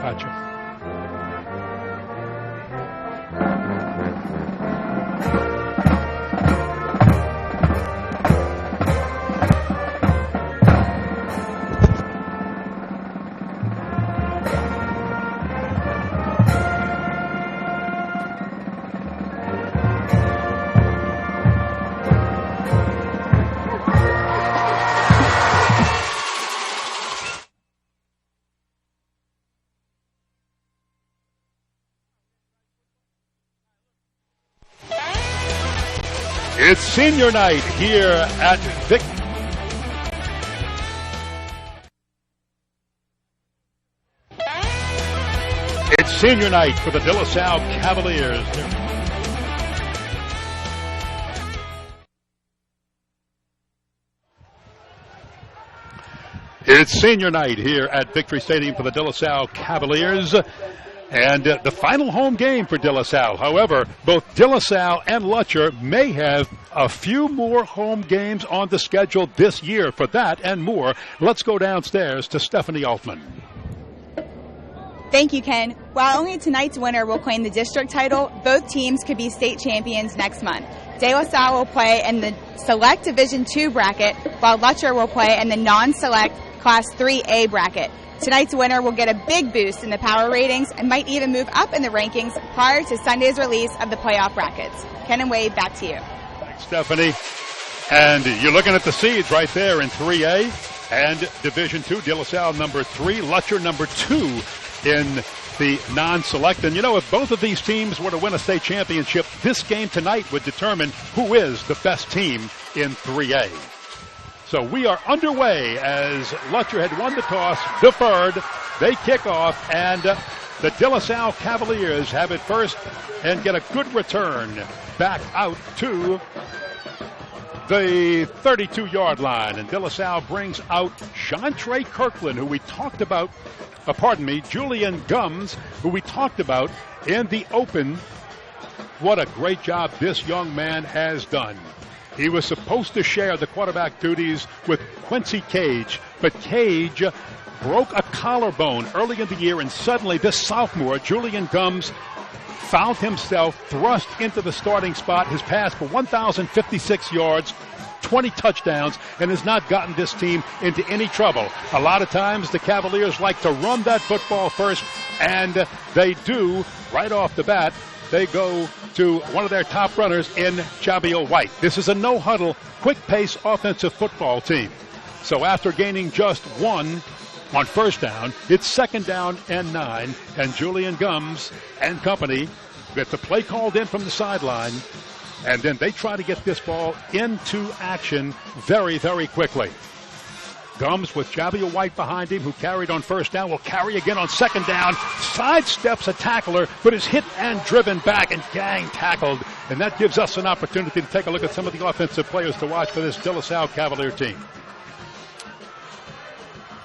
Gotcha. It's senior night here at It's senior night for the De La Salle Cavaliers. It's senior night here at Victory Stadium for the De La Salle Cavaliers. And the final home game for De La Salle. However, both De La Salle and Lutcher may have a few more home games on the schedule this year. For that and more, let's go downstairs to Stephanie Altman. Thank you, Ken. While only tonight's winner will claim the district title, both teams could be state champions next month. De La Salle will play in the Select Division II bracket, while Lutcher will play in the non-select Class 3A bracket. Tonight's winner will get a big boost in the power ratings and might even move up in the rankings prior to Sunday's release of the playoff brackets. Ken and Wade, back to you. Thanks, Stephanie. And you're looking at the seeds right there in 3A and Division II. De La Salle number 3, Lutcher number 2 in the non-select. And, you know, if both of these teams were to win a state championship, this game tonight would determine who is the best team in 3A. So we are underway as Lutcher had won the toss, deferred. They kick off, and the De La Salle Cavaliers have it first and get a good return back out to the 32-yard line. And De La Salle brings out Chantre Kirkland, who we talked about, Julian Gums, who we talked about in the open. What a great job this young man has done. He was supposed to share the quarterback duties with Quincy Cage, but Cage broke a collarbone early in the year, and suddenly this sophomore, Julian Gums, found himself thrust into the starting spot. His pass for 1,056 yards, 20 touchdowns, and has not gotten this team into any trouble. A lot of times the Cavaliers like to run that football first, and they do right off the bat. They go to one of their top runners in Jabeel White. This is a no-huddle, quick-pace offensive football team. So after gaining just one on first down, it's second down and 9, and Julian Gums and company get the play called in from the sideline, and then they try to get this ball into action very, very quickly. Gums with Jabeel White behind him, who carried on first down, will carry again on second down, sidesteps a tackler, but is hit and driven back and gang tackled. And that gives us an opportunity to take a look at some of the offensive players to watch for this De La Salle Cavalier team.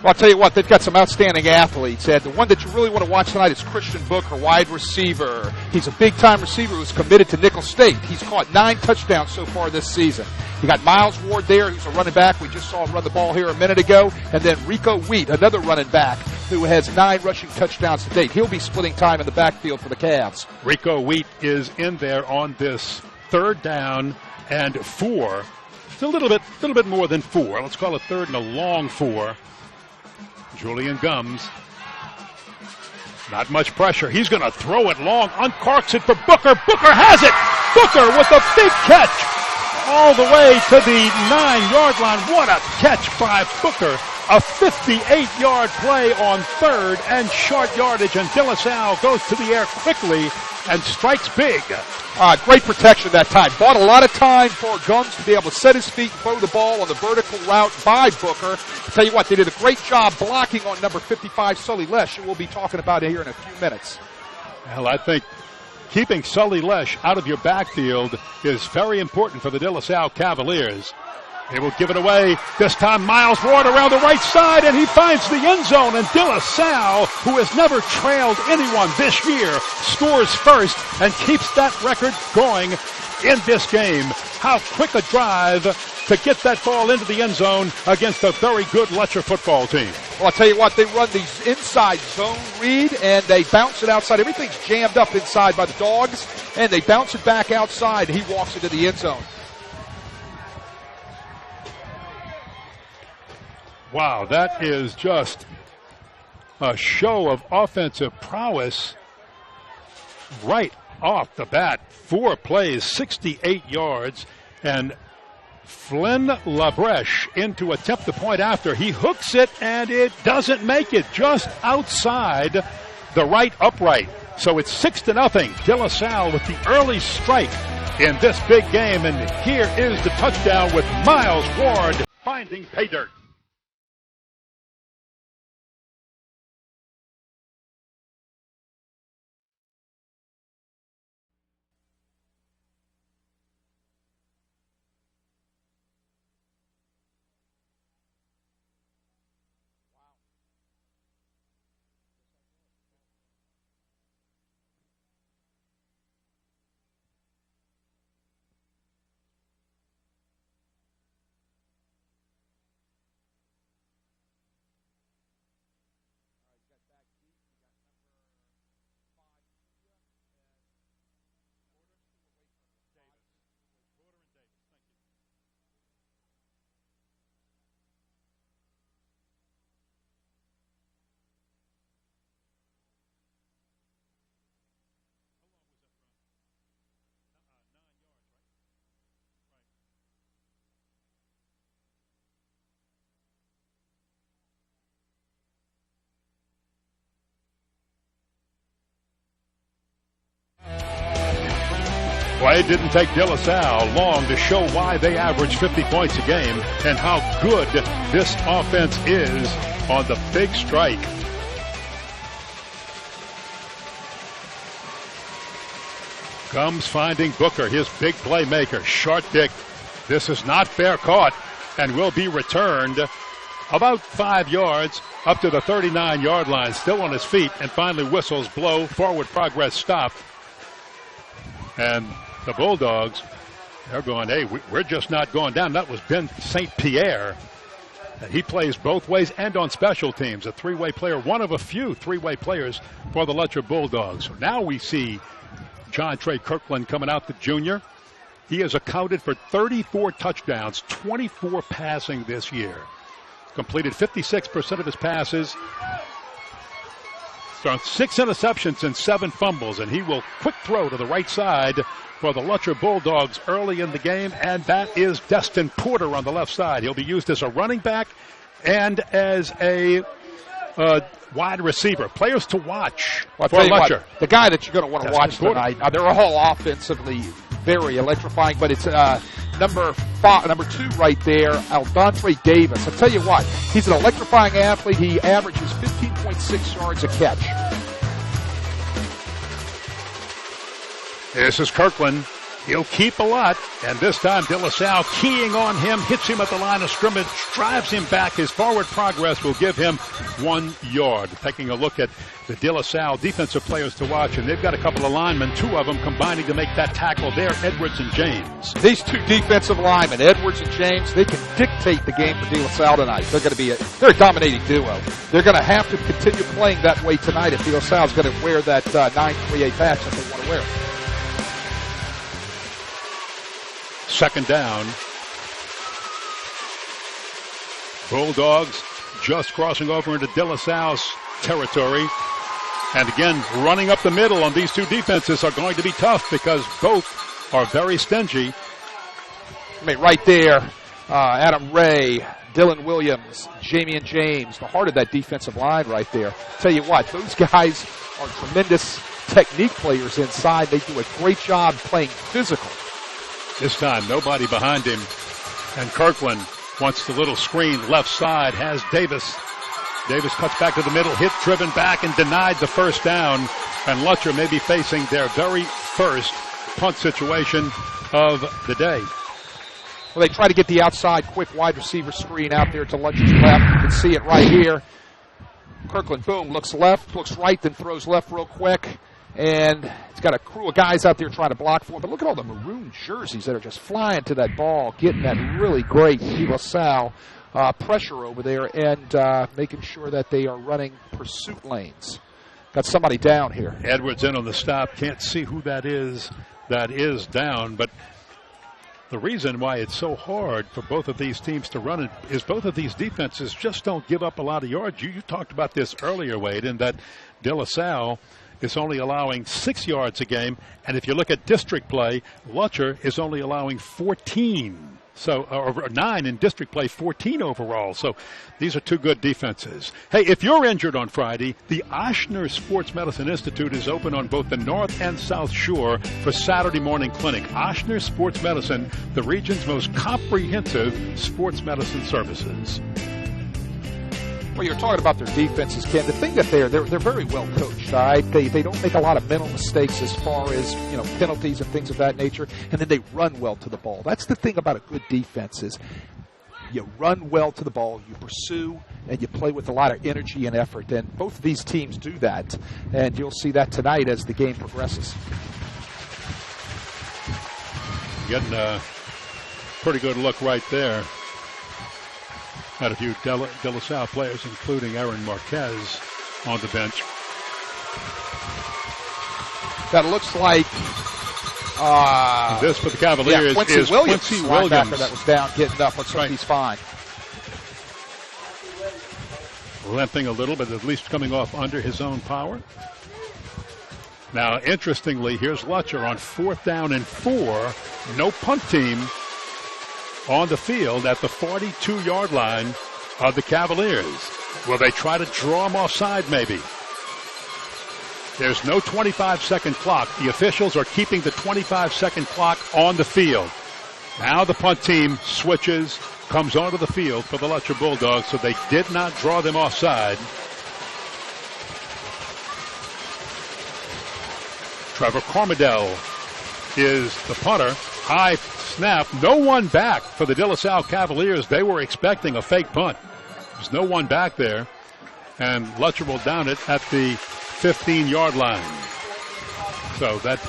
Well, I'll tell you what, they've got some outstanding athletes. And the one that you really want to watch tonight is Christian Booker, wide receiver. He's a big-time receiver who's committed to Nicholls State. He's caught 9 touchdowns so far this season. You got Miles Ward there, who's a running back. We just saw him run the ball here a minute ago. And then Rico Wheat, another running back, who has 9 rushing touchdowns to date. He'll be splitting time in the backfield for the Cavs. Rico Wheat is in there on this third down and 4. It's a little bit more than 4. Let's call it third and a long 4. Julian Gums. Not much pressure. He's going to throw it long. Uncorks it for Booker. Booker has it. Booker with a big catch all the way to the 9-yard line. What a catch by Booker. A 58-yard play on third and short yardage. And De La Salle goes to the air quickly and strikes big. Great protection that time. Bought a lot of time for Gums to be able to set his feet, throw the ball on the vertical route by Booker. I'll tell you what, they did a great job blocking on number 55, Sully Lesh, who we'll be talking about here in a few minutes. Well, I think keeping Sully Lesh out of your backfield is very important for the De La Salle Cavaliers. They will give it away. This time Miles Ward around the right side, and he finds the end zone. And De La Salle, who has never trailed anyone this year, scores first and keeps that record going in this game. How quick a drive to get that ball into the end zone against a very good Lutcher football team. Well, I'll tell you what, they run these inside zone read, and they bounce it outside. Everything's jammed up inside by the dogs, and they bounce it back outside, and he walks into the end zone. Wow, that is just a show of offensive prowess right off the bat. 4 plays, 68 yards, and Flynn Labreche into attempt the point after. He hooks it, and it doesn't make it, just outside the right upright. So it's 6-0. De La Salle with the early strike in this big game, and here is the touchdown with Miles Ward finding pay dirt. Play didn't take De La Salle long to show why they average 50 points a game and how good this offense is on the big strike. Comes finding Booker, his big playmaker. Short dick. This is not fair caught and will be returned about 5 yards up to the 39-yard line. Still on his feet, and finally whistles blow. Forward progress stop. And the Bulldogs, they're going, hey, we're just not going down. That was Ben St. Pierre. And he plays both ways and on special teams. A three-way player, one of a few three-way players for the Lutcher Bulldogs. So now we see John Trey Kirkland coming out, the junior. He has accounted for 34 touchdowns, 24 passing this year. Completed 56% of his passes. Thrown 6 interceptions and 7 fumbles, and he will quick throw to the right side for the Lutcher Bulldogs early in the game, and that is Dustin Porter on the left side. He'll be used as a running back and as a wide receiver. Players to watch for Lutcher. The guy that you're going to want to watch tonight, they're all offensively very electrifying, but it's number 2 right there, Aldontre Davis. I'll tell you what, he's an electrifying athlete. He averages 15.6 yards a catch. This is Kirkland. He'll keep a lot, and this time De La Salle keying on him, hits him at the line of scrimmage, drives him back. His forward progress will give him 1 yard. Taking a look at the De La Salle defensive players to watch, and they've got a couple of linemen, 2 of them combining to make that tackle there, Edwards and James. These 2 defensive linemen, Edwards and James, they can dictate the game for De La Salle tonight. They're a dominating duo. They're going to have to continue playing that way tonight if De La Salle is going to wear that 9-3-8 patch that they want to wear. Second down. Bulldogs just crossing over into De La Salle's territory. And again, running up the middle on these 2 defenses are going to be tough because both are very stingy. I mean, right there, Adam Ray, Dylan Williams, Jamian James, the heart of that defensive line right there. Tell you what, those guys are tremendous technique players inside. They do a great job playing physical. This time, nobody behind him. And Kirkland wants the little screen left side, has Davis. Davis cuts back to the middle, hit, driven back, and denied the first down. And Lutcher may be facing their very first punt situation of the day. Well, they try to get the outside quick wide receiver screen out there to Lutcher's left. You can see it right here. Kirkland, boom, looks left, looks right, then throws left real quick. And it's got a crew of guys out there trying to block for him. But look at all the maroon jerseys that are just flying to that ball, getting that really great De La Salle pressure over there and making sure that they are running pursuit lanes. Got somebody down here. Edwards in on the stop. Can't see who that is. That is down. But the reason why it's so hard for both of these teams to run it is both of these defenses just don't give up a lot of yards. You talked about this earlier, Wade, in that De La Salle is only allowing 6 yards a game. And if you look at district play, Lutcher is only allowing 14. So, or 9 in district play, 14 overall. So these are two good defenses. Hey, if you're injured on Friday, the Ochsner Sports Medicine Institute is open on both the North and South Shore for Saturday morning clinic. Ochsner Sports Medicine, the region's most comprehensive sports medicine services. Well, you're talking about their defenses, Ken. The thing that they're very well coached. All right, they don't make a lot of mental mistakes as far as penalties and things of that nature, and then they run well to the ball. That's the thing about a good defense is you run well to the ball, you pursue, and you play with a lot of energy and effort. And both of these teams do that, and you'll see that tonight as the game progresses. Getting a pretty good look right there. Had a few De La Salle players, including Aaron Marquez, on the bench. That looks like this for the Cavaliers is Quincy Williams. That was down, getting up. Let's hope he's fine. Limping a little, but at least coming off under his own power. Now, interestingly, here's Lutcher on 4th down and 4. No punt team on the field at the 42-yard line of the Cavaliers. Will they try to draw them offside maybe? There's no 25-second clock. The officials are keeping the 25-second clock on the field. Now the punt team switches, comes onto the field for the Lutcher Bulldogs, so they did not draw them offside. Trevor Cormidell is the punter. High snap. No one back for the De La Salle Cavaliers. They were expecting a fake punt. There's no one back there. And Lutcher will down it at the 15-yard line. So that.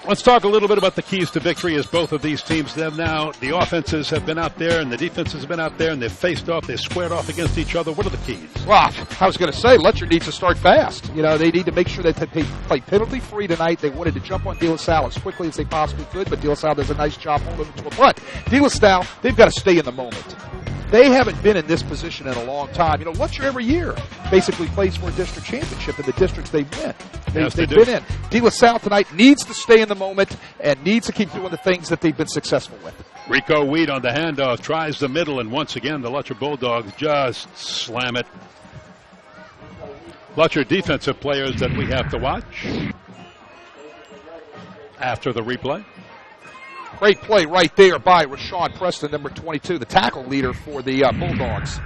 Let's talk a little bit about the keys to victory as both of these teams have now. The offenses have been out there and the defenses have been out there and they've faced off. They've squared off against each other. What are the keys? Well, I was going to say, Lutcher needs to start fast. They need to make sure that they play penalty-free tonight. They wanted to jump on De La Salle as quickly as they possibly could, but De La Salle does a nice job holding them to a punt. De La Salle, they've got to stay in the moment. They haven't been in this position in a long time. Lutcher every year basically plays for a district championship in the districts they win. They've been in. De La Salle tonight needs to stay in the moment and needs to keep doing the things that they've been successful with. Rico Weed on the handoff, tries the middle, and once again the Lutcher Bulldogs just slam it. Lutcher defensive players that we have to watch after the replay. Great play right there by Rashawn Preston, number 22, the tackle leader for the Bulldogs.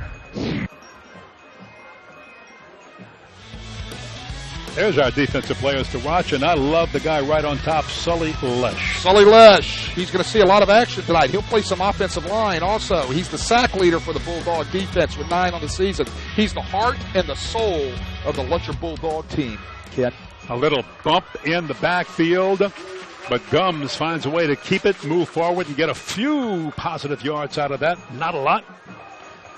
There's our defensive players to watch, and I love the guy right on top, Sully Lesh. Sully Lesh, he's going to see a lot of action tonight. He'll play some offensive line also. He's the sack leader for the Bulldog defense with 9 on the season. He's the heart and the soul of the Lutcher Bulldog team, Ken. A little bump in the backfield, but Gums finds a way to keep it, move forward, and get a few positive yards out of that. Not a lot.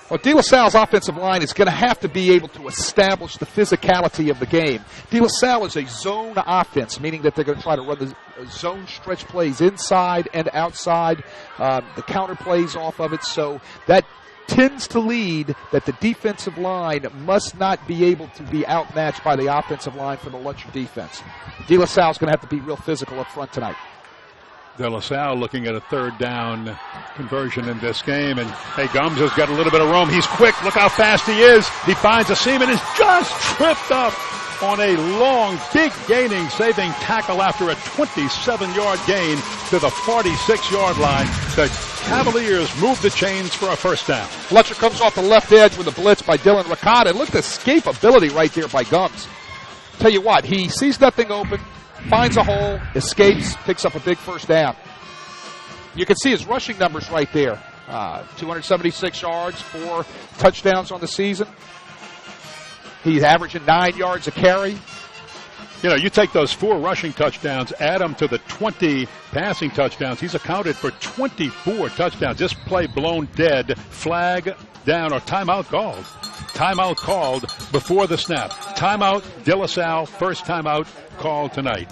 Well, De La Salle's offensive line is going to have to be able to establish the physicality of the game. De La Salle is a zone offense, meaning that they're going to try to run the zone stretch plays inside and outside, the counter plays off of it. So that tends to lead that the defensive line must not be able to be outmatched by the offensive line for the Lutcher defense. De La Salle's going to have to be real physical up front tonight. De La Salle looking at a 3rd down conversion in this game. And, hey, Gums has got a little bit of room. He's quick. Look how fast he is. He finds a seam and is just tripped up on a long, big gaining, saving tackle after a 27-yard gain to the 46-yard line. The Cavaliers move the chains for a 1st down. Lutcher comes off the left edge with a blitz by Dylan Ricotta. Look at the escapability right there by Gums. Tell you what, he sees nothing open, finds a hole, escapes, picks up a big 1st down. You can see his rushing numbers right there. 276 yards, 4 touchdowns on the season. He's averaging 9 yards a carry. You know, you take those 4 rushing touchdowns, add them to the 20 passing touchdowns. He's accounted for 24 touchdowns. This play blown dead, flag down, or timeout called. Timeout called before the snap. Timeout, De La Salle, first timeout called tonight.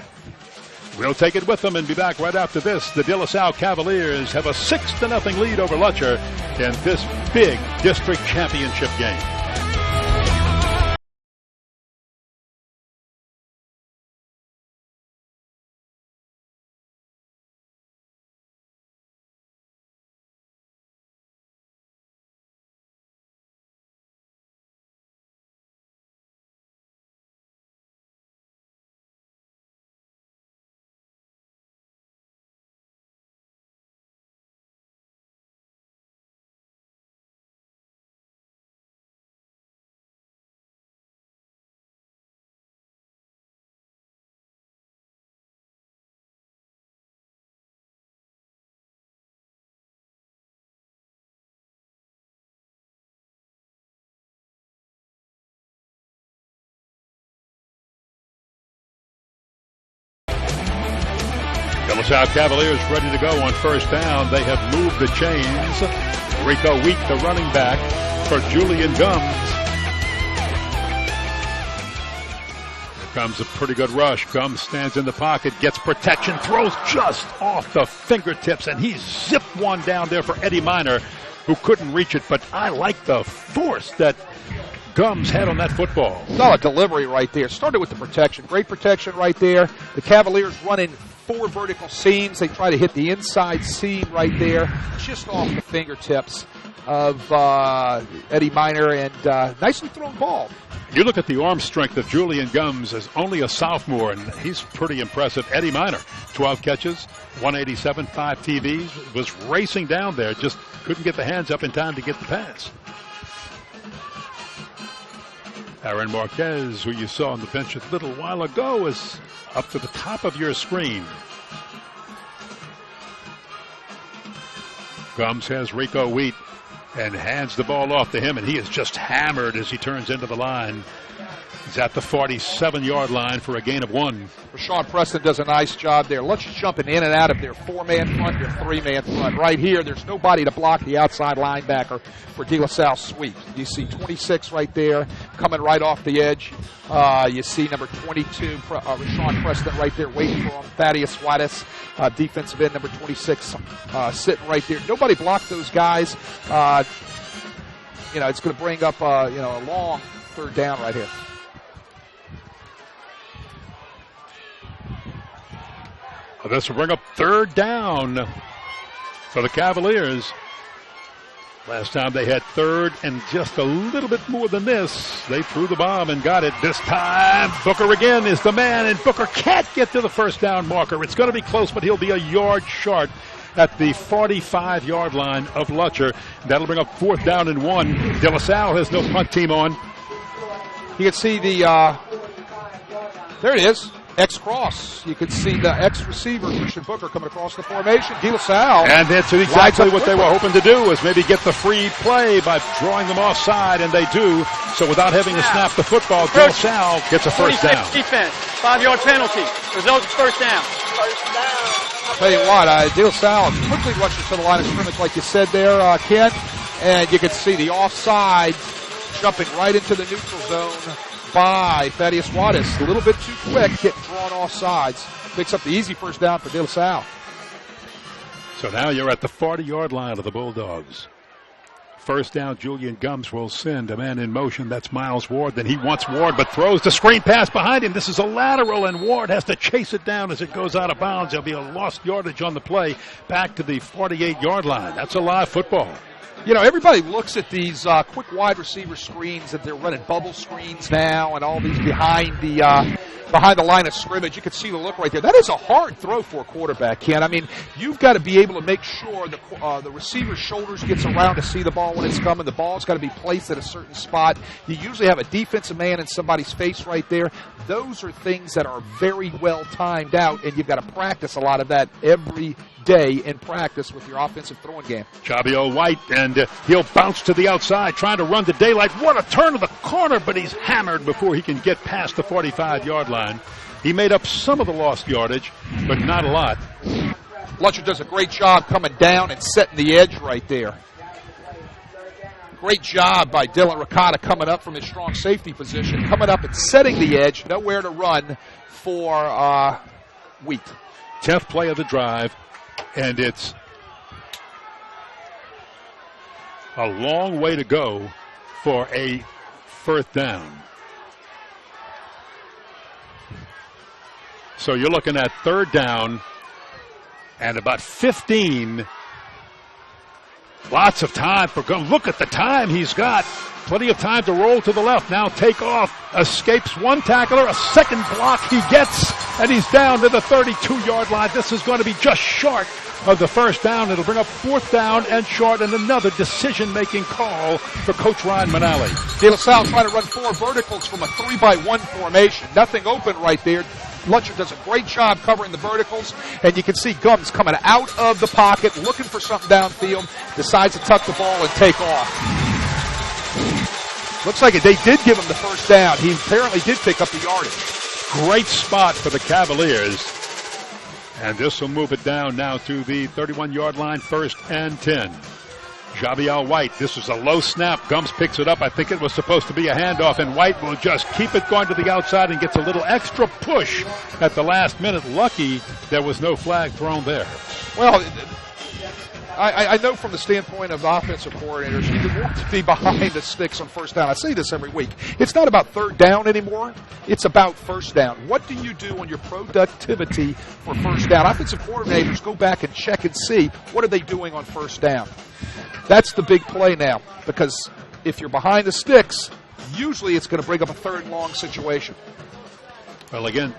We'll take it with them and be back right after this. The De La Salle Cavaliers have a 6-0 lead over Lutcher in this big district championship game. De La Salle Cavaliers ready to go on first down. They have moved the chains. Rico Wheat, the running back, for Julian Gums. Here comes a pretty good rush. Gums stands in the pocket, gets protection, throws just off the fingertips, and he zipped one down there for Eddie Miner, who couldn't reach it. But I like the force that Gums had on that football. Solid delivery right there. Started with the protection. Great protection right there. The Cavaliers running 4 vertical seams. They try to hit the inside seam right there, just off the fingertips of Eddie Miner, and nicely thrown ball. You look at the arm strength of Julian Gums as only a sophomore, and he's pretty impressive. Eddie Miner, 12 catches, 187, 5 TVs, was racing down there, just couldn't get the hands up in time to get the pass. Aaron Marquez, who you saw on the bench a little while ago, is up to the top of your screen. Gums has Rico Wheat and hands the ball off to him, and he is just hammered as he turns into the line. He's at the 47-yard line for a gain of 1. Rashawn Preston does a nice job there. Lutcher's jumping in and out of their 4-man front, their 3-man front. Right here, there's nobody to block the outside linebacker for De La Salle sweep. You see 26 right there coming right off the edge. You see number 22, Rashawn Preston right there waiting for him. Thaddeus Wattis, defensive end, number 26, sitting right there. Nobody blocked those guys. It's going to bring up a long third down right here. This will bring up third down for the Cavaliers. Last time they had third and just a little bit more than this. They threw the bomb and got it. This time, Booker again is the man, and Booker can't get to the first down marker. It's going to be close, but he'll be a yard short at the 45-yard line of Lutcher. That'll bring up 4th down and 1. De La Salle has no punt team on. You can see the, there it is. X-cross. You can see the X-receiver, Christian Booker, coming across the formation. De La Salle. And that's exactly what they were hoping to do, was maybe get the free play by drawing them offside, and they do. So without having to snap the football, De La Salle gets a first down. Defense, 5-yard penalty. Result is first down. Tell you what, De La Salle quickly rushes to the line of scrimmage, like you said there, Ken. And you can see the offside jumping right into the neutral zone by Thaddeus Wattis. A little bit too quick, getting drawn off sides. Picks up the easy first down for De La Salle. So now you're at the 40-yard line of the Bulldogs. First down, Julian Gums will send a man in motion. That's Miles Ward. Then he wants Ward, but throws the screen pass behind him. This is a lateral, and Ward has to chase it down as it goes out of bounds. There'll be a lost yardage on the play back to the 48-yard line. That's a live football. You know, everybody looks at these quick wide receiver screens that they're running bubble screens now, and all these behind the line of scrimmage. You can see the look right there. That is a hard throw for a quarterback, Ken. I mean, you've got to be able to make sure the receiver's shoulders gets around to see the ball when it's coming. The ball's got to be placed at a certain spot. You usually have a defensive man in somebody's face right there. Those are things that are very well timed out, and you've got to practice a lot of that every day in practice with your offensive throwing game. Jabio White, and he'll bounce to the outside, trying to run to daylight. What a turn to the corner, but he's hammered before he can get past the 45-yard line. He made up some of the lost yardage, but not a lot. Lutcher does a great job coming down and setting the edge right there. Great job by Dylan Ricotta coming up from his strong safety position, coming up and setting the edge, nowhere to run for Wheat. 10th play of the drive, and it's a long way to go for a first down. So you're looking at third down and about 15. Lots of time for Gums. Look at the time he's got. Plenty of time to roll to the left. Now take off. Escapes one tackler. A second block he gets. And he's down to the 32-yard line. This is going to be just short of the first down. It'll bring up fourth down and short, and another decision-making call for Coach Ryan Manali. De La Salle trying to run 4 verticals from a 3-by-1 formation. Nothing open right there. Lutcher does a great job covering the verticals, and you can see Gums coming out of the pocket, looking for something downfield, decides to tuck the ball and take off. Looks like they did give him the first down. He apparently did pick up the yardage. Great spot for the Cavaliers. And this will move it down now to the 31-yard line, 1st and 10. Javier White, this is a low snap. Gums picks it up. I think it was supposed to be a handoff, and White will just keep it going to the outside and gets a little extra push at the last minute. Lucky there was no flag thrown there. Well, I know from the standpoint of offensive coordinators, you want to be behind the sticks on first down. I say this every week. It's not about third down anymore. It's about first down. What do you do on your productivity for first down? Offensive coordinators go back and check and see what are they doing on first down. That's the big play now, because if you're behind the sticks, usually it's going to bring up a third and long situation. Well, again,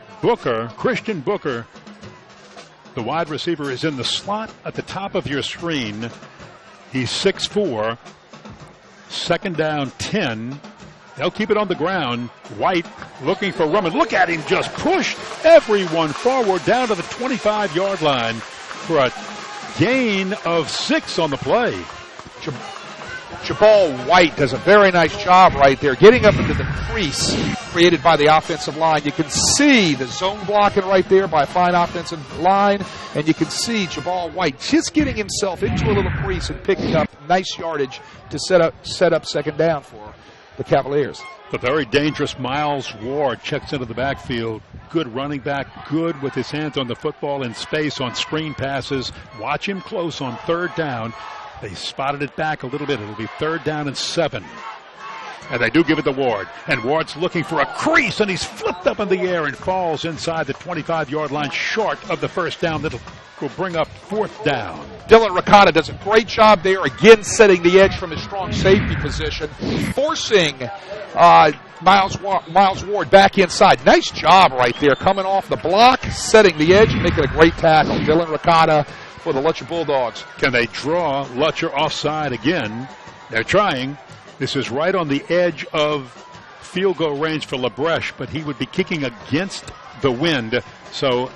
Christian Booker, the wide receiver, is in the slot at the top of your screen. He's 6'4", second down 10. They'll keep it on the ground. White looking for Rumman. Look at him just push everyone forward down to the 25-yard line for a gain of 6 on the play. Jabal White does a very nice job right there, getting up into the crease created by the offensive line. You can see the zone blocking right there by a fine offensive line, and you can see Jabal White just getting himself into a little crease and picking up nice yardage to set up second down for the Cavaliers. The very dangerous Miles Ward checks into the backfield. Good running back, good with his hands on the football in space on screen passes. Watch him close on third down. They spotted it back a little bit. It'll be 3rd down and 7. And they do give it to Ward. And Ward's looking for a crease, and he's flipped up in the air and falls inside the 25-yard line short of the first down. That will bring up 4th down. Dylan Ricotta does a great job there, again setting the edge from his strong safety position, forcing Miles Ward back inside. Nice job right there, coming off the block, setting the edge, and making a great tackle. Dylan Ricotta for the Lutcher Bulldogs. Can they draw Lutcher offside again? They're trying. This is right on the edge of field goal range for LaBreche, but he would be kicking against the wind. So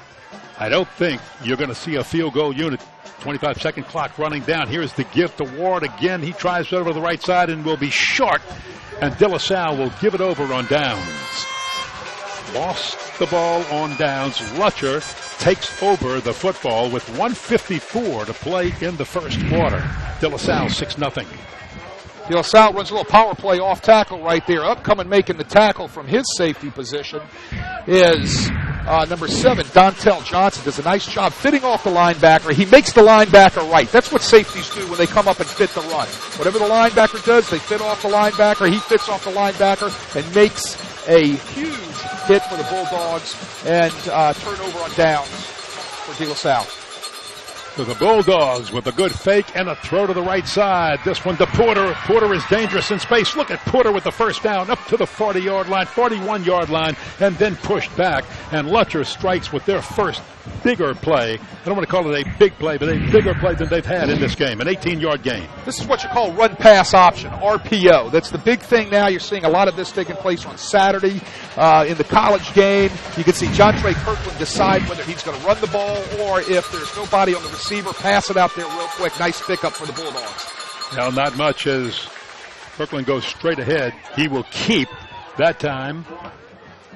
I don't think you're going to see a field goal unit. 25-second clock running down. Here's the give to Ward again. He tries over to the right side and will be short. And De La Salle will give it over on downs. Lost the ball on downs. Lutcher takes over the football with 1:54 to play in the first quarter. De La Salle 6-0. De La Salle runs a little power play off tackle right there. Upcoming making the tackle from his safety position is number 7, Dontel Johnson. Does a nice job fitting off the linebacker. He makes the linebacker right. That's what safeties do when they come up and fit the run. Whatever the linebacker does, they fit off the linebacker. He fits off the linebacker and makes a huge hit for the Bulldogs and turnover on downs for De La Salle. So the Bulldogs with a good fake and a throw to the right side. This one to Porter. Porter is dangerous in space. Look at Porter with the first down up to the 40-yard line, 41-yard line, and then pushed back. And Lutcher strikes with their first bigger play. I don't want to call it a big play, but a bigger play than they've had in this game, an 18-yard gain. This is what you call run-pass option, RPO. That's the big thing now. You're seeing a lot of this taking place on Saturday in the college game. You can see Jontre Kirkland decide whether he's going to run the ball or if there's nobody on the receiver, pass it out there real quick. Nice pickup for the Bulldogs. Now, not much as Kirkland goes straight ahead. He will keep that time.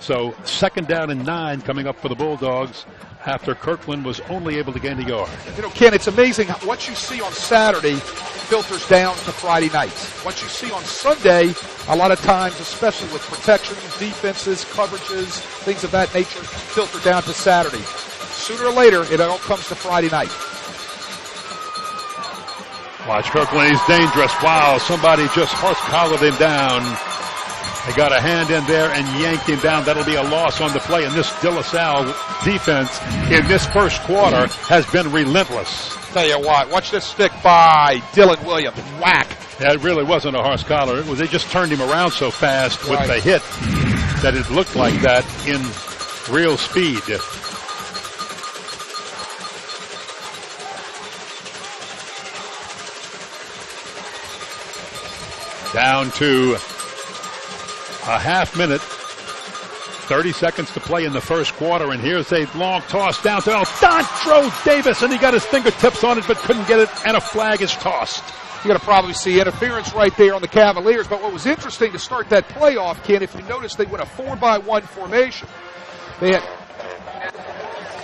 So 2nd down and 9 coming up for the Bulldogs after Kirkland was only able to gain a yard. You know, Ken, it's amazing what you see on Saturday filters down to Friday nights. What you see on Sunday, a lot of times, especially with protections, defenses, coverages, things of that nature, filter down to Saturday. Sooner or later, it all comes to Friday night. Watch Kirkland, he's dangerous. Wow, somebody just horse-collared him down. They got a hand in there and yanked him down. That'll be a loss on the play. And this De La Salle defense in this first quarter has been relentless. Tell you what, watch this stick by Dylan Williams. Whack. Yeah, it really wasn't a horse collar. They just turned him around so fast with the hit that it looked like that in real speed. Down to a half minute, 30 seconds to play in the first quarter, and here's a long toss down to Aldontro Davis, and he got his fingertips on it but couldn't get it, and a flag is tossed. You're going to probably see interference right there on the Cavaliers, but what was interesting to start that playoff, Ken, if you notice, they went a 4-by-1 formation. They had...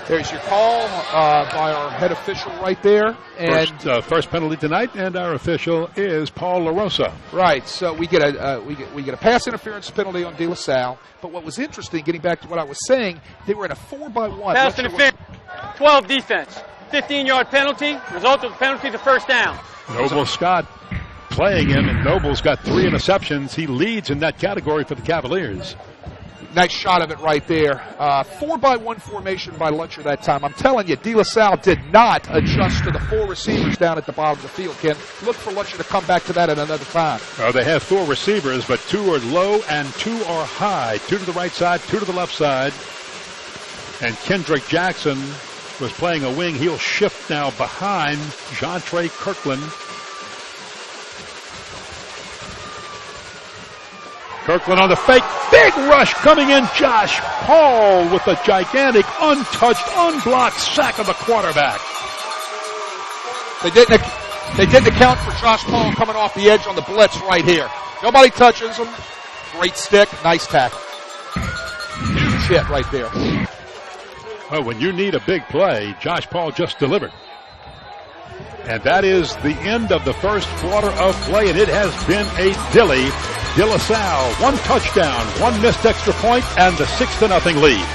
There's your call by our head official right there. And first penalty tonight, and our official is Paul LaRosa. Right, so we get a pass interference penalty on De La Salle. But what was interesting, getting back to what I was saying, they were in a 4-by-1. Pass interference, 12 defense, 15-yard penalty. Result of the penalty, the first down. Noble Scott playing him, and Noble's got 3 interceptions. He leads in that category for the Cavaliers. Nice shot of it right there. 4-by-1 formation by Lutcher that time. I'm telling you, De La Salle did not adjust to the 4 receivers down at the bottom of the field, Ken. Look for Lutcher to come back to that at another time. They have 4 receivers, but 2 are low and 2 are high. 2 to the right side, 2 to the left side. And Kendrick Jackson was playing a wing. He'll shift now behind Jontre Kirkland. Kirkland on the fake. Big rush coming in. Josh Paul with a gigantic, untouched, unblocked sack of the quarterback. They didn't account for Josh Paul coming off the edge on the blitz right here. Nobody touches him. Great stick. Nice tackle. Huge hit right there. Well, when you need a big play, Josh Paul just delivered. And that is the end of the first quarter of play, and it has been a dilly. De La Salle, 1 touchdown, 1 missed extra point, and the 6-0 lead.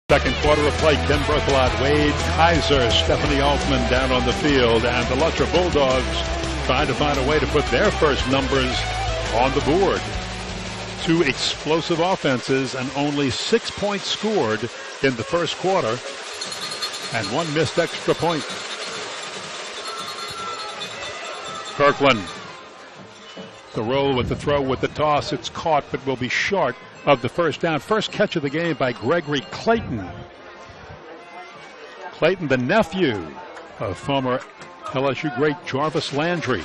Second quarter of play, Ken Berthelot, Wade Kaiser, Stephanie Altman down on the field, and the Lutcher Bulldogs trying to find a way to put their first numbers on the board. 2 explosive offenses and only 6 points scored in the first quarter, and 1 missed extra point. Kirkland, the roll with the throw with the toss, it's caught but will be short of the first down. First catch of the game by Gregory Clayton. Clayton, the nephew of former LSU great Jarvis Landry.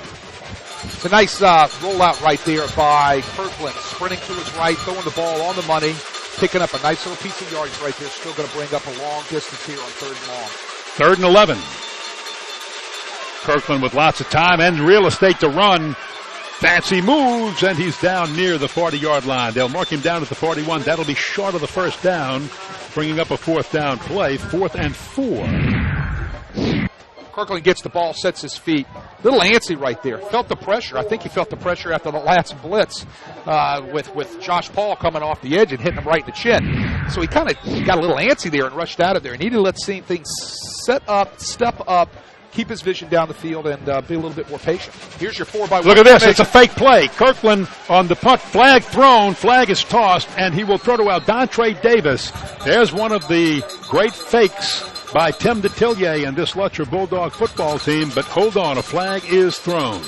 It's a nice rollout right there by Kirkland, sprinting to his right, throwing the ball on the money, picking up a nice little piece of yards right there. Still going to bring up a long distance here on 3rd and long. 3rd and 11. Kirkland with lots of time and real estate to run. Fancy moves, and he's down near the 40-yard line. They'll mark him down at the 41. That'll be short of the first down, bringing up a 4th down play, 4th and 4. Kirkland gets the ball, sets his feet. Little antsy right there. Felt the pressure. I think he felt the pressure after the last blitz with Josh Paul coming off the edge and hitting him right in the chin. So he kind of got a little antsy there and rushed out of there. He needed to let things set up, step up, keep his vision down the field, and be a little bit more patient. Here's your 4x1. Look at this. It's a fake play. Kirkland on the punt. Flag thrown. Flag is tossed, and he will throw to Aldontre Davis. There's one of the great fakes by Tim Detillier and this Lutcher Bulldog football team, but hold on. A flag is thrown.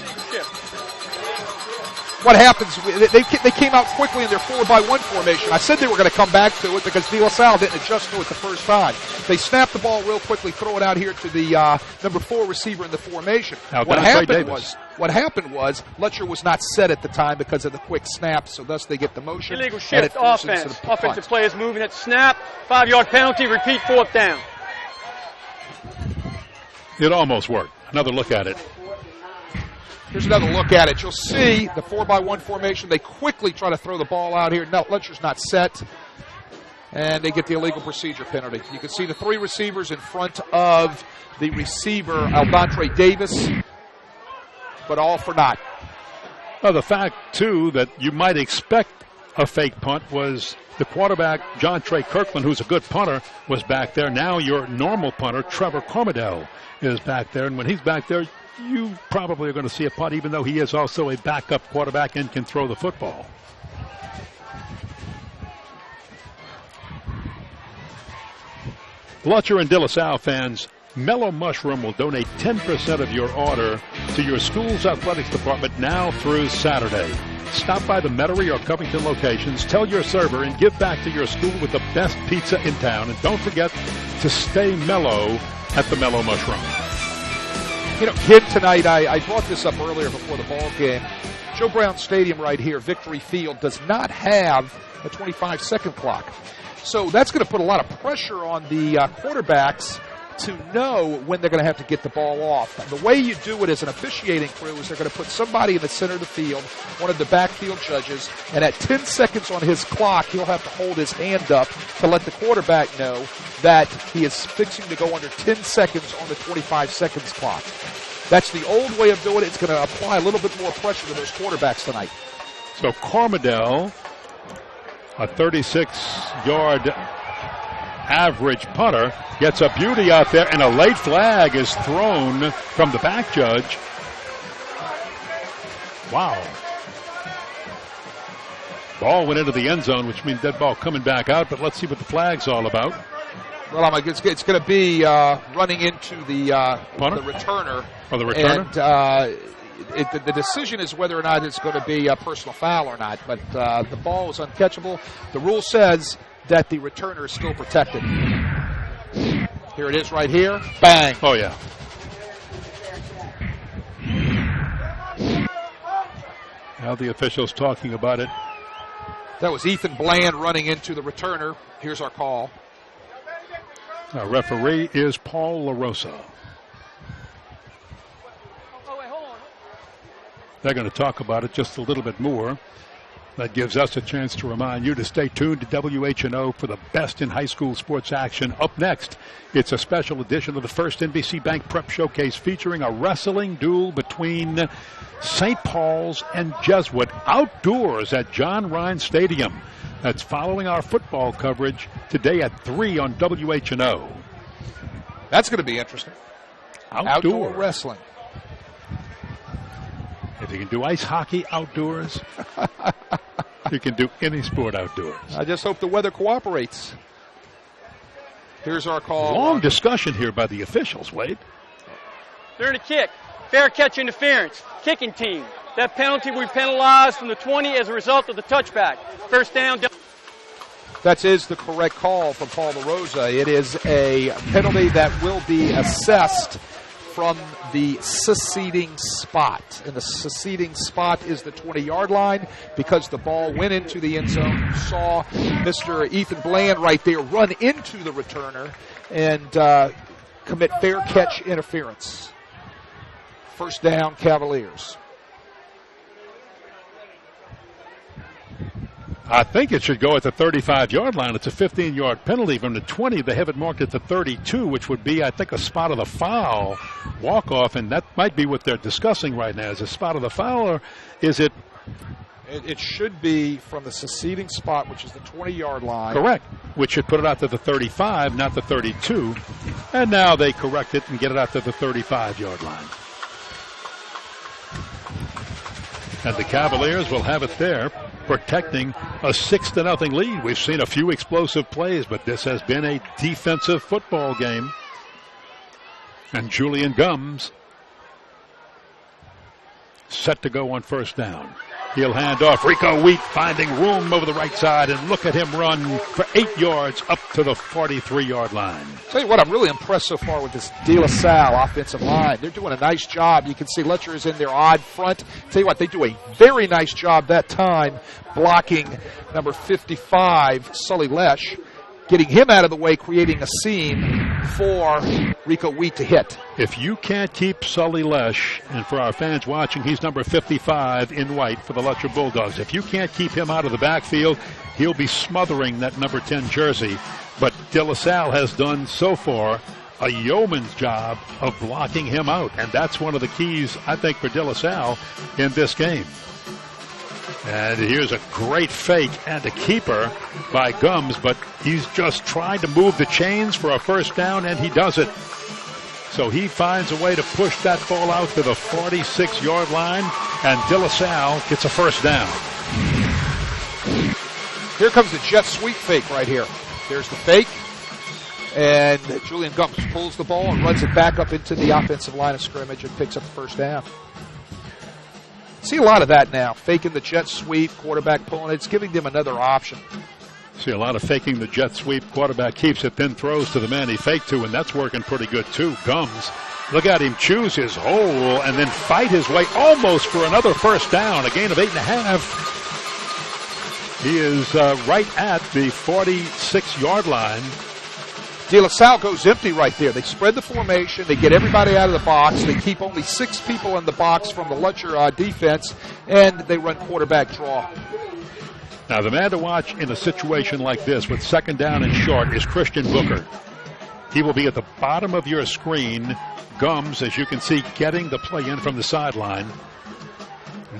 What happens, they came out quickly in their 4x1 formation. I said they were going to come back to it because De La Salle didn't adjust to it the first time. They snapped the ball real quickly, throw it out here to the number 4 receiver in the formation. What happened was Lutcher was not set at the time because of the quick snap, so thus they get the motion. Illegal shift offense. Offensive players moving at snap, 5-yard penalty, repeat 4th down. It almost worked. Another look at it. Here's another look at it. You'll see the 4x1 formation. They quickly try to throw the ball out here. No, Lutcher's not set. And they get the illegal procedure penalty. You can see the 3 receivers in front of the receiver, Aldontre Davis, but all for naught. Well, the fact, too, that you might expect a fake punt was the quarterback, John Trey Kirkland, who's a good punter, was back there. Now your normal punter, Trevor Cormedell, is back there. And when he's back there, you probably are going to see a punt, even though he is also a backup quarterback and can throw the football. Lutcher and De La Salle fans, Mellow Mushroom will donate 10% of your order to your school's athletics department now through Saturday. Stop by the Metairie or Covington locations, tell your server, and give back to your school with the best pizza in town. And don't forget to stay mellow at the Mellow Mushroom. You know, kid, tonight, I brought this up earlier before the ball game. Joe Brown Stadium right here, Victory Field, does not have a 25-second clock. So that's going to put a lot of pressure on the quarterbacks to know when they're going to have to get the ball off. The way you do it as an officiating crew is they're going to put somebody in the center of the field, one of the backfield judges, and at 10 seconds on his clock, he'll have to hold his hand up to let the quarterback know that he is fixing to go under 10 seconds on the 25 seconds clock. That's the old way of doing it. It's going to apply a little bit more pressure to those quarterbacks tonight. So Cormedell, a 36-yard average punter, gets a beauty out there, and a late flag is thrown from the back judge. Wow. Ball went into the end zone, which means dead ball coming back out, but let's see what the flag's all about. Well, it's going to be running into the returner. Oh, the returner? And the decision is whether or not it's going to be a personal foul or not, but the ball is uncatchable. The rule says that the returner is still protected. Here it is right here. Bang. Oh, yeah. Now the officials talking about it. That was Ethan Bland running into the returner. Here's our call. Our referee is Paul LaRosa. They're going to talk about it just a little bit more. That gives us a chance to remind you to stay tuned to WHNO for the best in high school sports action. Up next, it's a special edition of the first NBC Bank Prep Showcase featuring a wrestling duel between St. Paul's and Jesuit outdoors at John Ryan Stadium. That's following our football coverage today at 3 on WHNO. That's going to be interesting. Outdoor wrestling. If you can do ice hockey outdoors, you can do any sport outdoors. I just hope the weather cooperates. Here's our call. Long discussion here by the officials, Wade. During the kick, fair catch interference, kicking team. That penalty will be penalized from the 20 as a result of the touchback. First down. That is the correct call from Paul LaRosa. It is a penalty that will be assessed from the seceding spot. And the seceding spot is the 20-yard line because the ball went into the end zone. You saw Mr. Ethan Bland right there run into the returner and commit fair catch interference. First down, Cavaliers. I think it should go at the 35-yard line. It's a 15-yard penalty from the 20. They have it marked at the 32, which would be, I think, a spot of the foul walk-off, and that might be what they're discussing right now. Is it a spot of the foul, or is it? It should be from the succeeding spot, which is the 20-yard line. Correct, which should put it out to the 35, not the 32. And now they correct it and get it out to the 35-yard line. And the Cavaliers will have it there, protecting a 6-0 lead. We've seen a few explosive plays, but this has been a defensive football game. And Julian Gums set to go on first down. He'll hand off. Rico Wheat finding room over the right side, and look at him run for 8 yards up to the 43-yard line. Tell you what, I'm really impressed so far with this De La Salle offensive line. They're doing a nice job. You can see Lutcher is in their odd front. Tell you what, they do a very nice job that time blocking number 55, Sully Lesh, getting him out of the way, creating a seam for Rico Wheat to hit. If you can't keep Sully Lesh, and for our fans watching, he's number 55 in white for the Lutcher Bulldogs. If you can't keep him out of the backfield, he'll be smothering that number 10 jersey. But De La Salle has done so far a yeoman's job of blocking him out, and that's one of the keys, I think, for De La Salle in this game. And here's a great fake and a keeper by Gums, but he's just trying to move the chains for a first down, and he does it. So he finds a way to push that ball out to the 46-yard line, and De La Salle gets a first down. Here comes the jet sweep fake right here. There's the fake, and Julian Gums pulls the ball and runs it back up into the offensive line of scrimmage and picks up the first down. See a lot of that now, faking the jet sweep, quarterback pulling it. It's giving them another option. See a lot of faking the jet sweep. Quarterback keeps it, then throws to the man he faked to, and that's working pretty good too. Gums, look at him choose his hole and then fight his way almost for another first down, a gain of 8.5. He is right at the 46-yard line. De La Salle goes empty right there. They spread the formation. They get everybody out of the box. They keep only 6 people in the box from the Lutcher defense, and they run quarterback draw. Now, the man to watch in a situation like this with second down and short is Christian Booker. He will be at the bottom of your screen. Gums, as you can see, getting the play in from the sideline.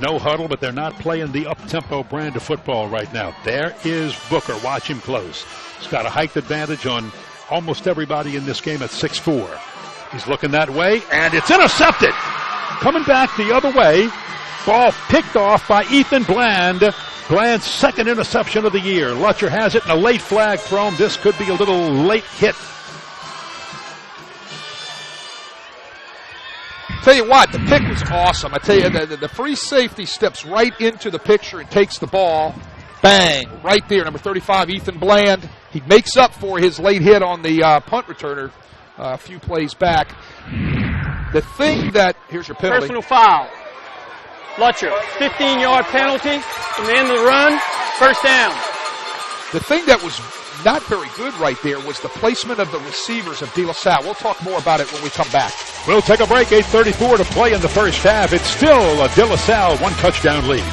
No huddle, but they're not playing the up-tempo brand of football right now. There is Booker. Watch him close. He's got a height advantage on almost everybody in this game at 6'4". He's looking that way, and it's intercepted. Coming back the other way. Ball picked off by Ethan Bland. Bland's second interception of the year. Lutcher has it, and a late flag thrown. This could be a little late hit. Tell you what, the pick was awesome. I tell you, the free safety steps right into the picture and takes the ball. Bang, right there, number 35, Ethan Bland. He makes up for his late hit on the punt returner a few plays back. The thing that, here's your penalty. Personal foul. Lutcher, 15-yard penalty from the end of the run, first down. The thing that was not very good right there was the placement of the receivers of De La Salle. We'll talk more about it when we come back. We'll take a break, 8:34 to play in the first half. It's still a De La Salle one-touchdown lead.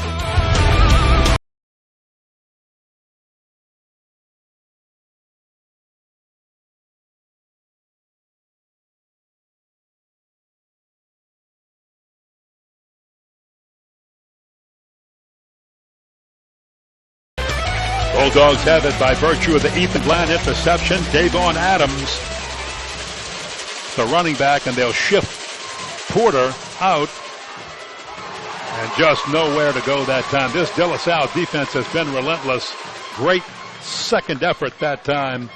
Bulldogs have it by virtue of the Ethan Bland interception. Davon Adams, the running back, and they'll shift Porter out. And just nowhere to go that time. This De La Salle defense has been relentless. Great second effort that time.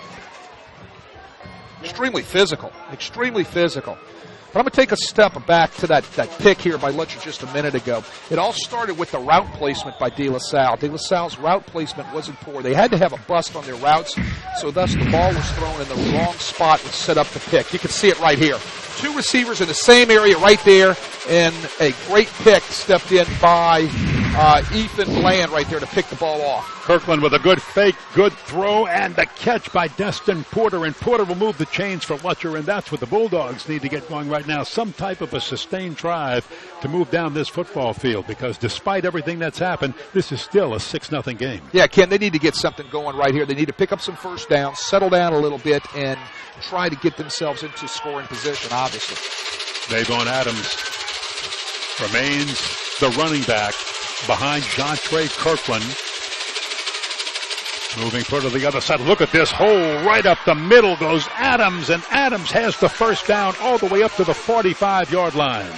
Extremely physical. Extremely physical. But I'm going to take a step back to that pick here by Lutcher just a minute ago. It all started with the route placement by De La Salle. De La Salle's route placement wasn't poor. They had to have a bust on their routes, so thus the ball was thrown in the wrong spot, which set up the pick. You can see it right here. 2 receivers in the same area right there, and a great pick stepped in by Ethan Bland right there to pick the ball off. Kirkland with a good fake, good throw, and the catch by Dustin Porter. And Porter will move the chains for Lutcher, and that's what the Bulldogs need to get going right now. Some type of a sustained drive to move down this football field, because despite everything that's happened, this is still a 6-0 game. Yeah, Ken, they need to get something going right here. They need to pick up some first downs, settle down a little bit, and try to get themselves into scoring position, obviously. Davon Adams remains the running back behind Jontre Kirkland. Moving further to the other side. Look at this hole. Right up the middle goes Adams, and Adams has the first down all the way up to the 45-yard line.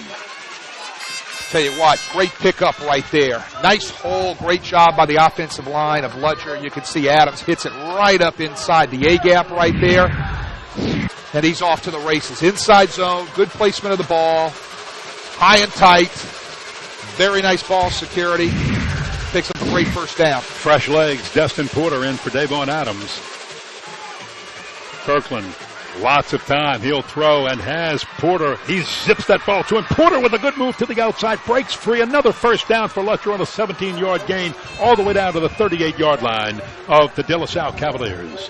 Tell you what, great pickup right there. Nice hole, great job by the offensive line of Lutcher. You can see Adams hits it right up inside the A-gap right there. And he's off to the races. Inside zone, good placement of the ball. High and tight. Very nice ball security. Picks up a great first down. Fresh legs. Dustin Porter in for Davon Adams. Kirkland, lots of time. He'll throw and has Porter. He zips that ball to him. Porter with a good move to the outside. Breaks free. Another first down for Lutcher on a 17-yard gain all the way down to the 38-yard line of the De La Salle Cavaliers.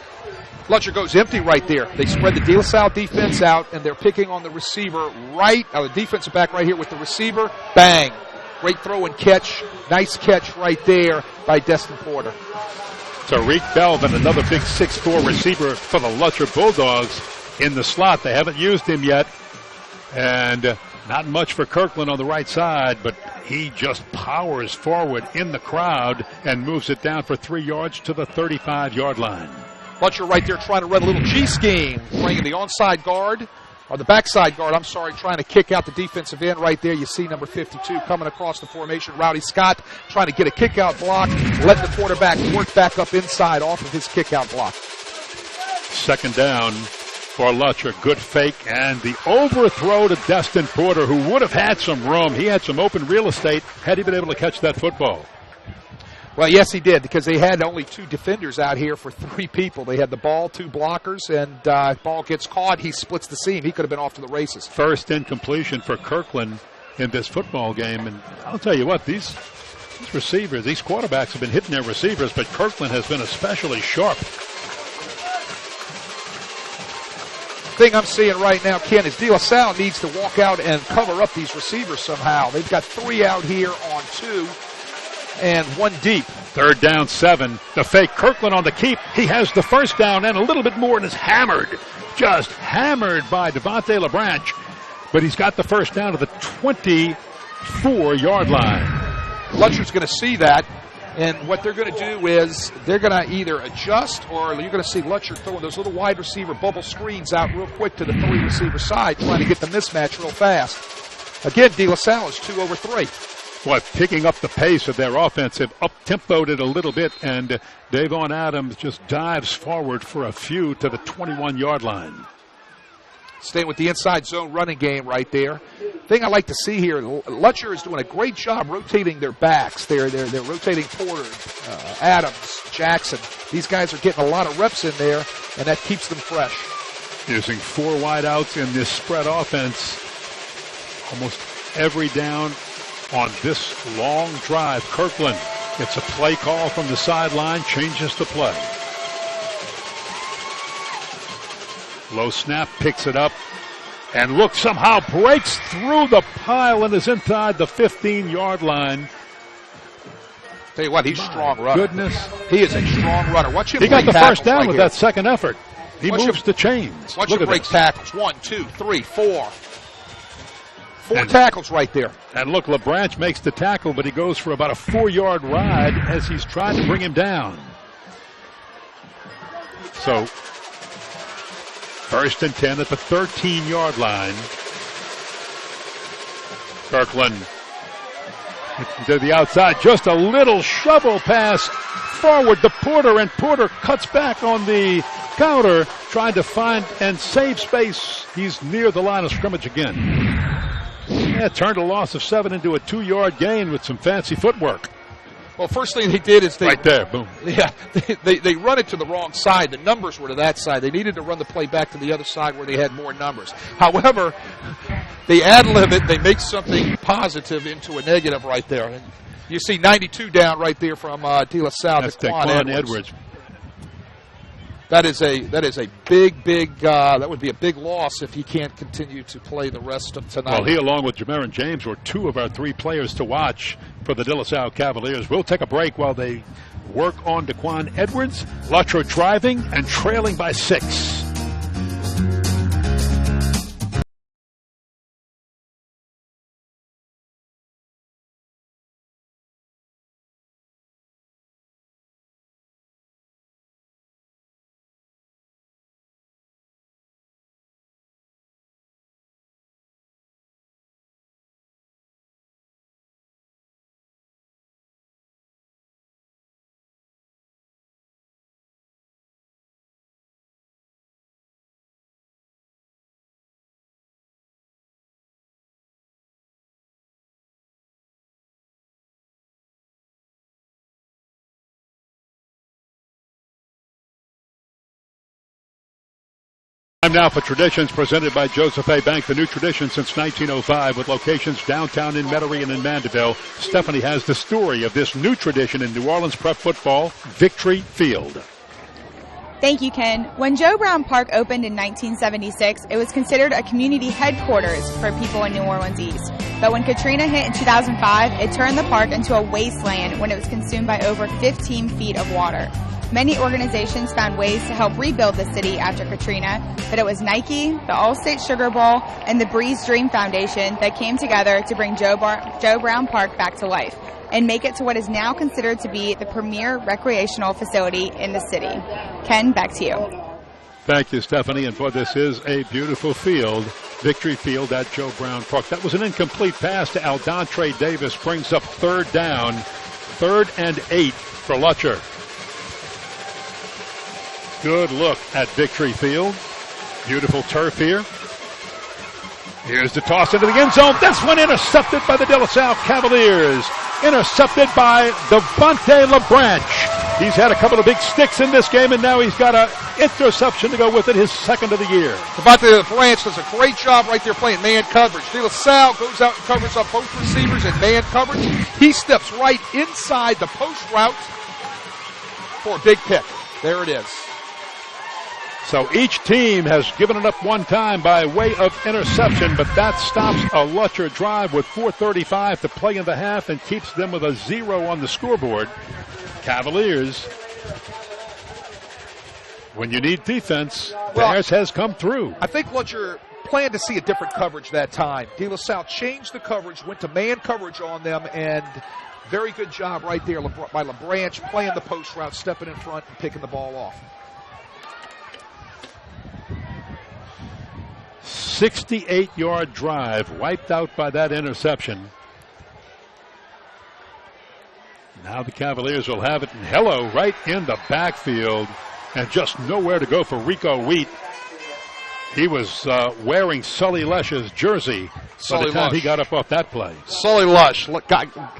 Lutcher goes empty right there. They spread the De La Salle defense out, and they're picking on the receiver right, the defensive back right here with the receiver. Bang. Great throw and catch. Nice catch right there by Dustin Porter. Tariq Belvin, another big 6'4 receiver for the Lutcher Bulldogs in the slot. They haven't used him yet. And not much for Kirkland on the right side, but he just powers forward in the crowd and moves it down for 3 yards to the 35-yard line. Lutcher right there trying to run a little G scheme, bringing the onside guard, or the backside guard, trying to kick out the defensive end right there. You see number 52 coming across the formation. Rowdy Scott trying to get a kick-out block, let the quarterback work back up inside off of his kick-out block. Second down for Lutcher. Good fake, and the overthrow to Dustin Porter, who would have had some room. He had some open real estate had he been able to catch that football. Well, yes, he did, because they had only 2 defenders out here for 3 people. They had the ball, 2 blockers, and ball gets caught. He splits the seam. He could have been off to the races. First incompletion for Kirkland in this football game. And I'll tell you what, these receivers, these quarterbacks have been hitting their receivers, but Kirkland has been especially sharp. Thing I'm seeing right now, Ken, is De La Salle needs to walk out and cover up these receivers somehow. They've got 3 out here on 2. And 1 deep. Third down, 7. The fake. Kirkland on the keep. He has the first down and a little bit more and is hammered. Just hammered by Devontae LeBranch. But he's got the first down to the 24-yard line. Lutcher's going to see that. And what they're going to do is they're going to either adjust, or you're going to see Lutcher throwing those little wide receiver bubble screens out real quick to the 3 receiver side, trying to get the mismatch real fast. Again, De La Salle is 2 over 3. Picking up the pace of their offense, have up-tempoed it a little bit, and Davon Adams just dives forward for a few to the 21-yard line. Staying with the inside zone running game right there. Thing I like to see here, Lutcher is doing a great job rotating their backs. They're rotating Porter, Adams, Jackson. These guys are getting a lot of reps in there, and that keeps them fresh. Using 4 wideouts in this spread offense, almost every down on this long drive. Kirkland gets a play call from the sideline, changes the play. Low snap, picks it up, and look, somehow breaks through the pile and is inside the 15-yard line. Tell you what, he's a strong runner. Goodness. He is a strong runner. Watch him. He got the first down right with here. that second effort. He moves the chains. Watch him break tackles. 1, 2, 3, 4. 4 tackles right there. And look, LeBranch makes the tackle, but he goes for about a 4-yard ride as he's trying to bring him down. So, 1st and 10 at the 13-yard line. Kirkland to the outside, just a little shovel pass forward to Porter, and Porter cuts back on the counter, trying to find and save space. He's near the line of scrimmage again. Yeah, turned a loss of 7 into a 2-yard gain with some fancy footwork. Well, first thing they did is right there, boom. Yeah, they run it to the wrong side. The numbers were to that side. They needed to run the play back to the other side where they had more numbers. However, they ad-lib it. They make something positive into a negative right there. And You see 92 down right there from De La Salle. That's Daquan Edwards. That is a big, that would be a big loss if he can't continue to play the rest of tonight. Well, he, along with Jameron James, were two of our three players to watch for the De La Salle Cavaliers. We'll take a break while they work on Daquan Edwards. Lutcher driving and trailing by 6. Time now for Traditions, presented by Joseph A. Bank, the new tradition since 1905, with locations downtown in Metairie and in Mandeville. Stephanie has the story of this new tradition in New Orleans prep football, Victory Field. Thank you, Ken. When Joe Brown Park opened in 1976, it was considered a community headquarters for people in New Orleans East. But when Katrina hit in 2005, it turned the park into a wasteland when it was consumed by over 15 feet of water. Many organizations found ways to help rebuild the city after Katrina, but it was Nike, the All-State Sugar Bowl, and the Breeze Dream Foundation that came together to bring Joe Brown Park back to life and make it to what is now considered to be the premier recreational facility in the city. Ken, back to you. Thank you, Stephanie. And boy, this is a beautiful field, Victory Field at Joe Brown Park. That was an incomplete pass to Aldontre Davis. Brings up third down, 3rd and 8 for Lutcher. Good look at Victory Field. Beautiful turf here. Here's the toss into the end zone. This one intercepted by the De La Salle Cavaliers. Intercepted by Devontae LaBranch. He's had a couple of big sticks in this game, and now he's got an interception to go with it, his second of the year. Devontae LaBranch does a great job right there playing man coverage. De La Salle goes out and covers up both receivers in man coverage. He steps right inside the post route for a big pick. There it is. So each team has given it up one time by way of interception, but that stops a Lutcher drive with 4:35 to play in the half and keeps them with a 0 on the scoreboard. Cavaliers, when you need defense, theirs has come through. I think Lutcher planned to see a different coverage that time. De La Salle changed the coverage, went to man coverage on them, and very good job right there by LaBranch playing the post route, stepping in front and picking the ball off. 68-yard drive wiped out by that interception. Now the Cavaliers will have it, and Hello right in the backfield, and just nowhere to go for Rico Wheat. He was wearing Sully Lush's jersey by the time he got up off that play. Sully Lush,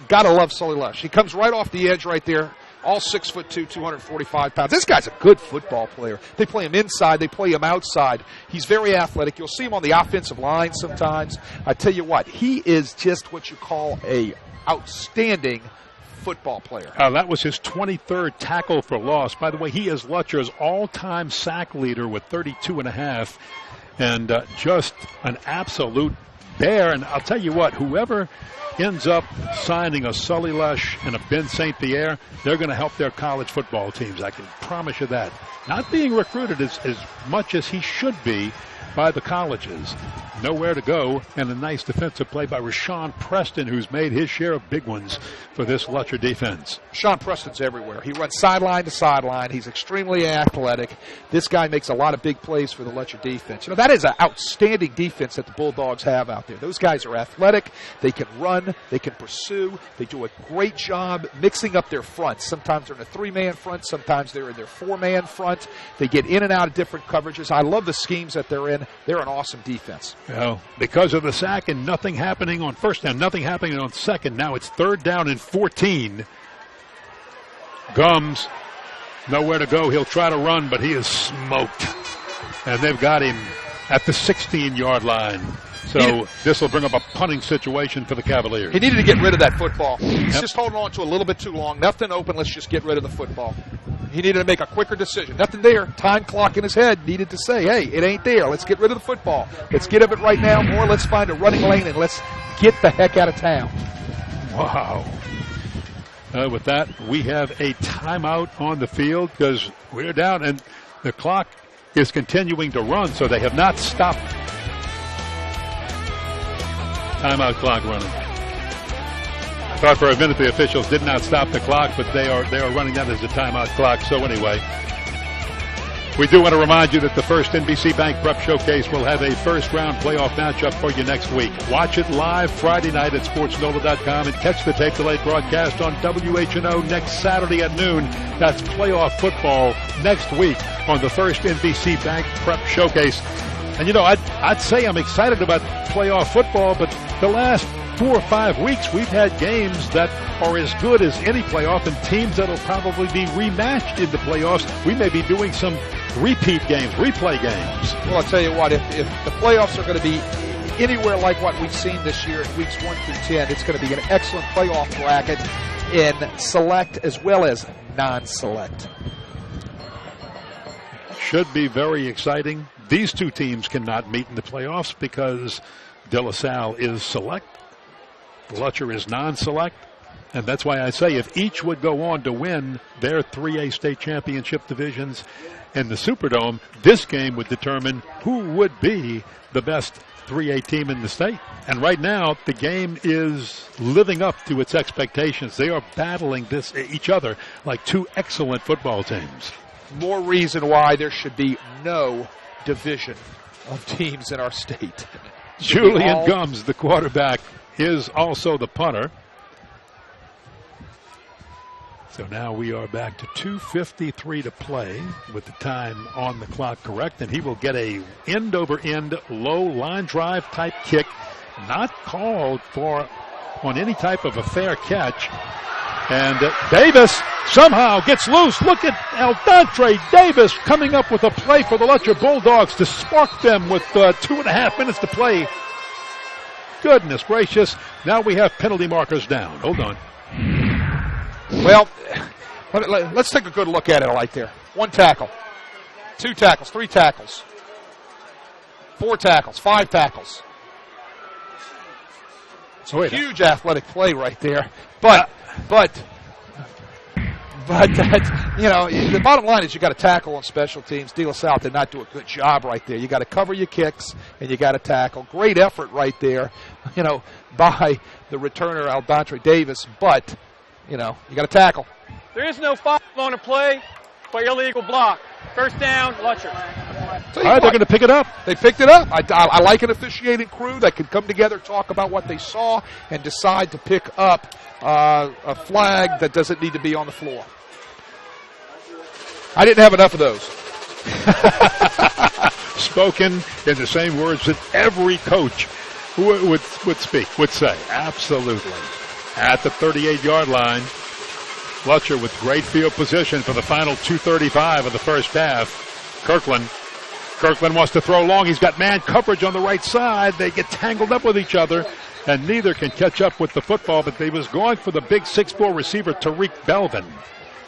gotta love Sully Lush. He comes right off the edge right there. All 6'2", 245 pounds. This guy's a good football player. They play him inside. They play him outside. He's very athletic. You'll see him on the offensive line sometimes. I tell you what, he is just what you call a outstanding football player. That was his 23rd tackle for loss. By the way, he is Lutcher's all-time sack leader with 32.5, and just an absolute bear. And I'll tell you what, whoever ends up signing a Sully Lush and a Ben St. Pierre, they're going to help their college football teams. I can promise you that. Not being recruited as much as he should be by the colleges. Nowhere to go, and a nice defensive play by Rashawn Preston, who's made his share of big ones for this Lutcher defense. Rashawn Preston's everywhere. He runs sideline to sideline. He's extremely athletic. This guy makes a lot of big plays for the Lutcher defense. You know, that is an outstanding defense that the Bulldogs have out there. Those guys are athletic. They can run. They can pursue. They do a great job mixing up their fronts. Sometimes they're in a 3-man front. Sometimes they're in their 4-man front. They get in and out of different coverages. I love the schemes that they're in. They're an awesome defense. Well, because of the sack and nothing happening on first down, nothing happening on second, now it's 3rd down and 14. Gums, nowhere to go. He'll try to run, but he is smoked. And they've got him at the 16-yard line. So this will bring up a punting situation for the Cavaliers. He needed to get rid of that football. He's just holding on to a little bit too long. Nothing open. Let's just get rid of the football. He needed to make a quicker decision. Nothing there. Time clock in his head needed to say, hey, it ain't there. Let's get rid of the football. Let's get of it right now, or let's find a running lane and let's get the heck out of town. Wow. With that, we have a timeout on the field because we're down and the clock is continuing to run, so they have not stopped. Timeout clock running. I thought for a minute the officials did not stop the clock, but they are running that as a timeout clock. So anyway, we do want to remind you that the first NBC Bank Prep Showcase will have a first-round playoff matchup for you next week. Watch it live Friday night at SportsNOLA.com and catch the tape-delayed broadcast on WHNO next Saturday at noon. That's playoff football next week on the first NBC Bank Prep Showcase. And, you know, I'd say I'm excited about playoff football, but the last 4 or 5 weeks we've had games that are as good as any playoff and teams that will probably be rematched in the playoffs. We may be doing some repeat games, replay games. Well, I'll tell you what, if the playoffs are going to be anywhere like what we've seen this year in weeks 1 through 10, it's going to be an excellent playoff bracket in select as well as non-select. Should be very exciting. These two teams cannot meet in the playoffs because De La Salle is select, Lutcher is non-select, and that's why I say if each would go on to win their 3A state championship divisions in the Superdome, this game would determine who would be the best 3A team in the state. And right now, the game is living up to its expectations. They are battling each other like two excellent football teams. More reason why there should be no division of teams in our state. Julian Gums, the quarterback, is also the punter. So now we are back to 2:53 to play with the time on the clock correct, and he will get a end-over-end low line drive type kick, not called for on any type of a fair catch. And Davis somehow gets loose. Look at Aldontre Davis coming up with a play for the Lutcher Bulldogs to spark them with 2.5 minutes to play. Goodness gracious. Now we have penalty markers down. Hold on. Well, let's take a good look at it right there. 1 tackle, 2 tackles, 3 tackles, 4 tackles, 5 tackles. It's a huge athletic play right there. But that, you know, the bottom line is you got to tackle on special teams. De La Salle did not do a good job right there. You got to cover your kicks and you got to tackle. Great effort right there, you know, by the returner Aldontre Davis. But, you know, you got to tackle. There is no foul on a play for illegal block. First down, Lutcher. All right, they're going to pick it up. They picked it up. I like an officiating crew that can come together, talk about what they saw, and decide to pick up a flag that doesn't need to be on the floor. I didn't have enough of those. Spoken in the same words that every coach would say. Absolutely. At the 38-yard line, Lutcher with great field position for the final 2:35 of the first half. Kirkland wants to throw long. He's got man coverage on the right side. They get tangled up with each other, and neither can catch up with the football, but they was going for the big 6'4" receiver, Tariq Belvin.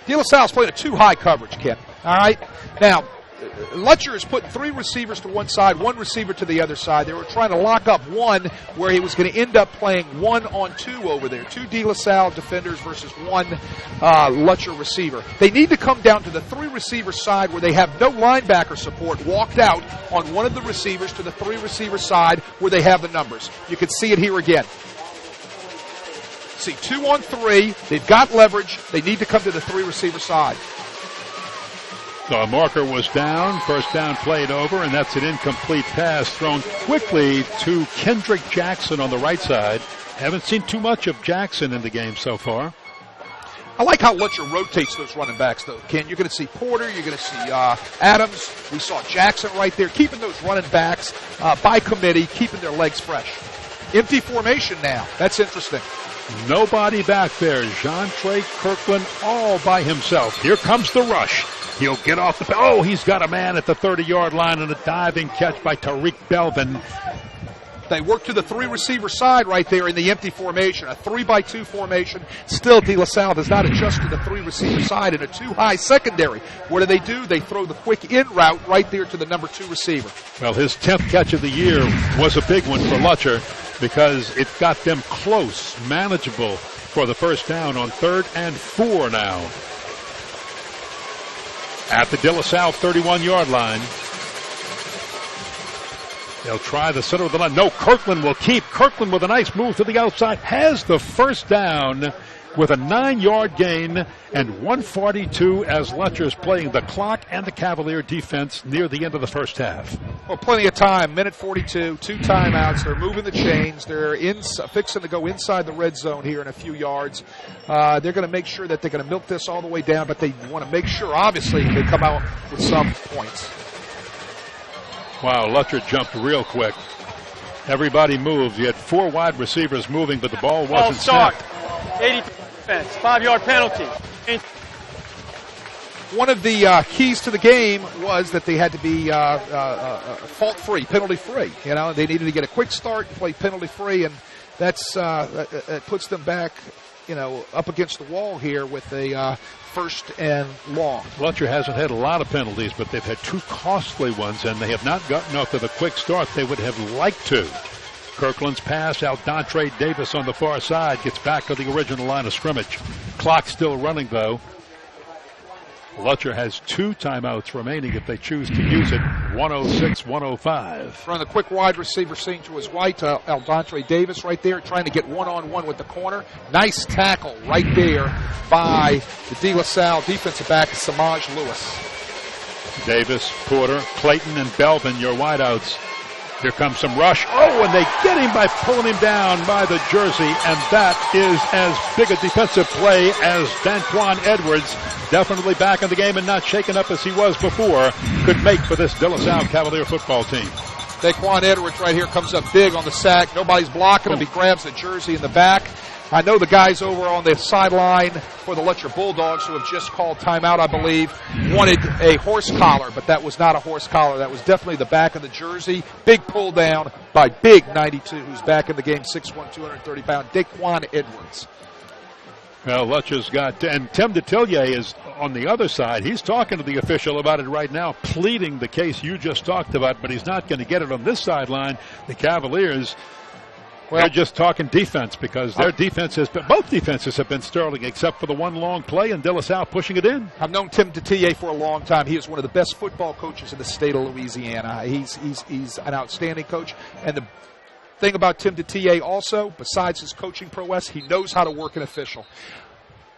De La Salle's playing a too high coverage, Ken. All right? Now, Lutcher is putting 3 receivers to one side, 1 receiver to the other side. They were trying to lock up one where he was going to end up playing 1-on-2 over there. 2 De La Salle defenders versus 1 Lutcher receiver. They need to come down to the 3 receiver side where they have no linebacker support, walked out on one of the receivers to the 3 receiver side where they have the numbers. You can see it here again. See, 2 on 3. They've got leverage. They need to come to the 3 receiver side. So a marker was down, first down played over, and that's an incomplete pass thrown quickly to Kendrick Jackson on the right side. Haven't seen too much of Jackson in the game so far. I like how Lutcher rotates those running backs, though, Ken. You're going to see Porter. You're going to see Adams. We saw Jackson right there, keeping those running backs by committee, keeping their legs fresh. Empty formation now. That's interesting. Nobody back there. Jean-Trey Kirkland all by himself. Here comes the rush. He'll get off the... Oh, he's got a man at the 30-yard line and a diving catch by Tariq Belvin. They work to the 3-receiver side right there in the empty formation, a 3-by-2 formation. Still, De La Salle does not adjust to the 3-receiver side in a too-high secondary. What do? They throw the quick in route right there to the number 2 receiver. Well, his 10th catch of the year was a big one for Lutcher because it got them close, manageable for the first down on 3rd and 4 now. At the De La Salle 31-yard line. They'll try the center of the line. No, Kirkland will keep. Kirkland with a nice move to the outside has the first down with a 9-yard gain and 1:42 as Lutcher's playing the clock and the Cavalier defense near the end of the first half. Well, plenty of time. Minute 42, 2 timeouts. They're moving the chains. They're fixing to go inside the red zone here in a few yards. They're going to make sure that they're going to milk this all the way down, but they want to make sure, obviously, they come out with some points. Wow, Lutcher jumped real quick. Everybody moved. You had 4 wide receivers moving, but the ball wasn't start. snapped. 80 defense, 5-yard penalty. One of the keys to the game was that they had to be fault-free, penalty-free. You know, they needed to get a quick start and play penalty-free, and that puts them back, you know, up against the wall here with a first and long. Lutcher hasn't had a lot of penalties, but they've had 2 costly ones, and they have not gotten off to the quick start they would have liked to. Kirkland's pass out. Dontre Davis on the far side gets back to the original line of scrimmage. Clock still running, though. Lutcher has 2 timeouts remaining if they choose to use it. 106-105. Run the quick wide receiver seeing to his right, Dontre Davis right there trying to get one-on-one with the corner. Nice tackle right there by the De La Salle defensive back, Samaj Lewis. Davis, Porter, Clayton, and Belvin, your wideouts. Here comes some rush. Oh, and they get him by pulling him down by the jersey, and that is as big a defensive play as Danquan Edwards, definitely back in the game and not shaken up as he was before, could make for this De La Salle Cavalier football team. Danquan Edwards right here comes up big on the sack. Nobody's blocking him. He grabs the jersey in the back. I know the guys over on the sideline for the Lutcher Bulldogs, who have just called timeout, I believe, wanted a horse collar, but that was not a horse collar. That was definitely the back of the jersey. Big pull down by big 92, who's back in the game, 6'1", 230-pound, Daquan Edwards. Well, Lutcher's got, and Tim Detillier is on the other side. He's talking to the official about it right now, pleading the case you just talked about, but he's not going to get it on this sideline. The Cavaliers... Well, they're just talking defense because their defense has been, both defenses have been sterling except for the one long play and De La Salle pushing it in. I've known Tim Detillier for a long time. He is one of the best football coaches in the state of Louisiana. He's an outstanding coach. And the thing about Tim Detillier also, besides his coaching prowess, he knows how to work an official.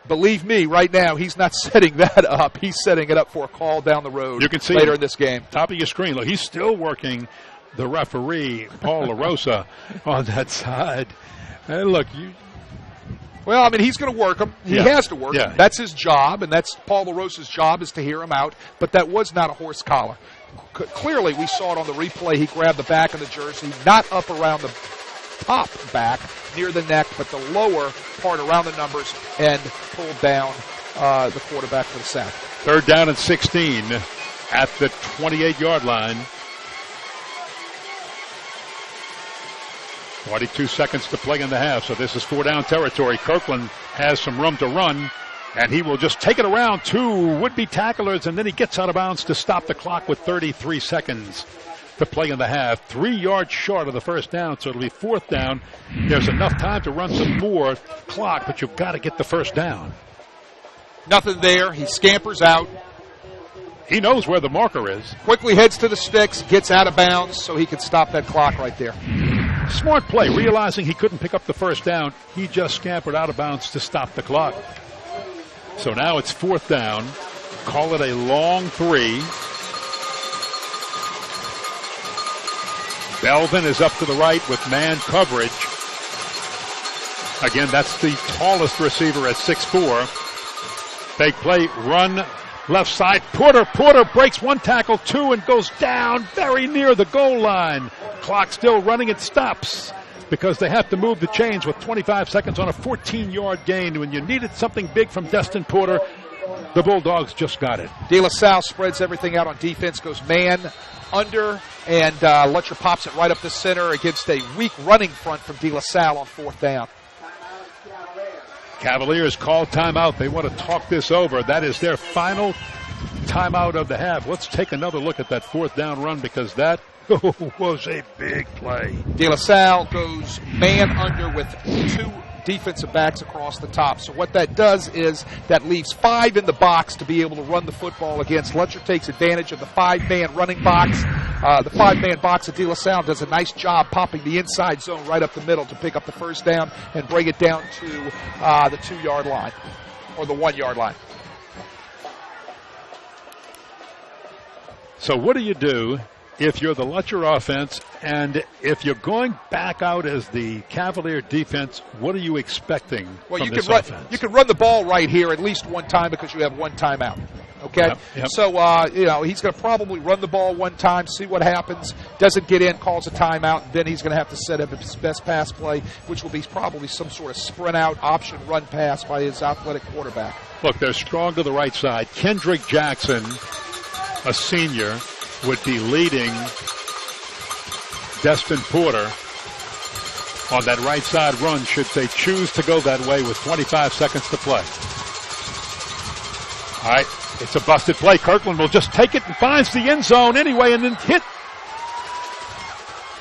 Believe me, right now, he's not setting that up. He's setting it up for a call down the road you can see later in this game. Top of your screen. Look, he's still working the referee, Paul LaRosa, on that side. And look, well, I mean, he's going to work him. He has to work him. That's his job, and that's Paul LaRosa's job is to hear him out. But that was not a horse collar. Clearly, we saw it on the replay. He grabbed the back of the jersey, not up around the top back, near the neck, but the lower part around the numbers, and pulled down the quarterback for the sack. 3rd down and 16 at the 28-yard line. 42 seconds to play in the half, so this is 4-down territory. Kirkland has some room to run, and he will just take it around 2 would-be tacklers, and then he gets out of bounds to stop the clock with 33 seconds to play in the half. 3 yards short of the first down, so it'll be 4th down. There's enough time to run some more clock, but you've got to get the first down. Nothing there. He scampers out. He knows where the marker is. Quickly heads to the sticks, gets out of bounds so he can stop that clock right there. Smart play. Realizing he couldn't pick up the first down, he just scampered out of bounds to stop the clock. So now it's 4th down. Call it a long 3. Belvin is up to the right with man coverage. Again, that's the tallest receiver at 6'4". Fake play, run left side. Porter breaks 1 tackle, 2, and goes down very near the goal line. Clock still running. It stops because they have to move the chains with 25 seconds on a 14-yard gain. When you needed something big from Dustin Porter, The Bulldogs just got it. De La Salle spreads everything out on defense, goes man under, and Lutcher pops it right up the center against a weak running front from De La Salle on 4th down. Cavaliers call timeout. They want to talk this over. That is their final timeout of the half. Let's take another look at that 4th down run because that was a big play. De La Salle goes man under with 2 defensive backs across the top. So what that does is that leaves 5 in the box to be able to run the football against. Lutcher takes advantage of the 5-man running box. The 5-man box of De La Salle does a nice job popping the inside zone right up the middle to pick up the 1st down and bring it down to the 2-yard line or the 1-yard line. So what do you do if you're the Lutcher offense, and if you're going back out as the Cavalier defense? What are you expecting from this offense? You can run the ball right here at least one time because you have 1 timeout. Okay? Yep. So, he's going to probably run the ball 1 time, see what happens, doesn't get in, calls a timeout, and then he's going to have to set up his best pass play, which will be probably some sort of sprint out option run pass by his athletic quarterback. Look, they're strong to the right side. Kendrick Jackson, a senior, would be leading Dustin Porter on that right side run should they choose to go that way with 25 seconds to play. All right, it's a busted play. Kirkland will just take it and finds the end zone anyway and then hit.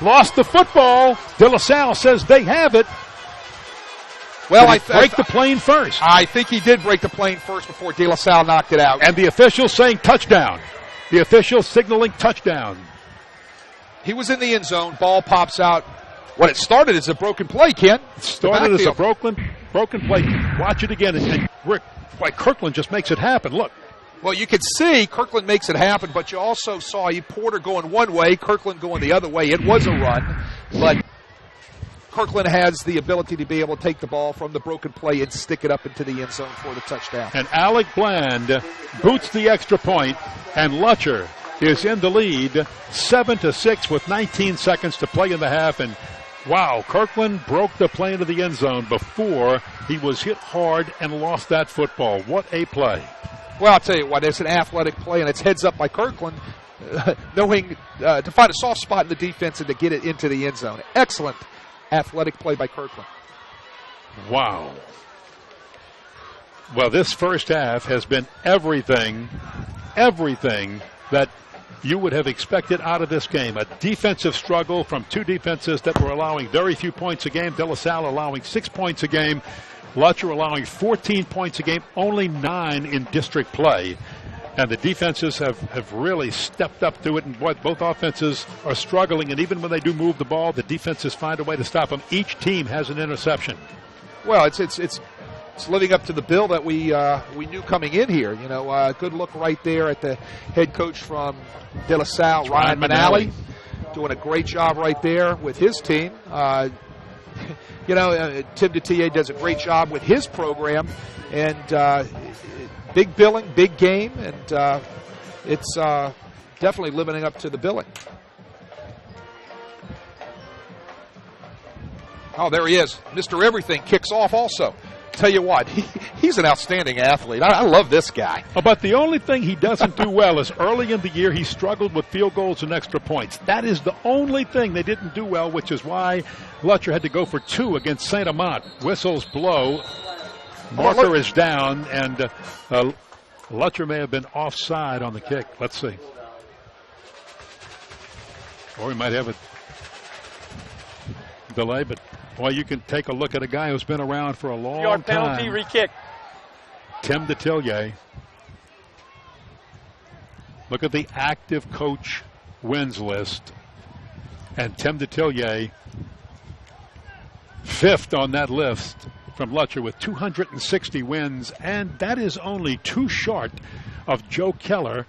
Lost the football. De La Salle says they have it. Well, I break the plane first. I think he did break the plane first before De La Salle knocked it out. And the official saying touchdown. The official signaling touchdown. He was in the end zone. Ball pops out. What it started as a broken play, Ken. It started as a broken play. Watch it again. And Rick, why Kirkland just makes it happen. Look. Well, you could see Kirkland makes it happen, but you also saw Porter going one way, Kirkland going the other way. It was a run, but Kirkland has the ability to be able to take the ball from the broken play and stick it up into the end zone for the touchdown. And Alec Bland boots the extra point, and Lutcher is in the lead 7-6 with 19 seconds to play in the half. And wow, Kirkland broke the play into the end zone before he was hit hard and lost that football. What a play. Well, I'll tell you what, it's an athletic play, and it's heads up by Kirkland, knowing to find a soft spot in the defense and to get it into the end zone. Excellent athletic play by Kirkland. Wow. Well, this first half has been everything that you would have expected out of this game. A defensive struggle from 2 defenses that were allowing very few points a game. De La Salle allowing 6 points a game. Lutcher allowing 14 points a game, only 9 in district play. And the defenses have really stepped up to it, and both offenses are struggling, and even when they do move the ball, the defenses find a way to stop them. Each team has an interception. Well, it's living up to the bill that we knew coming in here. You know, good look right there at the head coach from De La Salle, Ryan Manali, doing a great job right there with his team. Tim DeTillier does a great job with his program, and big billing, big game, and it's definitely living up to the billing. Oh, there he is. Mr. Everything kicks off also. Tell you what, he's an outstanding athlete. I love this guy. But the only thing he doesn't do well is early in the year he struggled with field goals and extra points. That is the only thing they didn't do well, which is why Lutcher had to go for 2 against St. Amant. Whistles blow. Marker is down, and Lutcher may have been offside on the kick. Let's see. Or he might have a delay, but boy, you can take a look at a guy who's been around for a long Yard time. penalty, re-kick. Tim DeTillier. Look at the active coach wins list. And Tim DeTillier, 5th on that list from Lutcher with 260 wins, and that is only 2 short of Joe Keller,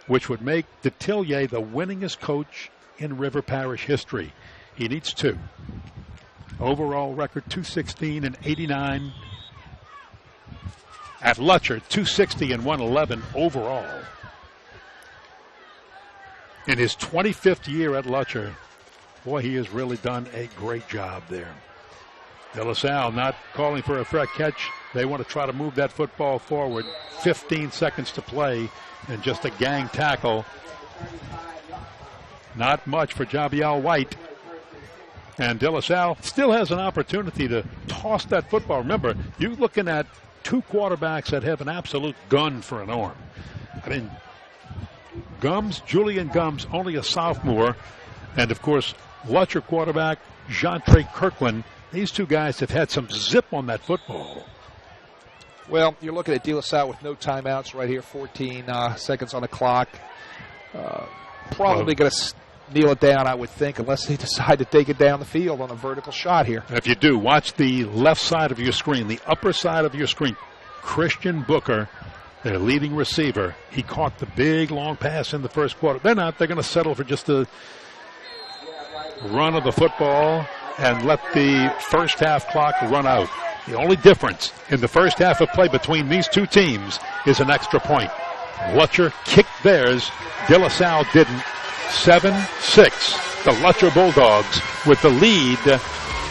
which would make DeTillier the winningest coach in River Parish history. He needs 2. Overall record 216 and 89. At Lutcher, 260 and 111 overall. In his 25th year at Lutcher, boy, he has really done a great job there. De La Salle not calling for a fair catch They want to try to move that football forward. 15 seconds to play and just a gang tackle. Not much for Javier White. And De La Salle still has an opportunity to toss that football. Remember, you're looking at two quarterbacks that have an absolute gun for an arm. I mean, Julian Gums, only a sophomore. And, of course, Lutcher quarterback, Jeantre Kirkland. These two guys have had some zip on that football. Well, you're looking at De La Salle with no timeouts right here, 14 seconds on the clock. Probably going to kneel it down, I would think, unless they decide to take it down the field on a vertical shot here. If you do, watch the left side of your screen, the upper side of your screen. Christian Booker, their leading receiver, he caught the big long pass in the first quarter. They're not. They're going to settle for just a run of the football and let the first half clock run out. The only difference in the first half of play between these two teams is an extra point. Lutcher kicked theirs. De La Salle didn't. 7-6. The Lutcher Bulldogs with the lead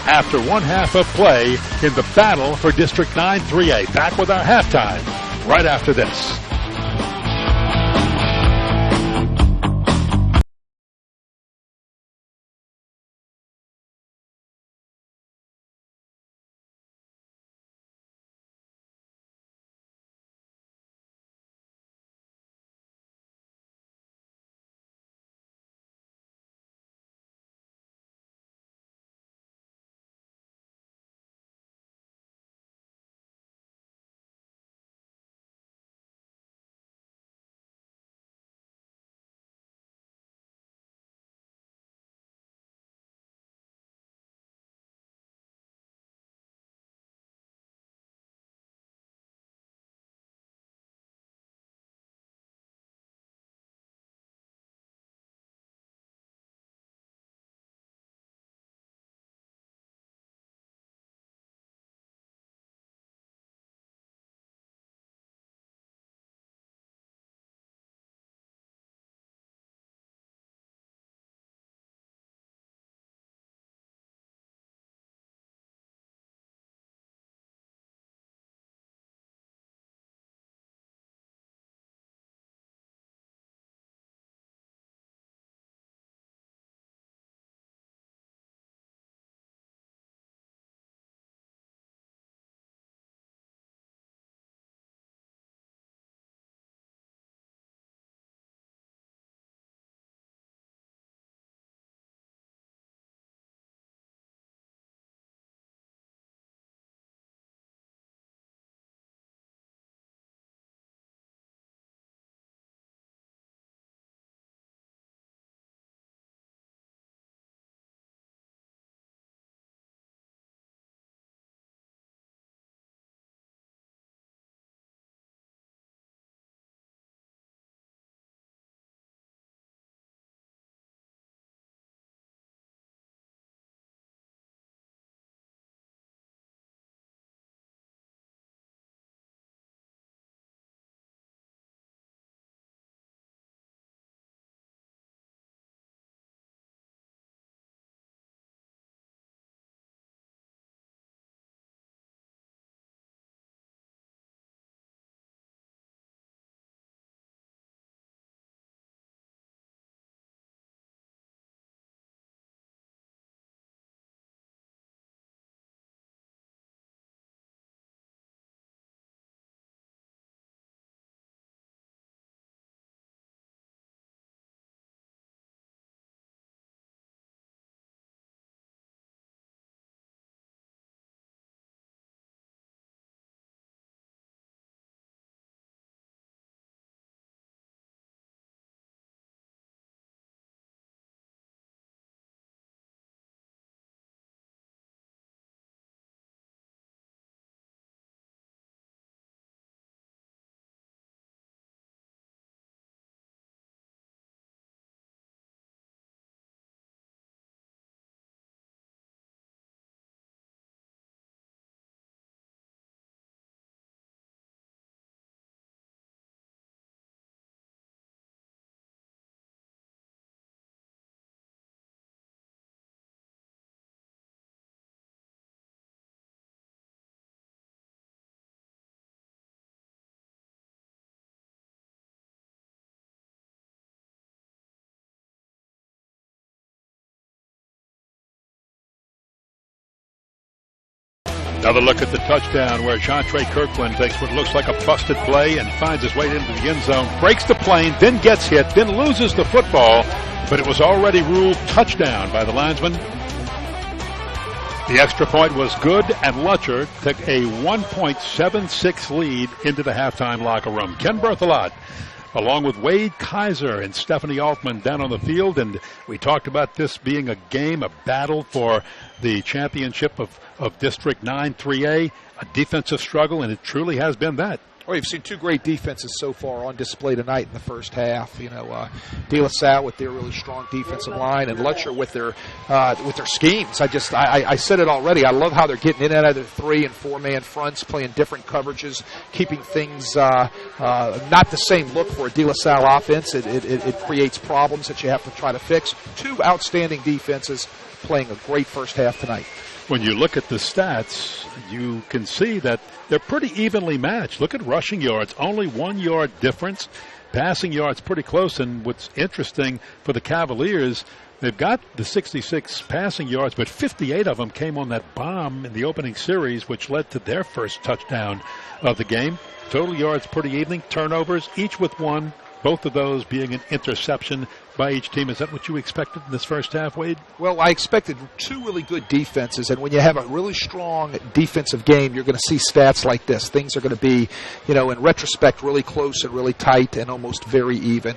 after one half of play in the battle for District 9 3A. Back with our halftime right after this. Another look at the touchdown where Chantre Kirkland takes what looks like a busted play and finds his way into the end zone, breaks the plane, then gets hit, then loses the football, but it was already ruled touchdown by the linesman. The extra point was good, and Lutcher took a 1.76 lead into the halftime locker room. Ken Berthelot, along with Wade Kaiser and Stephanie Altman down on the field, and we talked about this being a game, a battle for the championship of District 9 3A, a defensive struggle, and it truly has been that. Well, you've seen two great defenses so far on display tonight in the first half. You know, De La Salle with their really strong defensive line, and Lutcher with their schemes. I said it already. I love how they're getting in and out of their 3- and 4-man fronts, playing different coverages, keeping things not the same look for a De La Salle offense. It creates problems that you have to try to fix. Two outstanding defenses playing a great first half tonight. When you look at the stats, you can see that they're pretty evenly matched. Look at rushing yards, only 1 yard difference. Passing yards pretty close, and what's interesting for the Cavaliers, they've got the 66 passing yards, but 58 of them came on that bomb in the opening series, which led to their first touchdown of the game. Total yards pretty even, turnovers, each with 1. Both of those being an interception by each team. Is that what you expected in this first half, Wade? Well, I expected two really good defenses, and when you have a really strong defensive game, you're going to see stats like this. Things are going to be, in retrospect, really close and really tight and almost very even.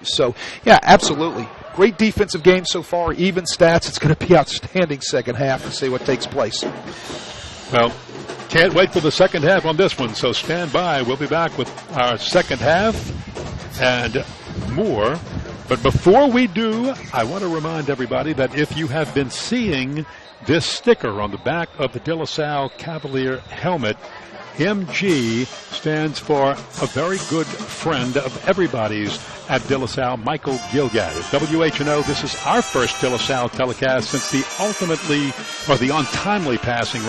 So, yeah, absolutely. Great defensive game so far, even stats. It's going to be outstanding second half to see what takes place. Well, can't wait for the second half on this one, so stand by. We'll be back with our second half and more. But before we do, I want to remind everybody that if you have been seeing this sticker on the back of the De La Salle Cavalier helmet, MG stands for a very good friend of everybody's at De La Salle, Michael Gilgad. At WHNO, this is our first De La Salle telecast since the untimely passing,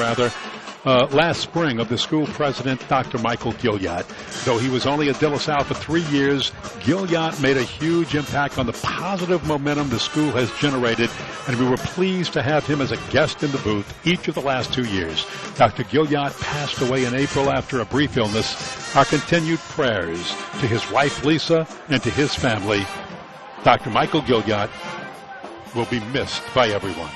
last spring of the school president, Dr. Michael Gilliat. Though he was only at De La Salle for 3 years, Gilliat made a huge impact on the positive momentum the school has generated, and we were pleased to have him as a guest in the booth each of the last 2 years. Dr. Gilliat passed away in April after a brief illness. Our continued prayers to his wife, Lisa, and to his family. Dr. Michael Gilliat will be missed by everyone.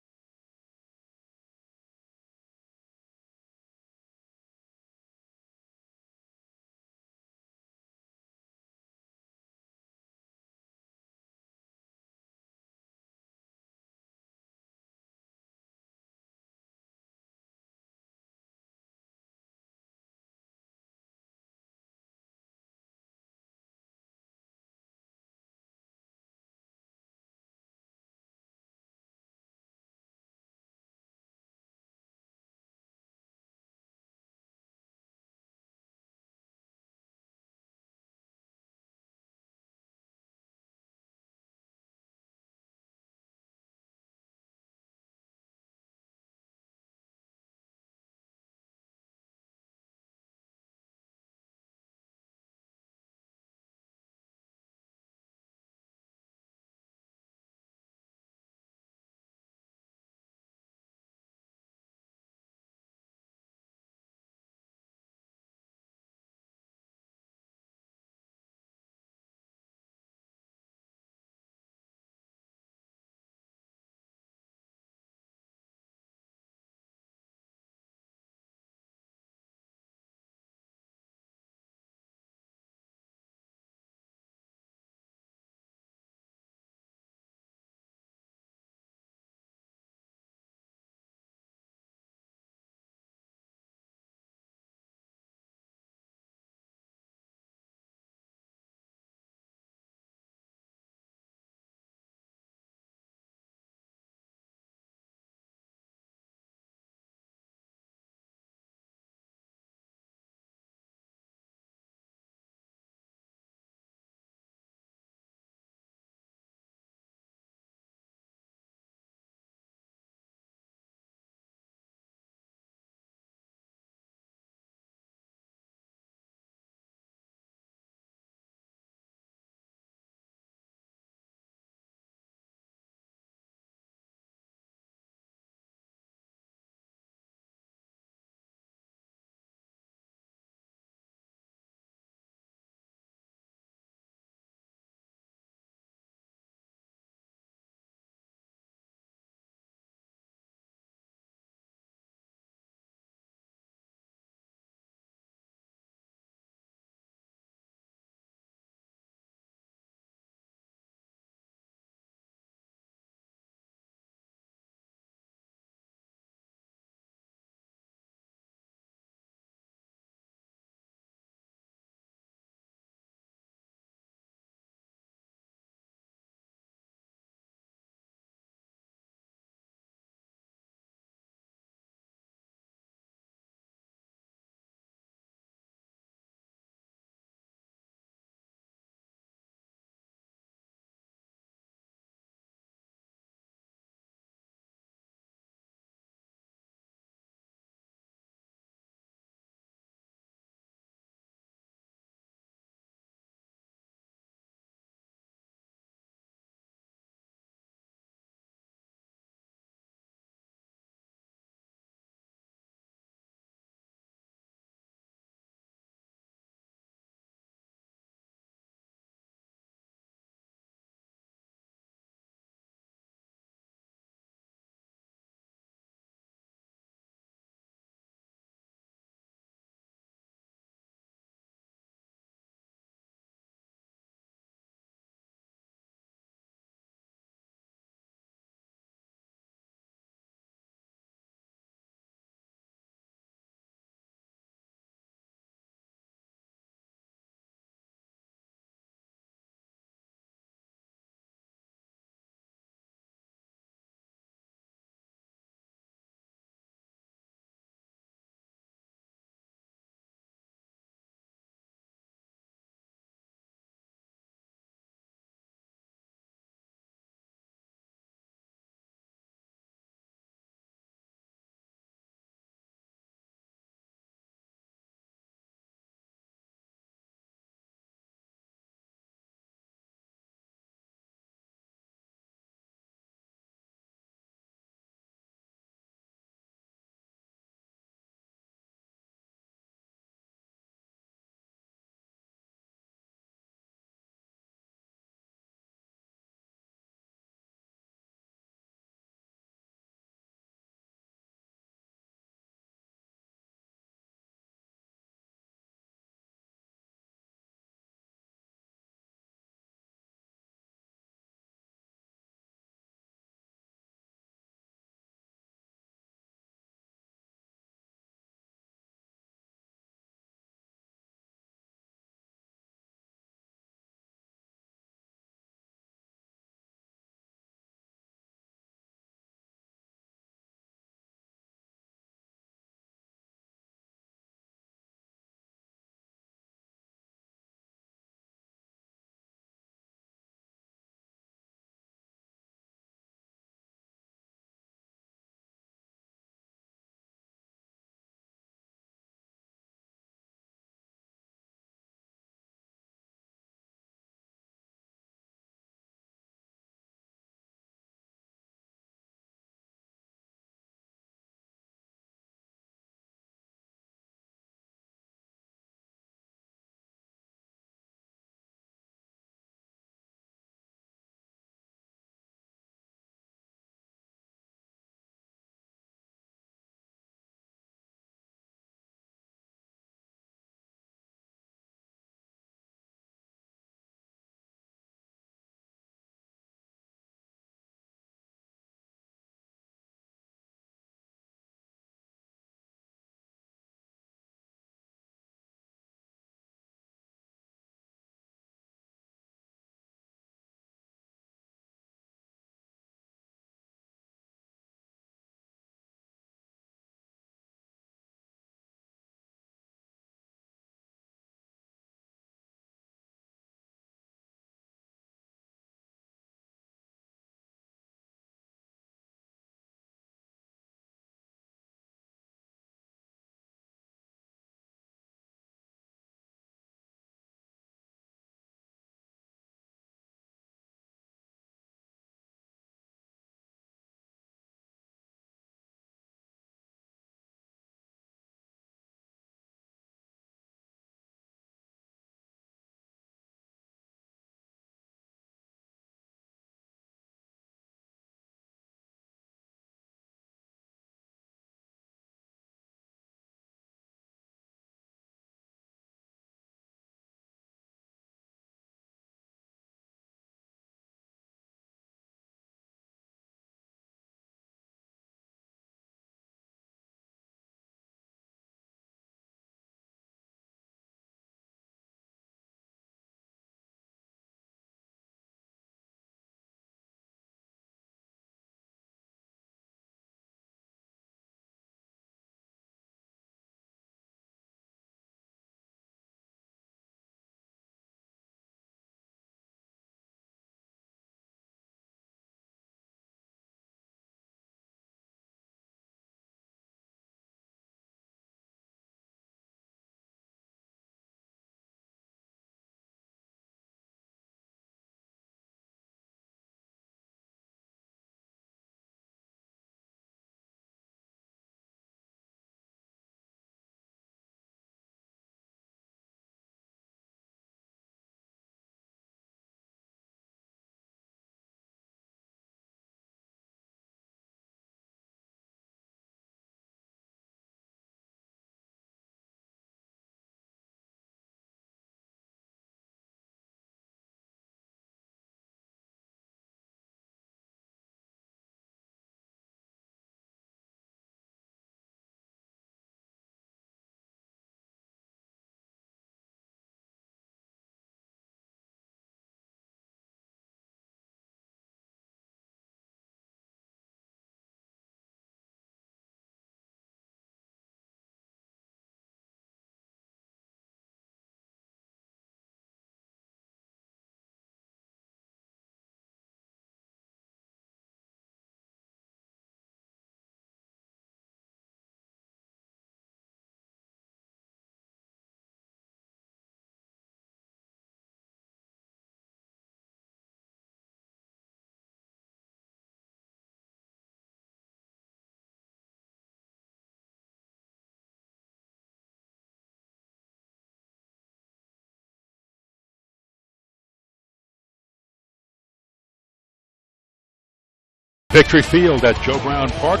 Victory Field at Joe Brown Park.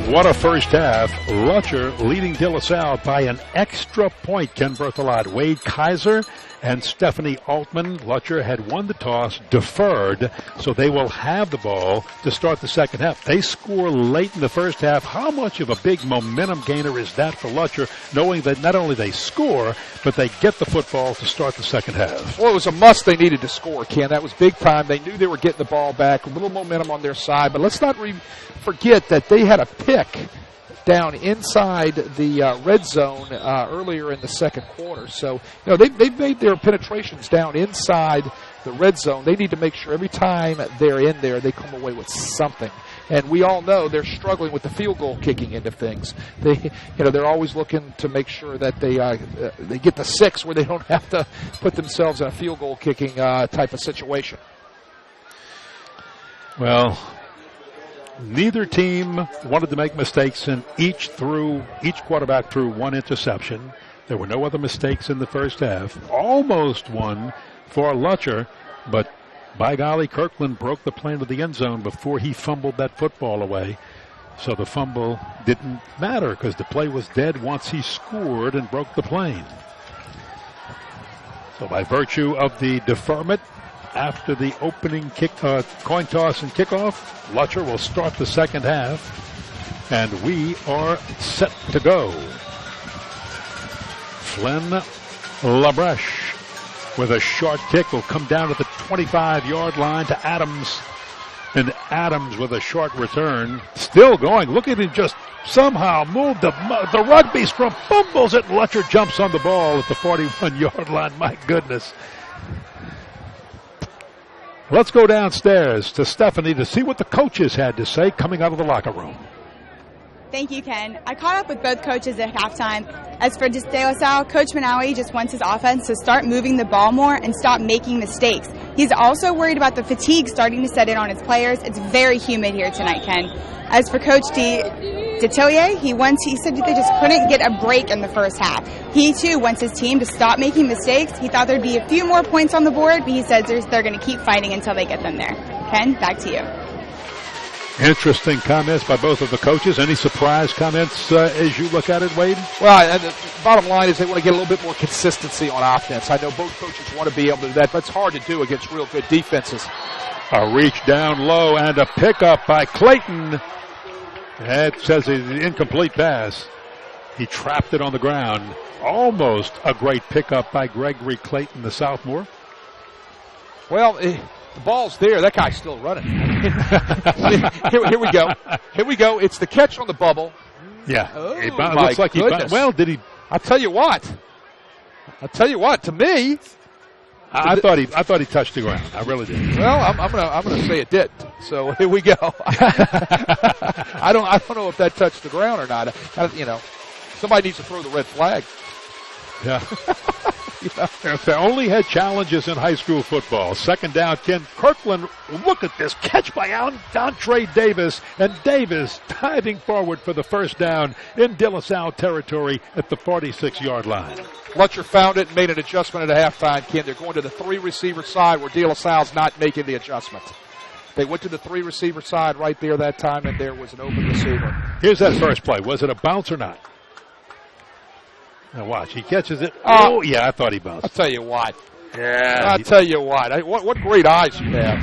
What a first half. Lutcher leading De La Salle by an extra point. Ken Berthelot, Wade Kaiser, and Stephanie Altman. Lutcher had won the toss, deferred, so they will have the ball to start the second half. They score late in the first half. How much of a big momentum gainer is that for Lutcher, knowing that not only they score, but they get the football to start the second half? Well, it was a must. They needed to score, Ken. That was big time. They knew they were getting the ball back, a little momentum on their side, but let's not forget that they had a pick down inside the red zone earlier in the second quarter. So, they've made their penetrations down inside the red zone. They need to make sure every time they're in there, they come away with something. And we all know they're struggling with the field goal kicking end of things. They're always looking to make sure that they get the 6 where they don't have to put themselves in a field goal kicking type of situation. Well, neither team wanted to make mistakes, and each quarterback threw one interception. There were no other mistakes in the first half. Almost one for Lutcher, but by golly, Kirkland broke the plane of the end zone before he fumbled that football away. So the fumble didn't matter because the play was dead once he scored and broke the plane. So by virtue of the deferment, after the opening coin toss and kickoff, Lutcher will start the second half, and we are set to go. Flynn Labreche with a short kick will come down at the 25-yard line to Adams, and Adams with a short return. Still going. Look at him just somehow move the rugby scrum, fumbles it. Lutcher jumps on the ball at the 41-yard line. My goodness. Let's go downstairs to Stephanie to see what the coaches had to say coming out of the locker room. Thank you, Ken. I caught up with both coaches at halftime. As for De La Salle, Coach Manawi just wants his offense to start moving the ball more and stop making mistakes. He's also worried about the fatigue starting to set in on his players. It's very humid here tonight, Ken. As for Coach Detillier, he said that they just couldn't get a break in the first half. He, too, wants his team to stop making mistakes. He thought there'd be a few more points on the board, but he says they're going to keep fighting until they get them there. Ken, back to you. Interesting comments by both of the coaches. Any surprise comments as you look at it, Wade? Well, the bottom line is they want to get a little bit more consistency on offense. I know both coaches want to be able to do that, but it's hard to do against real good defenses. A reach down low and a pickup by Clayton. That says it's an incomplete pass. He trapped it on the ground. Almost a great pickup by Gregory Clayton, the sophomore. Well, the ball's there. That guy's still running. Here we go. Here we go. It's the catch on the bubble. Yeah. Oh, it looks like goodness. Well, did he? I'll tell you what. To me, I thought he touched the ground. I really did. Well, I'm gonna say it did. So here we go. I don't know if that touched the ground or not. Somebody needs to throw the red flag. Yeah. If they only had challenges in high school football. Second down, Ken Kirkland. Look at this catch by Dontre Davis, and Davis diving forward for the first down in De La Salle territory at the 46-yard line. Lutcher found it and made an adjustment at halftime, Ken. They're going to the 3-receiver side where De La Salle's not making the adjustment. They went to the 3-receiver side right there that time, and there was an open receiver. Here's that first play. Was it a bounce or not? Now watch, he catches it. Oh, yeah, I thought he bounced. I'll tell you what. Yeah. I'll tell you what. What great eyes you have.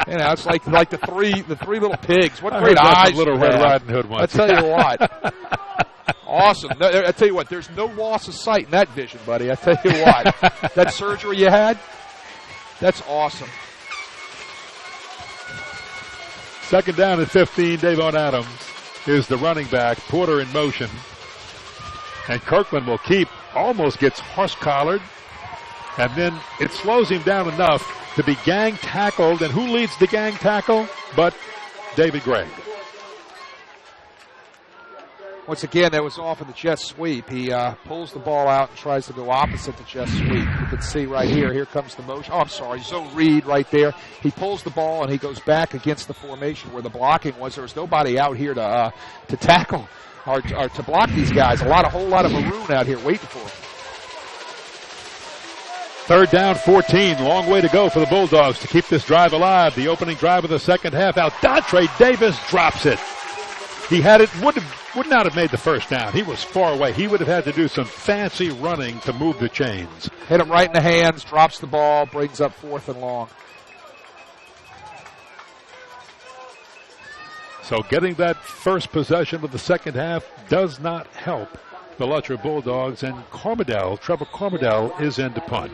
It's like the three little pigs. What great eyes Little Red Riding Hood once. I tell you what. Awesome. I tell you what, there's no loss of sight in that vision, buddy. I tell you what. That surgery you had, that's awesome. Second down at 15, Davon Adams is the running back. Porter in motion. And Kirkland will almost gets horse-collared. And then it slows him down enough to be gang tackled. And who leads the gang tackle but David Gregg? Once again, that was off of the jet sweep. He pulls the ball out and tries to go opposite the jet sweep. You can see right here. Here comes the motion. Oh, I'm sorry. Zone read right there. He pulls the ball and he goes back against the formation where the blocking was. There was nobody out here to tackle or to block these guys. A whole lot of maroon out here waiting for him. Third down, 14. Long way to go for the Bulldogs to keep this drive alive. The opening drive of the second half. Aldontre Davis drops it. He had it, would not have made the first down. He was far away. He would have had to do some fancy running to move the chains. Hit him right in the hands, drops the ball, brings up 4th and long. So getting that first possession of the second half does not help the Lutcher Bulldogs, and Trevor Cormedell is in to punt.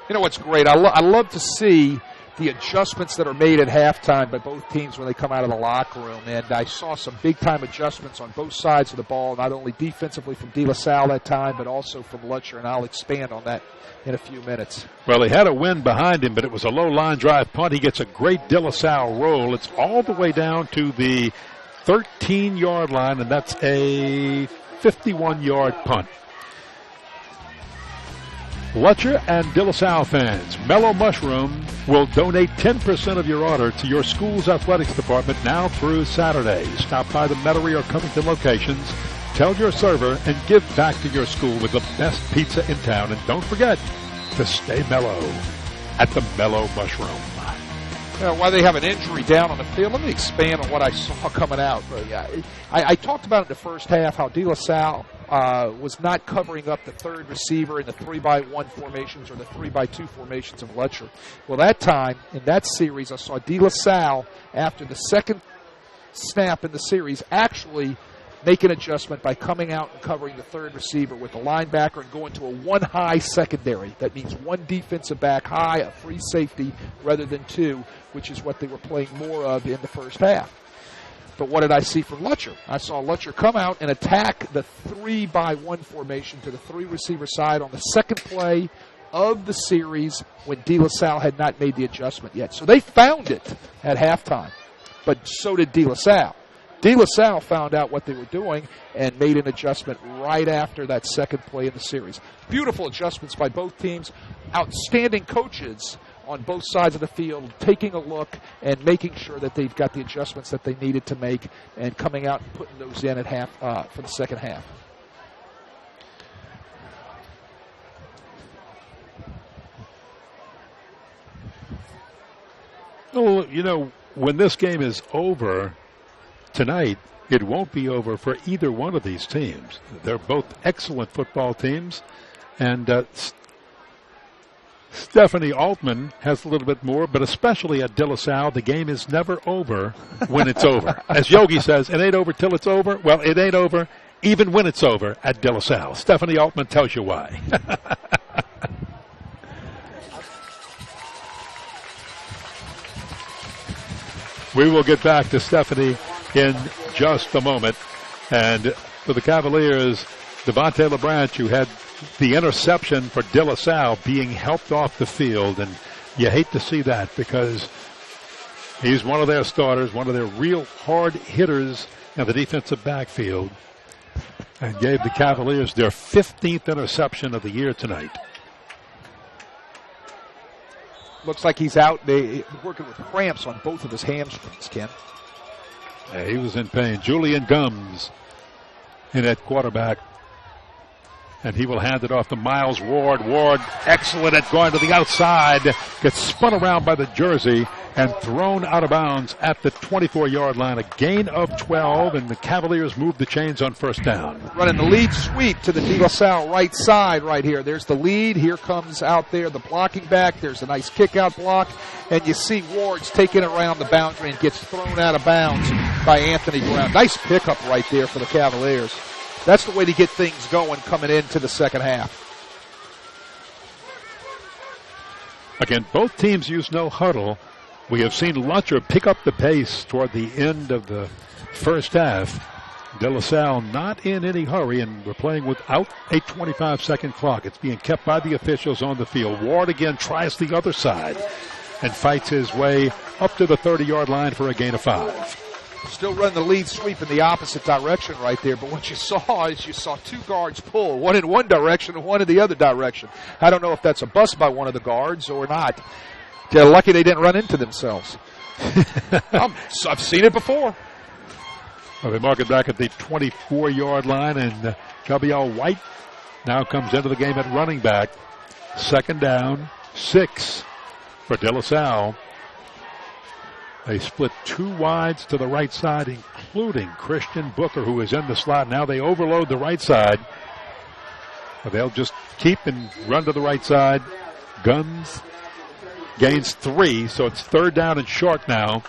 You know what's great? I love to see the adjustments that are made at halftime by both teams when they come out of the locker room. And I saw some big-time adjustments on both sides of the ball, not only defensively from De La Salle that time, but also from Lutcher, and I'll expand on that in a few minutes. Well, he had a wind behind him, but it was a low-line drive punt. He gets a great De La Salle roll. It's all the way down to the 13-yard line, and that's a 51-yard punt. Lutcher and De La Salle fans, Mellow Mushroom will donate 10% of your order to your school's athletics department now through Saturday. Stop by the Metairie or Covington locations, tell your server, and give back to your school with the best pizza in town. And don't forget to stay mellow at the Mellow Mushroom. While they have an injury down on the field, let me expand on what I saw coming out. I talked about in the first half how De La Salle was not covering up the third receiver in the 3-by-1 formations or the 3-by-2 formations of Lutcher. Well, that time, in that series, I saw De La Salle, after the second snap in the series, actually make an adjustment by coming out and covering the third receiver with the linebacker and going to a one-high secondary. That means one defensive back high, a free safety, rather than two, which is what they were playing more of in the first half. But what did I see from Lutcher? I saw Lutcher come out and attack the 3-by-1 formation to the 3-receiver side on the second play of the series when De La Salle had not made the adjustment yet. So they found it at halftime, but so did De La Salle. De La Salle found out what they were doing and made an adjustment right after that second play in the series. Beautiful adjustments by both teams. Outstanding coaches on both sides of the field, taking a look and making sure that they've got the adjustments that they needed to make and coming out and putting those in at half for the second half. Well, you know, when this game is over tonight, it won't be over for either one of these teams. They're both excellent football teams, and Stephanie Altman has a little bit more, but especially at De La Salle, the game is never over when it's over. As Yogi says, it ain't over till it's over. Well, it ain't over even when it's over at De La Salle. Stephanie Altman tells you why. We will get back to Stephanie in just a moment. And for the Cavaliers, Devontae LeBranch, who had the interception for De La Salle, being helped off the field. And you hate to see that because he's one of their starters, one of their real hard hitters in the defensive backfield, and gave the Cavaliers their 15th interception of the year tonight. Looks like he's out. They're working with cramps on both of his hamstrings, Ken. Yeah, he was in pain. Julian Gums in at quarterback. And he will hand it off to Miles Ward. Ward, excellent at going to the outside. Gets spun around by the jersey and thrown out of bounds at the 24-yard line. A gain of 12, and the Cavaliers move the chains on first down. Running the lead sweep to the De La Salle right side right here. There's the lead. Here comes out there the blocking back. There's a nice kick-out block. And you see Ward's taking it around the boundary and gets thrown out of bounds by Anthony Brown. Nice pickup right there for the Cavaliers. That's the way to get things going coming into the second half. Again, both teams use no huddle. We have seen Lutcher pick up the pace toward the end of the first half. De La Salle not in any hurry, and we're playing without a 25-second clock. It's being kept by the officials on the field. Ward again tries the other side and fights his way up to the 30-yard line for a gain of 5. Still running the lead sweep in the opposite direction right there, but what you saw is you saw two guards pull, one in one direction and one in the other direction. I don't know if that's a bust by one of the guards or not. They're lucky they didn't run into themselves. I've seen it before. Well, they mark it back at the 24-yard line, and Gabrielle White now comes into the game at running back. Second down, 6 for De La Salle. They split 2 wides to the right side, including Christian Booker, who is in the slot. Now they overload the right side. But they'll just keep and run to the right side. Guns gains 3, so it's 3rd down and short now.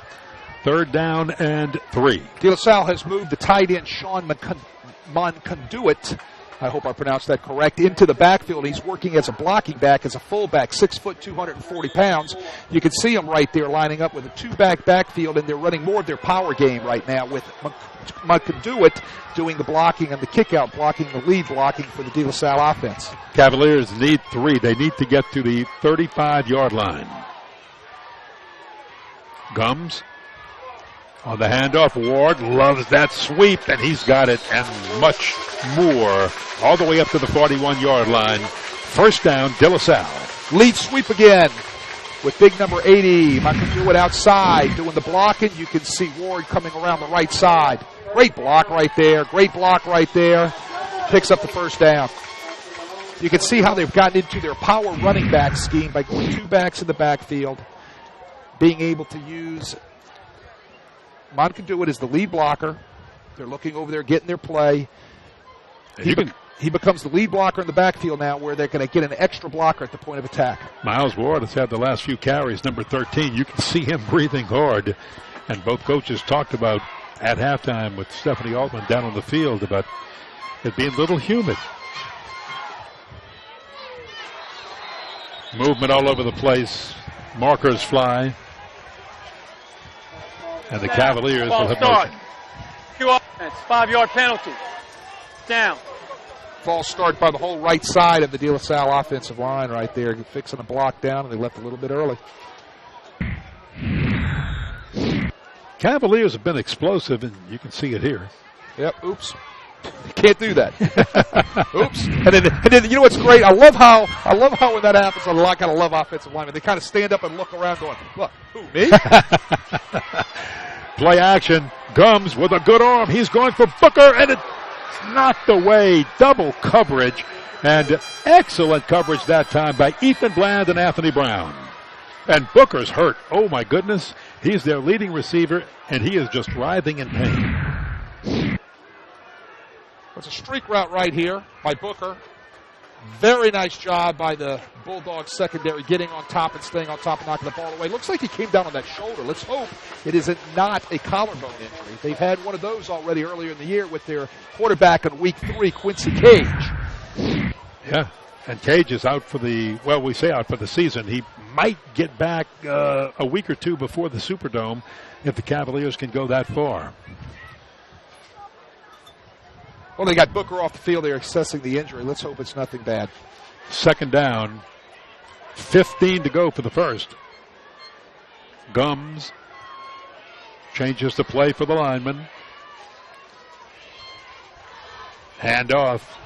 3rd down and 3. De La Salle has moved the tight end Sean Monconduit, I hope I pronounced that correct, into the backfield. He's working as a blocking back, as a fullback, 6 foot, 240 pounds. You can see him right there lining up with a 2-back backfield, and they're running more of their power game right now with Monconduit doing the blocking and the kick-out blocking, the lead blocking for the De La Salle offense. Cavaliers need 3. They need to get to the 35-yard line. Gums on the handoff. Ward loves that sweep, and he's got it and much more all the way up to the 41-yard line. First down, De La Salle. Lead sweep again with big number 80. Monconduit outside doing the blocking. You can see Ward coming around the right side. Great block right there. Great block right there. Picks up the first down. You can see how they've gotten into their power running back scheme by going 2 backs in the backfield, being able to use Monconduit as the lead blocker. They're looking over there, getting their play. He becomes the lead blocker in the backfield now, where they're going to get an extra blocker at the point of attack. Miles Ward has had the last few carries, number 13. You can see him breathing hard. And both coaches talked about at halftime with Stephanie Altman down on the field about it being a little humid. Movement all over the place. Markers fly. And the Cavaliers will have motion. Q offense, 5-yard penalty. Down. False start by the whole right side of the De La Salle offensive line right there. Fixing a block down, and they left a little bit early. Cavaliers have been explosive, and you can see it here. Yep, oops. Can't do that. Oops. And then you know what's great? I love how when that happens, I gotta love offensive linemen. They kind of stand up and look around going, look, who, me? Play action. Gums with a good arm. He's going for Booker, and it's knocked away. Double coverage, and excellent coverage that time by Ethan Bland and Anthony Brown. And Booker's hurt. Oh, my goodness. He's their leading receiver, and he is just writhing in pain. It's a streak route right here by Booker. Very nice job by the Bulldogs secondary, getting on top and staying on top and knocking the ball away. Looks like he came down on that shoulder. Let's hope it is not a collarbone injury. They've had one of those already earlier in the year with their quarterback in week 3, Quincy Cage. Yeah, and Cage is out for we say out for the season. He might get back a week or 2 before the Superdome if the Cavaliers can go that far. Well, they got Booker off the field. They're assessing the injury. Let's hope it's nothing bad. Second down, 15 to go for the first. Gums changes the play for the lineman. Hand off.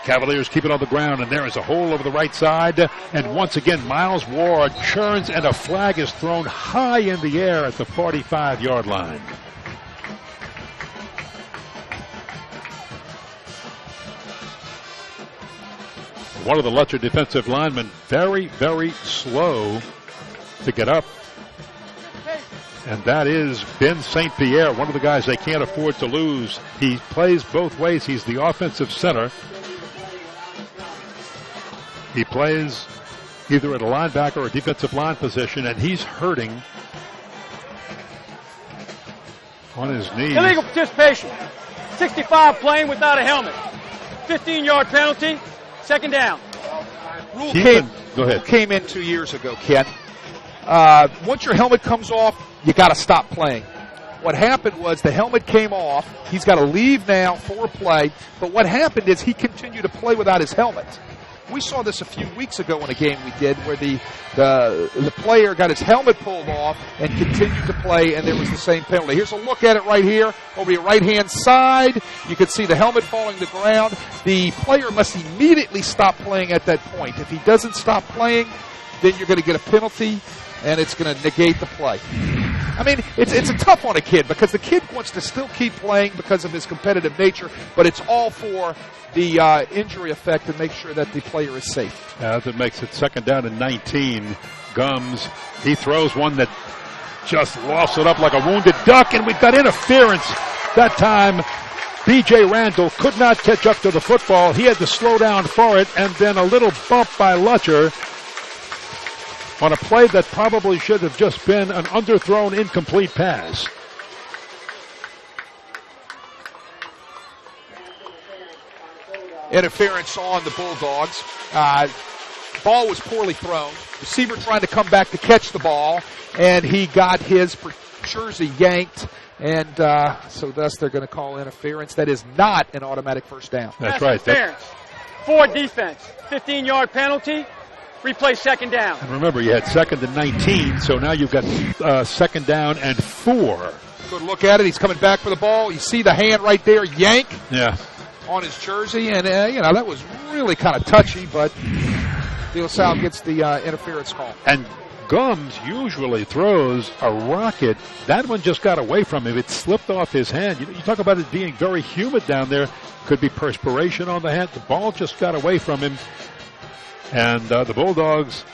Cavaliers keep it on the ground, and there is a hole over the right side. And once again, Miles Ward churns, and a flag is thrown high in the air at the 45-yard line. One of the Lutcher defensive linemen very, very slow to get up. And that is Ben St. Pierre, one of the guys they can't afford to lose. He plays both ways. He's the offensive center. He plays either at a linebacker or defensive line position, and he's hurting on his knees. Illegal participation. 65 playing without a helmet. 15-yard penalty. Second down. Rule Go ahead. Came in 2 years ago, Ken. Once your helmet comes off, you got to stop playing. What happened was the helmet came off. He's got to leave now for play. But what happened is he continued to play without his helmet. We saw this a few weeks ago in a game we did where the player got his helmet pulled off and continued to play, and there was the same penalty. Here's a look at it right here over your right-hand side. You can see the helmet falling to the ground. The player must immediately stop playing at that point. If he doesn't stop playing, then you're going to get a penalty, and it's going to negate the play. I mean, it's a tough on a kid because the kid wants to still keep playing because of his competitive nature, but it's all for the injury effect to make sure that the player is safe. As it makes it 2nd down and 19, Gums, he throws one that just lofts it up like a wounded duck, and we've got interference. That time, B.J. Randall could not catch up to the football. He had to slow down for it, and then a little bump by Lutcher on a play that probably should have just been an underthrown incomplete pass. Interference on the Bulldogs. Ball was poorly thrown. Receiver trying to come back to catch the ball, and he got his jersey yanked, and so thus they're going to call interference. That is not an automatic first down. That's right. Interference. 4 defense. 15-yard penalty. Replay 2nd down. And remember, you had 2nd and 19, so now you've got 2nd down and 4. Good look at it. He's coming back for the ball. You see the hand right there, yank. Yeah. On his jersey, and that was really kind of touchy, but De La Salle gets the interference call. And Gums usually throws a rocket. That one just got away from him. It slipped off his hand. You talk about it being very humid down there. Could be perspiration on the hand. The ball just got away from him. And the Bulldogs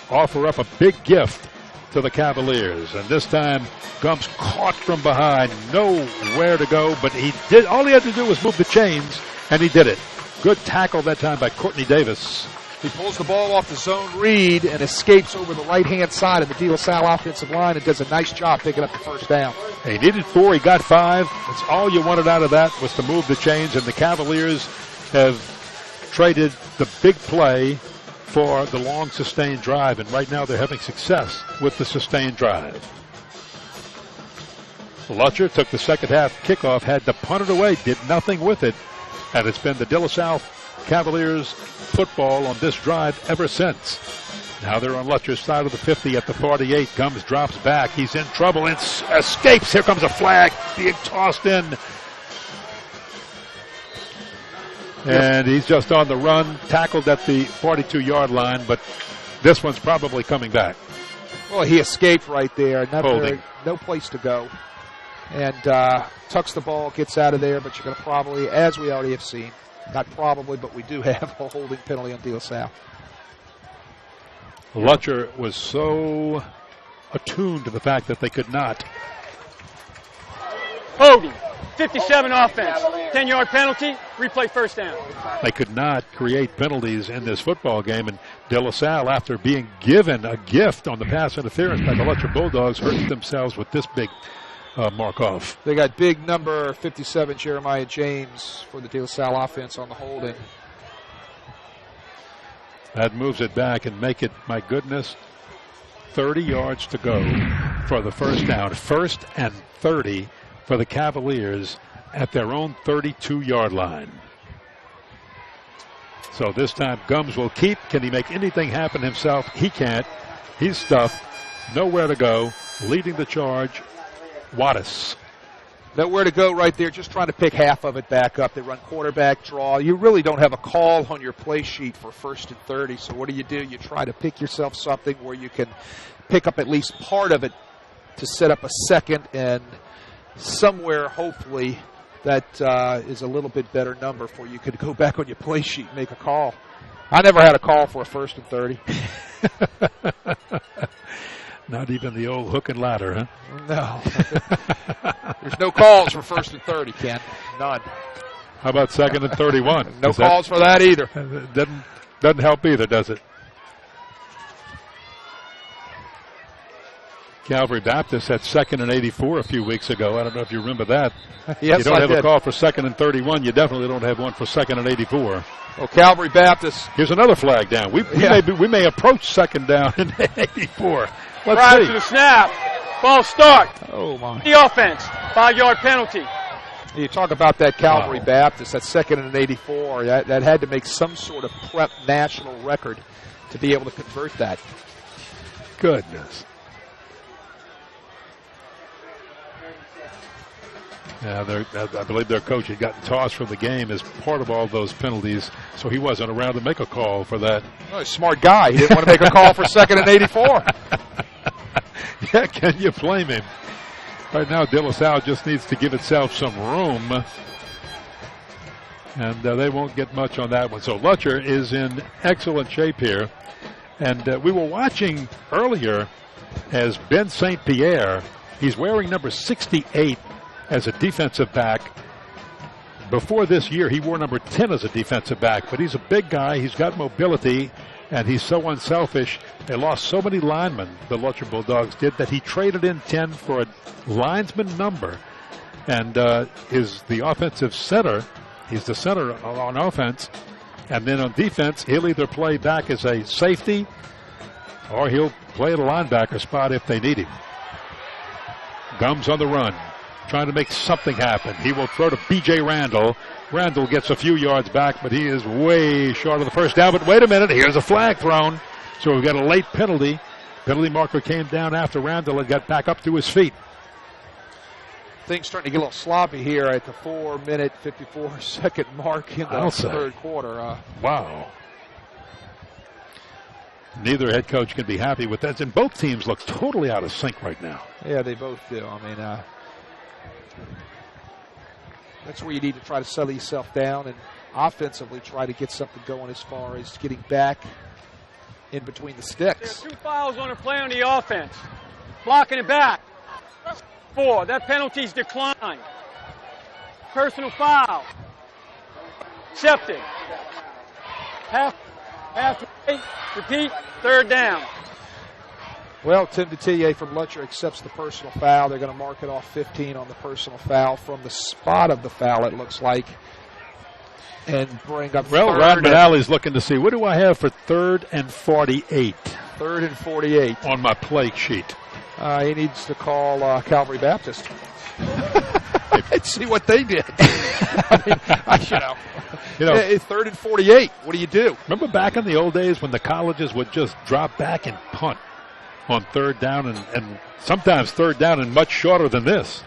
offer up a big gift to the Cavaliers. And this time, Gums caught from behind. Nowhere to go, but he did. All he had to do was move the chains, and he did it. Good tackle that time by Courtney Davis. He pulls the ball off the zone read and escapes over the right-hand side of the De La Salle offensive line and does a nice job picking up the first down. He needed 4. He got 5. That's all you wanted out of that was to move the chains, and the Cavaliers have traded the big play for the long sustained drive, and right now they're having success with the sustained drive. Lutcher took the second half kickoff, had to punt it away, did nothing with it, and it's been the De La Salle Cavaliers football on this drive ever since. Now they're on Lutcher's side of the 50 at the 48. Gums drops back. He's in trouble and escapes. Here comes a flag being tossed in. And he's just on the run, tackled at the 42-yard line, but this one's probably coming back. Well, he escaped right there. No place to go. And tucks the ball, gets out of there, but you're going to probably, as we already have seen, not probably, but we do have a holding penalty on De La Salle. Lutcher was so attuned to the fact that they could not. Holding. 57 offense. 10-yard penalty. Replay first down. They could not create penalties in this football game, and De La Salle, after being given a gift on the pass interference by the Lutcher Bulldogs, hurt themselves with this big mark-off. They got big number 57, Jeremiah James, for the De La Salle offense on the holding. That moves it back and make it, my goodness, 30 yards to go for the first down. 1st and 30 for the Cavaliers at their own 32-yard line. So this time Gums will keep. Can he make anything happen himself? He can't. He's stuffed. Nowhere to go. Leading the charge, Wattis. Nowhere to go right there, just trying to pick half of it back up. They run quarterback draw. You really don't have a call on your play sheet for 1st and 30, so what do? You try to pick yourself something where you can pick up at least part of it to set up a second, and somewhere, hopefully, that is a little bit better number for you could go back on your play sheet and make a call. I never had a call for a 1st and 30. Not even the old hook and ladder, huh? No. There's no calls for 1st and 30, Ken. None. How about 2nd and 31? No calls for that either. Doesn't help either, does it? Calvary Baptist had 2nd and 84 a few weeks ago. I don't know if you remember that. Yes, you don't I have did. a call for 2nd and 31. You definitely don't have one for 2nd and 84. Well, Calvary Baptist. Here's another flag down. We may approach 2nd down in 84. Let's Prior see. to the snap. Ball start. Oh, my. The offense. 5-yard penalty. You talk about that Calvary Baptist, that 2nd and 84. That had to make some sort of prep national record to be able to convert that. Goodness. Yeah, I believe their coach had gotten tossed from the game as part of all those penalties, so he wasn't around to make a call for that. Oh, smart guy. He didn't want to make a call for 2nd and 84. Yeah, can you blame him? Right now, De La Salle just needs to give itself some room. And they won't get much on that one. So Lutcher is in excellent shape here. And we were watching earlier as Ben St. Pierre, he's wearing number 68 as a defensive back. Before this year, he wore number 10 as a defensive back. But he's a big guy. He's got mobility. And he's so unselfish. They lost so many linemen, the Lutcher Bulldogs did, that he traded in 10 for a linesman number. And is the offensive center. He's the center on offense. And then on defense, he'll either play back as a safety or he'll play at a linebacker spot if they need him. Gums on the run, trying to make something happen. He will throw to B.J. Randall. Randall gets a few yards back, but he is way short of the first down. But wait a minute, here's a flag thrown. So we've got a late penalty. Penalty marker came down after Randall and got back up to his feet. Things starting to get a little sloppy here at the 4-minute, 54-second mark in the third quarter. Wow. Neither head coach can be happy with that. And both teams look totally out of sync right now. Yeah, they both do. I mean, that's where you need to try to settle yourself down and offensively try to get something going as far as getting back in between the sticks. There are 2 fouls on a play on the offense. Blocking it back. 4. That penalty's declined. Personal foul. Accepted. Half repeat, third down. Well, Tim Detillier from Lutcher accepts the personal foul. They're going to mark it off 15 on the personal foul from the spot of the foul, it looks like, and bring up Well, Ron Benally's looking to see, what do I have for 3rd and 48? 3rd and 48. On my play sheet. He needs to call Calvary Baptist. See what they did. You know, it's 3rd and 48. What do you do? Remember back in the old days when the colleges would just drop back and punt on 3rd down and sometimes 3rd down and much shorter than this.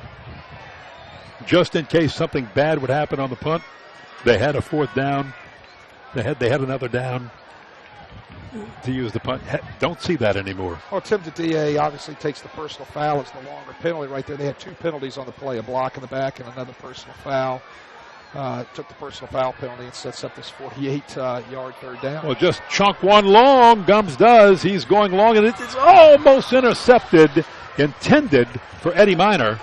Just in case something bad would happen on the punt, they had a 4th down. They had another down to use the punt. Don't see that anymore. Well, Tim Detillier obviously takes the personal foul. It's the longer penalty right there. They had 2 penalties on the play, a block in the back and another personal foul. Took the personal foul penalty and sets up this 48-yard 3rd down. Well, just chunk one long. Gums does. He's going long, and it's almost intercepted, intended for Eddie Minor.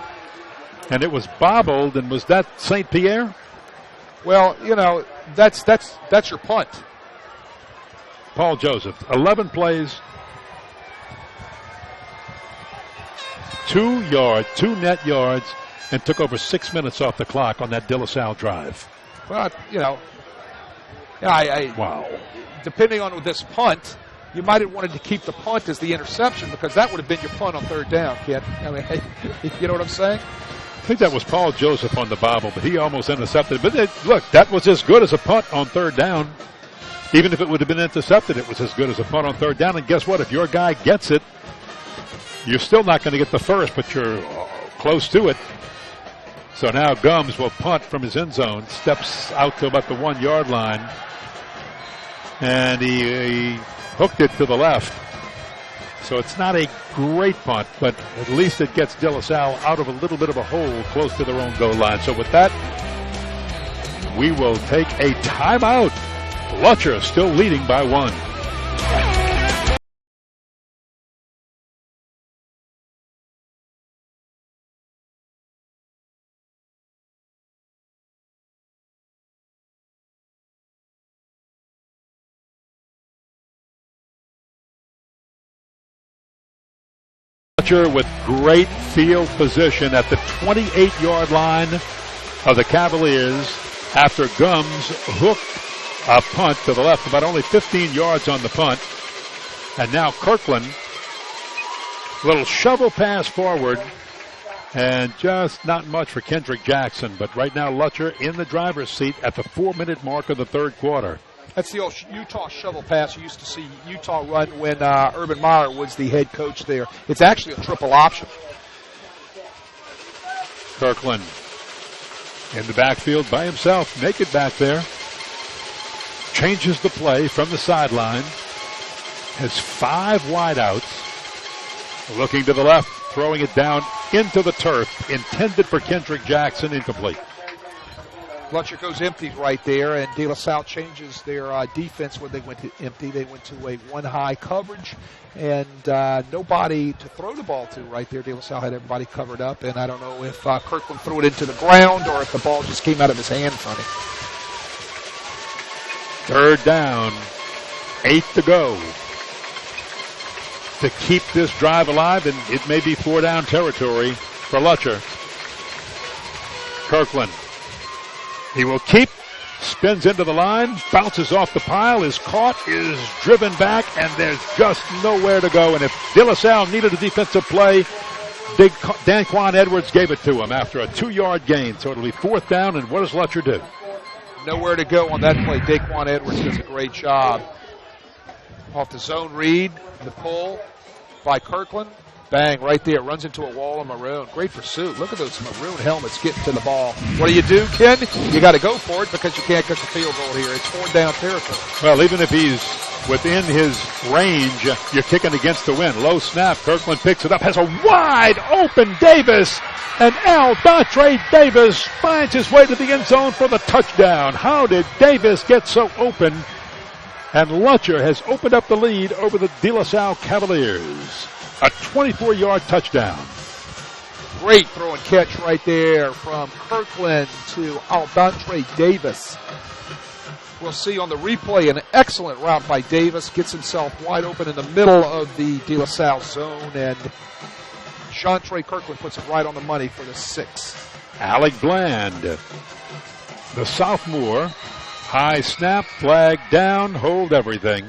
And it was bobbled, and was that St. Pierre? Well, you know, that's your punt. Paul Joseph, 11 plays, 2 net yards, and took over 6 minutes off the clock on that De La Salle drive. Well, you know, wow. Depending on this punt, you might have wanted to keep the punt as the interception because that would have been your punt on 3rd down, kid. I mean, you know what I'm saying? I think that was Paul Joseph on the bobble, but he almost intercepted. But look, that was as good as a punt on 3rd down. Even if it would have been intercepted, it was as good as a punt on 3rd down. And guess what? If your guy gets it, you're still not going to get the first, but you're close to it. So now Gums will punt from his end zone, steps out to about the 1-yard line, and he hooked it to the left. So it's not a great punt, but at least it gets De La Salle out of a little bit of a hole close to their own goal line. So with that, we will take a timeout. Lutcher still leading by 1. Lutcher with great field position at the 28-yard line of the Cavaliers after Gums hooked a punt to the left, about only 15 yards on the punt. And now Kirkland, little shovel pass forward, and just not much for Kendrick Jackson. But right now Lutcher in the driver's seat at the 4-minute mark of the 3rd quarter. That's the old Utah shovel pass you used to see Utah run when Urban Meyer was the head coach there. It's actually a triple option. Kirkland in the backfield by himself, naked back there. Changes the play from the sideline. Has 5 wideouts. Looking to the left, throwing it down into the turf, intended for Kendrick Jackson, incomplete. Lutcher goes empty right there, and De La Salle changes their defense when they went to empty. They went to a one-high coverage, and nobody to throw the ball to right there. De La Salle had everybody covered up, and I don't know if Kirkland threw it into the ground or if the ball just came out of his hand funny. 3rd down, 8 to go. To keep this drive alive, and it may be 4-down territory for Lutcher. Kirkland. He will keep, spins into the line, bounces off the pile, is caught, is driven back, and there's just nowhere to go. And if De La Salle needed a defensive play, big Danquan Edwards gave it to him after a 2-yard gain. So it'll be 4th down, and what does Lutcher do? Nowhere to go on that play. Danquan Edwards does a great job. Off the zone read, the pull by Kirkland. Bang, right there. Runs into a wall of maroon. Great pursuit. Look at those maroon helmets getting to the ball. What do, Ken? You got to go for it because you can't get the field goal here. It's 4th-down territory. Well, even if he's within his range, you're kicking against the wind. Low snap. Kirkland picks it up. Has a wide open Davis. And Dontre Davis finds his way to the end zone for the touchdown. How did Davis get so open? And Lutcher has opened up the lead over the De La Salle Cavaliers. A 24-yard touchdown. Great throw and catch right there from Kirkland to Aldontre Davis. We'll see on the replay an excellent route by Davis. Gets himself wide open in the middle of the De La Salle zone, and Chantre Kirkland puts it right on the money for the 6. Alec Bland, the sophomore. High snap, flag down, hold everything.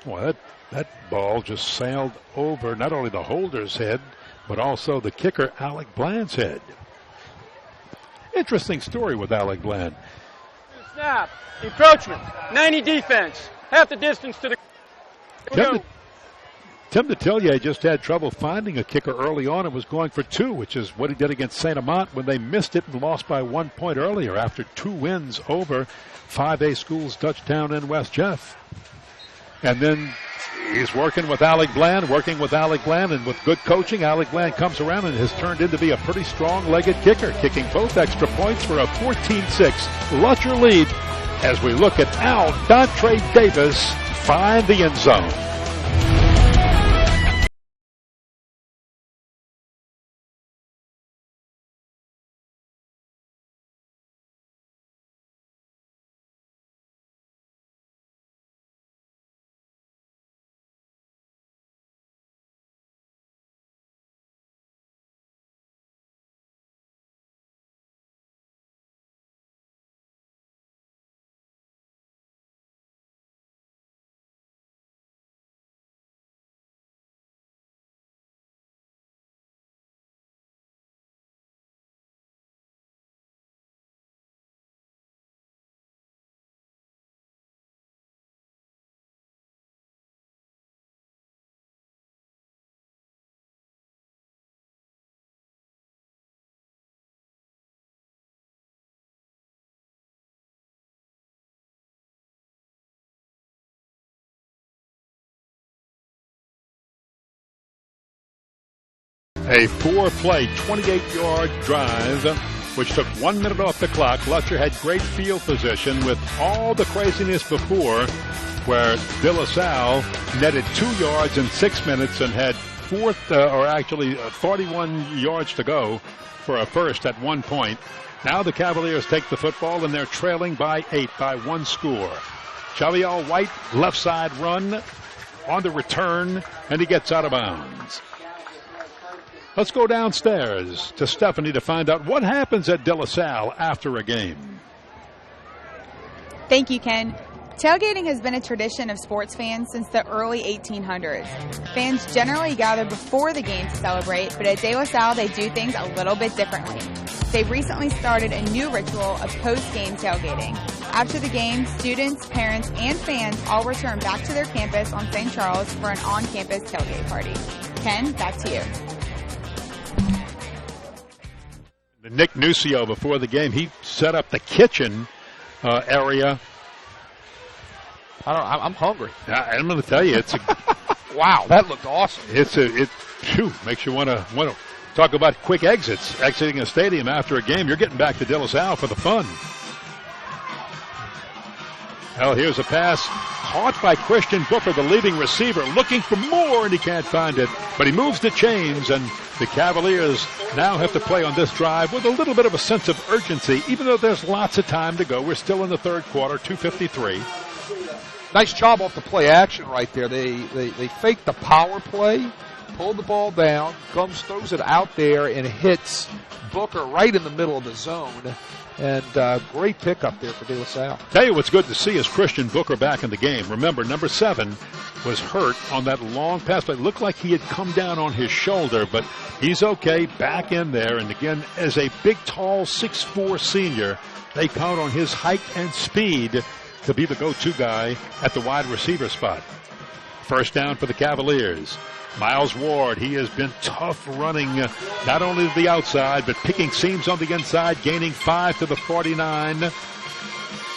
Well, that ball just sailed over not only the holder's head, but also the kicker, Alec Bland's head. Interesting story with Alec Bland. Snap, encroachment, 90 defense, half the distance to the... Tim Detillier just had trouble finding a kicker early on and was going for 2, which is what he did against St. Amant when they missed it and lost by 1 point earlier after 2 wins over 5A schools Dutchtown and West Jeff. And then he's working with Alec Bland, and with good coaching, Alec Bland comes around and has turned into be a pretty strong-legged kicker, kicking both extra points for a 14-6 Lutcher lead as we look at Aldontre Davis find the end zone. A 4-play, 28-yard drive, which took 1 minute off the clock. Lutcher had great field position with all the craziness before, where De La Salle netted 2 yards in 6 minutes and had 41 yards to go for a first at 1 point. Now the Cavaliers take the football and they're trailing by 8 by 1 score. Xavier White, left side run on the return, and he gets out of bounds. Let's go downstairs to Stephanie to find out what happens at De La Salle after a game. Thank you, Ken. Tailgating has been a tradition of sports fans since the early 1800s. Fans generally gather before the game to celebrate, but at De La Salle they do things a little bit differently. They've recently started a new ritual of post-game tailgating. After the game, students, parents, and fans all return back to their campus on St. Charles for an on-campus tailgate party. Ken, back to you. Nick Nucio, before the game, he set up the kitchen area. I'm hungry. I'm going to tell you, it's Wow, that looked awesome. Makes you want to talk about quick exits. Exiting a stadium after a game, you're getting back to De La Salle for the fun. Well, here's a pass caught by Christian Booker, the leading receiver, looking for more, and he can't find it. But he moves the chains, and the Cavaliers now have to play on this drive with a little bit of a sense of urgency, even though there's lots of time to go. We're still in the third quarter, 2:53. Nice job off the play action right there. They faked the power play, pulled the ball down. Gums throws it out there and hits Booker right in the middle of the zone. And great pickup there for De La Salle. Tell you what's good to see is Christian Booker back in the game. Remember, number 7 was hurt on that long pass play. It looked like he had come down on his shoulder, but he's okay, back in there. And again, as a big, tall, 6'4" senior, they count on his height and speed to be the go-to guy at the wide receiver spot. First down for the Cavaliers. Miles Ward, he has been tough running not only to the outside, but picking seams on the inside, gaining 5 to the 49.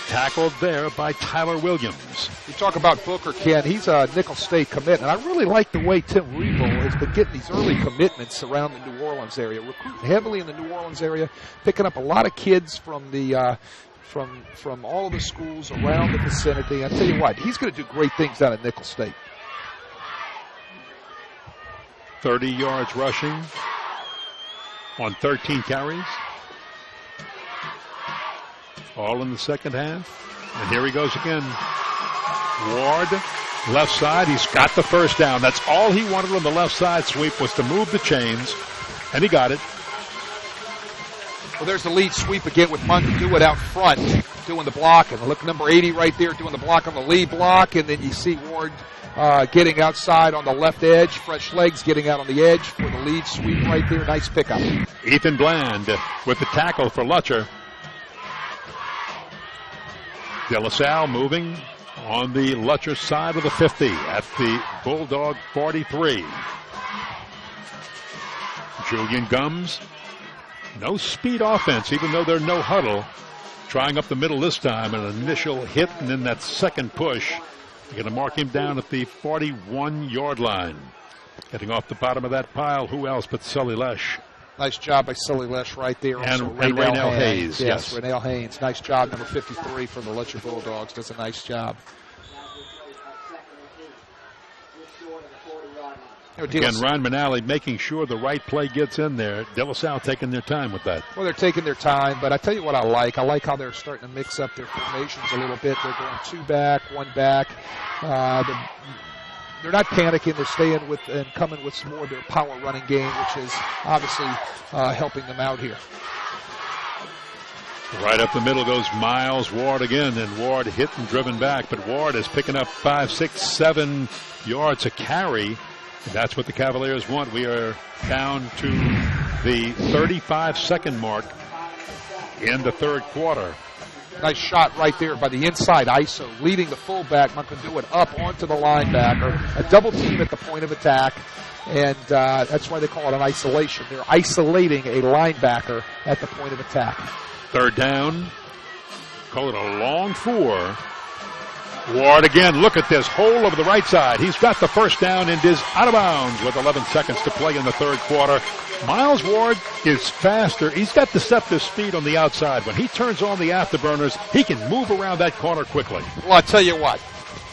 Tackled there by Tyler Williams. You talk about Booker, Ken. He's a Nicholls State commit, and I really like the way Tim Rebo has been getting these early commitments around the New Orleans area, recruiting heavily in the New Orleans area, picking up a lot of kids from the from all of the schools around the vicinity. I tell you what, he's going to do great things down at Nicholls State. 30 yards rushing on 13 carries. All in the second half. And here he goes again. Ward, left side. He's got the first down. That's all he wanted on the left side sweep, was to move the chains. And he got it. Well, there's the lead sweep again with Munkin out front doing the block. And look, number 80 right there doing the block on the lead block. And then you see Ward getting outside on the left edge. Fresh legs getting out on the edge for the lead sweep right there. Nice pickup. Ethan Bland with the tackle for Lutcher. De La Salle moving on the Lutcher side of the 50 at the Bulldog 43. Julian Gums. No speed offense, even though they're no huddle. Trying up the middle this time, an initial hit, and then that second push. They're going to mark him down at the 41-yard line. Getting off the bottom of that pile, who else but Sully Lesh? Nice job by Sully Lesh right there. And Raynell Hayes. Yes, Raynell Hayes. Nice job, number 53 for the Lutcher Bulldogs. Does a nice job. Again, Ryan Manali making sure the right play gets in there. De La Salle taking their time with that. Well, they're taking their time, but I tell you what I like. I like how they're starting to mix up their formations a little bit. They're going 2 back, 1 back. They're not panicking. They're staying with and coming with some more of their power running game, which is obviously helping them out here. Right up the middle goes Miles Ward again, and Ward hit and driven back, but Ward is picking up 5, 6, 7 yards a carry. That's what the Cavaliers want. We are down to the 35-second mark in the third quarter. Nice shot right there by the inside ISO, leading the fullback, Munkin up onto the linebacker. A double team at the point of attack, and that's why they call it an isolation. They're isolating a linebacker at the point of attack. Third down. Call it a long 4. Ward again, look at this hole over the right side. He's got the first down and is out of bounds with 11 seconds to play in the third quarter. Miles Ward is faster. He's got deceptive speed on the outside. When he turns on the afterburners, he can move around that corner quickly. Well, I tell you what,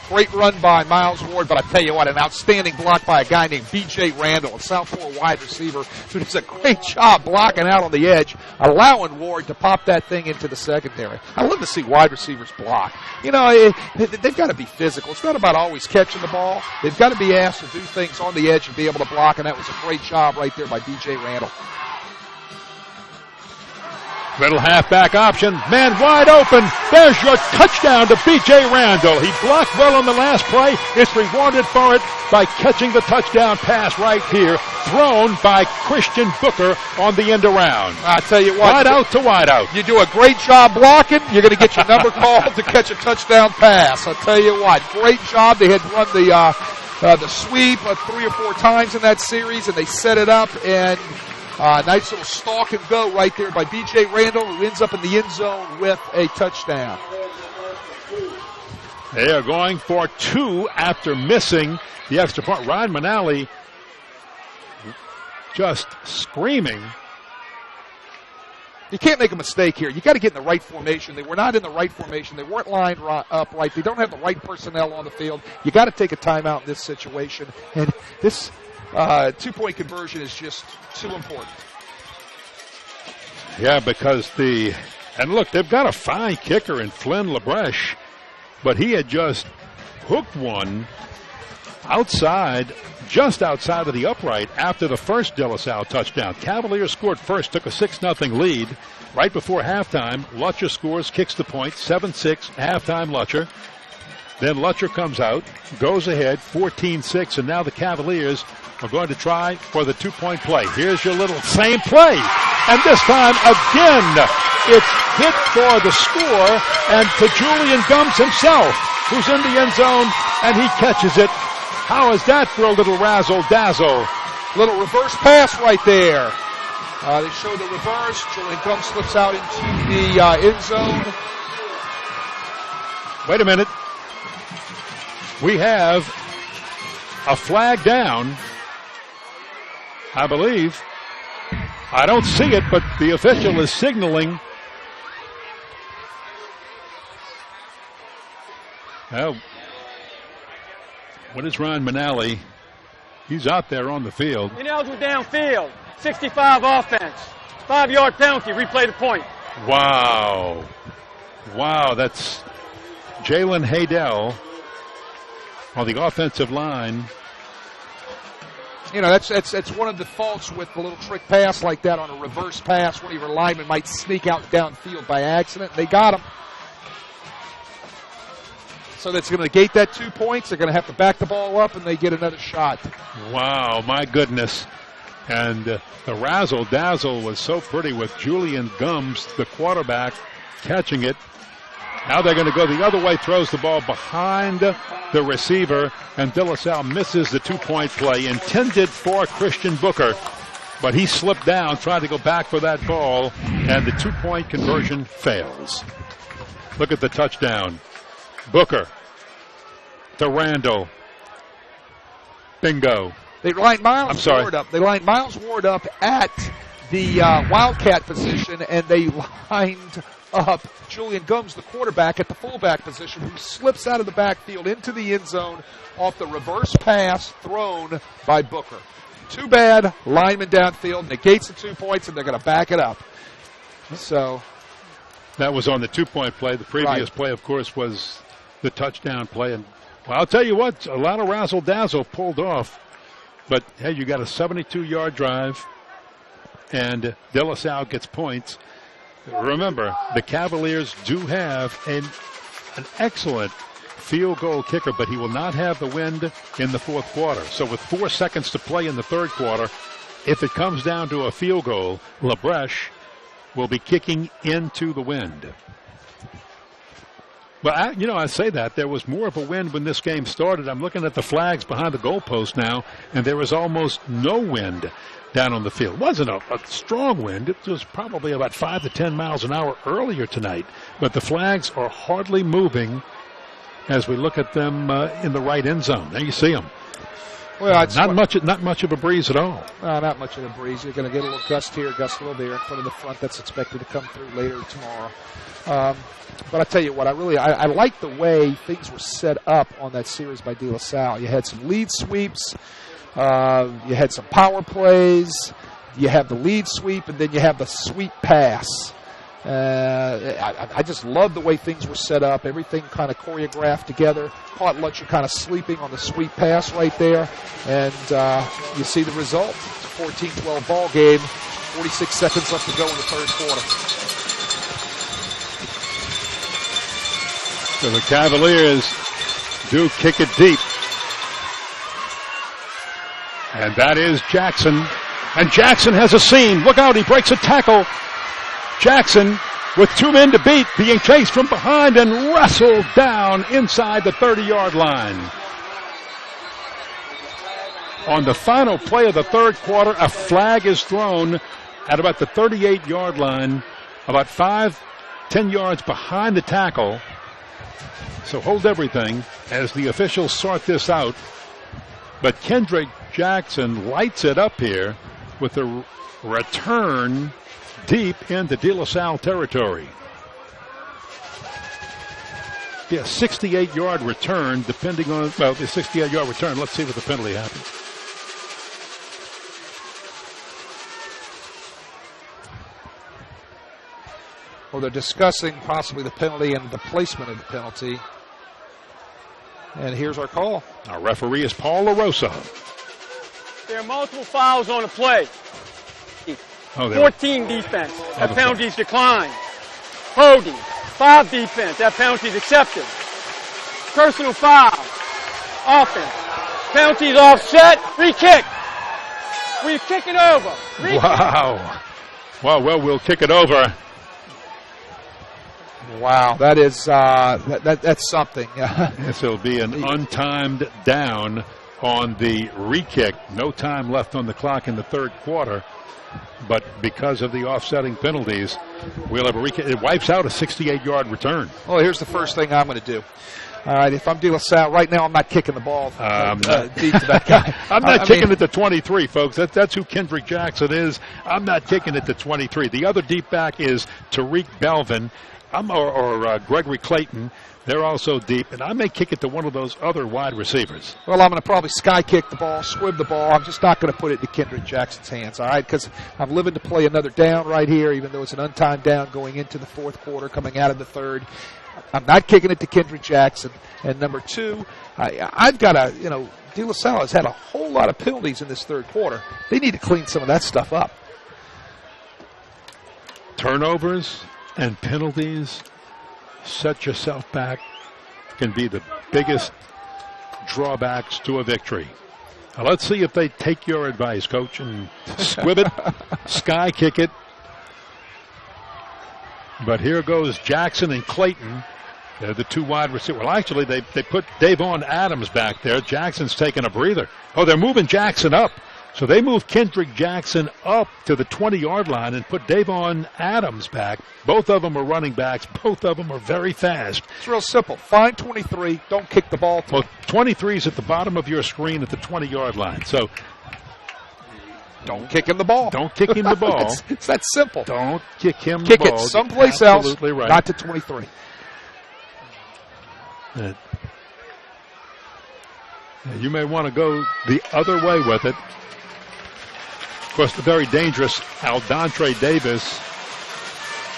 great run by Miles Ward, but I tell you what, an outstanding block by a guy named B.J. Randall, a Southpaw wide receiver, who does a great job blocking out on the edge, allowing Ward to pop that thing into the secondary. I love to see wide receivers block. You know, they've got to be physical. It's not about always catching the ball. They've got to be asked to do things on the edge and be able to block, and that was a great job right there by B.J. Randall. Middle halfback option, man wide open. There's your touchdown to B.J. Randall. He blocked well on the last play. It's rewarded for it by catching the touchdown pass right here, thrown by Christian Booker on the end around. I tell you what, wide out to wide out. You do a great job blocking, you're going to get your number called to catch a touchdown pass. I tell you what, great job. They had run the sweep 3 or 4 times in that series, and they set it up, and nice little stalk and go right there by B.J. Randall, who ends up in the end zone with a touchdown. They are going for 2 after missing the extra point. Ryan Manali just screaming. You can't make a mistake here. You got to get in the right formation. They were not in the right formation. They weren't lined up right. They don't have the right personnel on the field. You got to take a timeout in this situation. And this 2-point conversion is just too important. Yeah, because and look, they've got a fine kicker in Flynn Labreche, but he had just hooked one just outside of the upright after the first De La Salle touchdown. Cavaliers scored first, took a 6-0 lead. Right before halftime, Lutcher scores, kicks the point, 7-6, halftime Lutcher. Then Lutcher comes out, goes ahead, 14-6, and now the Cavaliers are going to try for the 2-point play. Here's your little same play. And this time, again, it's hit for the score and to Julian Gums himself, who's in the end zone, and he catches it. How is that for a little razzle-dazzle? Little reverse pass right there. They show the reverse. Julian Gums slips out into the end zone. Wait a minute. We have a flag down, I believe. I don't see it, but the official is signaling. Well, what is Ryan Manali? He's out there on the field. Ineligible downfield. 65 offense. 5-yard penalty. Replay the point. Wow. That's Jalen Haydell on the offensive line. You know, that's one of the faults with a little trick pass like that on a reverse pass. One of your linemen might sneak out downfield by accident. They got him. So that's going to negate that 2 points. They're going to have to back the ball up, and they get another shot. Wow, my goodness. And the razzle-dazzle was so pretty with Julian Gums, the quarterback, catching it. Now they're going to go the other way, throws the ball behind the receiver, and De La Salle misses the 2-point play intended for Christian Booker. But he slipped down, tried to go back for that ball, and the 2-point conversion fails. Look at the touchdown. Booker to Randall. Bingo. They lined Miles Ward up. They lined Miles Ward up at the Wildcat position, and they lined up Julian Gums, the quarterback, at the fullback position, who slips out of the backfield into the end zone off the reverse pass thrown by Booker. Too bad. Lineman downfield negates the 2 points, and they're going to back it up. So that was on the 2-point play. The previous play, of course, was the touchdown play. And well, I'll tell you what, a lot of razzle-dazzle pulled off. But, hey, you got a 72-yard drive, and De La Salle gets points. Remember, the Cavaliers do have an excellent field goal kicker, but he will not have the wind in the fourth quarter. So with 4 seconds to play in the third quarter, if it comes down to a field goal, Labreche will be kicking into the wind. Well, I say that. There was more of a wind when this game started. I'm looking at the flags behind the goalpost now, and there was almost no wind down on the field. It wasn't a strong wind. It was probably about 5 to 10 miles an hour earlier tonight. But the flags are hardly moving as we look at them in the right end zone. There you see them. Well, not much of a breeze at all. Not much of a breeze. You're going to get a little gust here, gust a little there in front of the front. That's expected to come through later tomorrow. But I tell you what, I like the way things were set up on that series by De La Salle. You had some lead sweeps, you had some power plays, you have the lead sweep, and then you have the sweep pass. I just love the way things were set up. Everything kind of choreographed together. Caught Lutcher kind of sleeping on the sweep pass right there. And you see the result. It's a 14-12 ball game. 46 seconds left to go in the third quarter. So the Cavaliers do kick it deep. And that is Jackson. And Jackson has a seam. Look out, he breaks a tackle. Jackson, with 2 men to beat, being chased from behind and wrestled down inside the 30-yard line. On the final play of the third quarter, a flag is thrown at about the 38-yard line, about 5-10 yards behind the tackle. So hold everything as the officials sort this out. But Kendrick Jackson lights it up here with a return deep into De La Salle territory. Yeah, 68-yard return, depending on, well, the 68-yard return. Let's see what the penalty happens. Well, they're discussing possibly the penalty and the placement of the penalty. And here's our call. Our referee is Paul LaRosa. There are multiple fouls on the play. 14 defense. That penalty's declined. Holding. 5 defense. That penalty's accepted. Personal foul. Offense. Penalty's offset. Free kick. We kick it over. Wow. Well, we'll kick it over. Wow, that is that's something. This will be an untimed down on the re-kick. No time left on the clock in the third quarter. But because of the offsetting penalties, we'll have a re-kick. It wipes out a 68-yard return. Well, here's the first thing I'm going to do. All right, if I'm De La Salle, right now I'm not kicking the ball deep to that guy. I'm not kicking it to 23, folks. That's who Kendrick Jackson is. I'm not kicking it to 23. The other deep back is Tariq Belvin or Gregory Clayton. They're also deep, and I may kick it to one of those other wide receivers. Well, I'm going to probably sky kick the ball, squib the ball. I'm just not going to put it into Kendrick Jackson's hands, all right, because I'm living to play another down right here, even though it's an untimed down going into the fourth quarter, coming out of the third. I'm not kicking it to Kendrick Jackson. And number two, I've got to, De La Salle has had a whole lot of penalties in this third quarter. They need to clean some of that stuff up. Turnovers and penalties, set yourself back, can be the biggest drawbacks to a victory. Now let's see if they take your advice, Coach, and squib it, sky kick it. But here goes Jackson and Clayton. They're the two wide receivers. Well, actually, they put Davon Adams back there. Jackson's taking a breather. Oh, they're moving Jackson up. So they moved Kendrick Jackson up to the 20-yard line and put Davon Adams back. Both of them are running backs. Both of them are very fast. It's real simple. Find 23. Don't kick the ball. Well, 23 is at the bottom of your screen at the 20-yard line. So don't kick him the ball. Don't kick him the ball. It's that simple. Don't kick him the ball. Kick it someplace else, right. Not to 23. You may want to go the other way with it. Of course, the very dangerous Aldontre Davis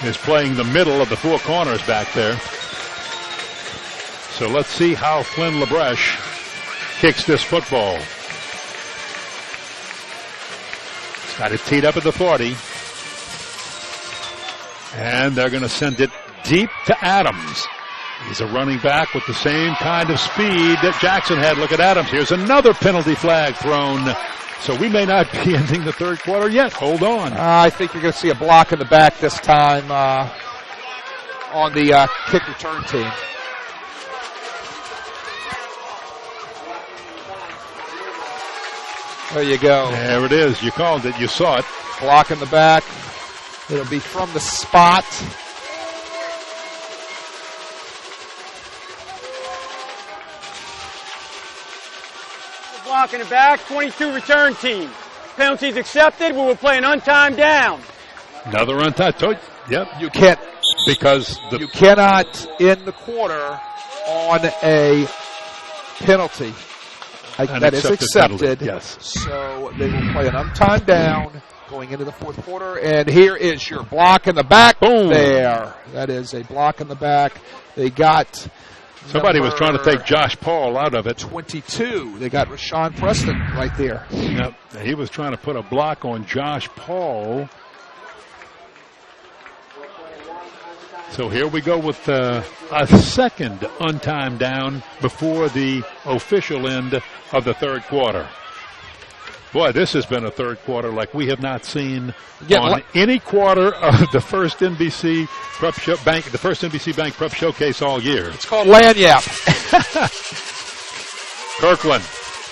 is playing the middle of the four corners back there. So let's see how Flynn LaBreche kicks this football. He's got it teed up at the 40. And they're going to send it deep to Adams. He's a running back with the same kind of speed that Jackson had. Look at Adams. Here's another penalty flag thrown. So we may not be ending the third quarter yet. Hold on. I think you're going to see a block in the back this time on the kick return team. There you go. There it is. You called it. You saw it. Block in the back. It'll be from the spot. Block in the back, 22 return team. Penalties accepted. We will play an untimed down. Another untimed. Yep. You can't, because you cannot end the quarter on a penalty. That is accepted. Yes. So they will play an untimed down going into the fourth quarter. And here is your block in the back. Boom. There. That is a block in the back. They got somebody was trying to take Josh Paul out of it. 22. They got Rashawn Preston right there. Yep. He was trying to put a block on Josh Paul. So here we go with a second untimed down before the official end of the third quarter. Boy, this has been a third quarter like we have not seen on any quarter of the first NBC Bank Prep Showcase all year. It's called Lanyap. Kirkland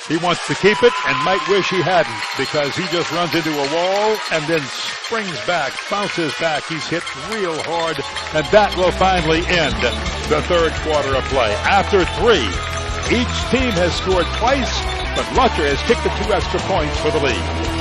He wants to keep it and might wish he hadn't, because he just runs into a wall and then springs back, bounces back. He's hit real hard, and that will finally end the third quarter of play. After 3, each team has scored twice, but Lutcher has kicked the 2 extra points for the lead.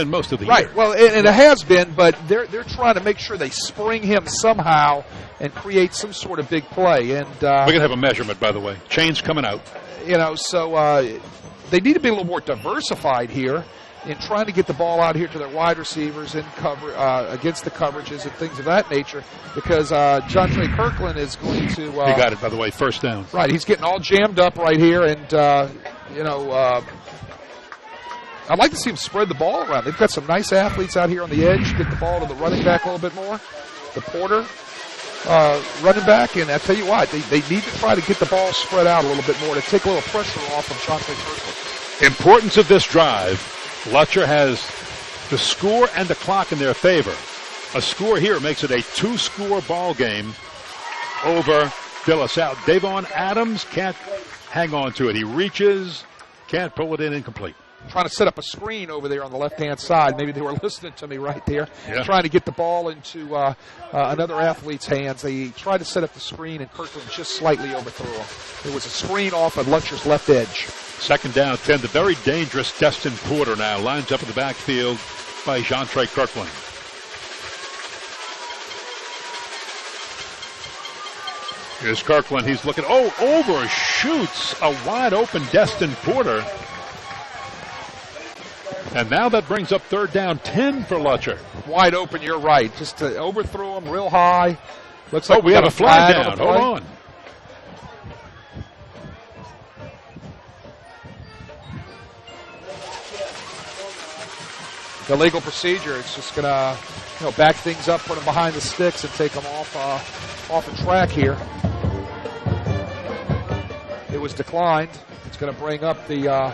In most of the right. year. Well, and it has been, but they're trying to make sure they spring him somehow and create some sort of big play. And we're going to have a measurement, by the way. Chains coming out. You know, so they need to be a little more diversified here in trying to get the ball out here to their wide receivers and cover against the coverages and things of that nature, because Jontre Kirkland is going to. He got it, by the way, first down. Right, he's getting all jammed up right here, and you know. I'd like to see them spread the ball around. They've got some nice athletes out here on the edge. Get the ball to the running back a little bit more. The Porter running back. And I tell you what, they need to try to get the ball spread out a little bit more to take a little pressure off of Jontre Kirkland. Importance of this drive. Lutcher has the score and the clock in their favor. A score here makes it a 2-score ball game over De La Salle. Davon Adams can't hang on to it. He reaches, can't pull it in, incomplete. Trying to set up a screen over there on the left-hand side. Maybe they were listening to me right there. Yeah. Trying to get the ball into another athlete's hands. They tried to set up the screen, and Kirkland just slightly overthrew him. It was a screen off of Lutcher's left edge. Second down, 10. The very dangerous Dustin Porter now lines up in the backfield by Chantre Kirkland. Here's Kirkland. He's looking. Oh, overshoots a wide open Dustin Porter. And now that brings up 3rd down 10 for Lutcher. Wide open, you're right. Just to overthrow him real high. Looks like we have a flag down. Hold on. The legal procedure, it's just going to back things up, put them behind the sticks, and take them off the track here. It was declined. It's going to bring up the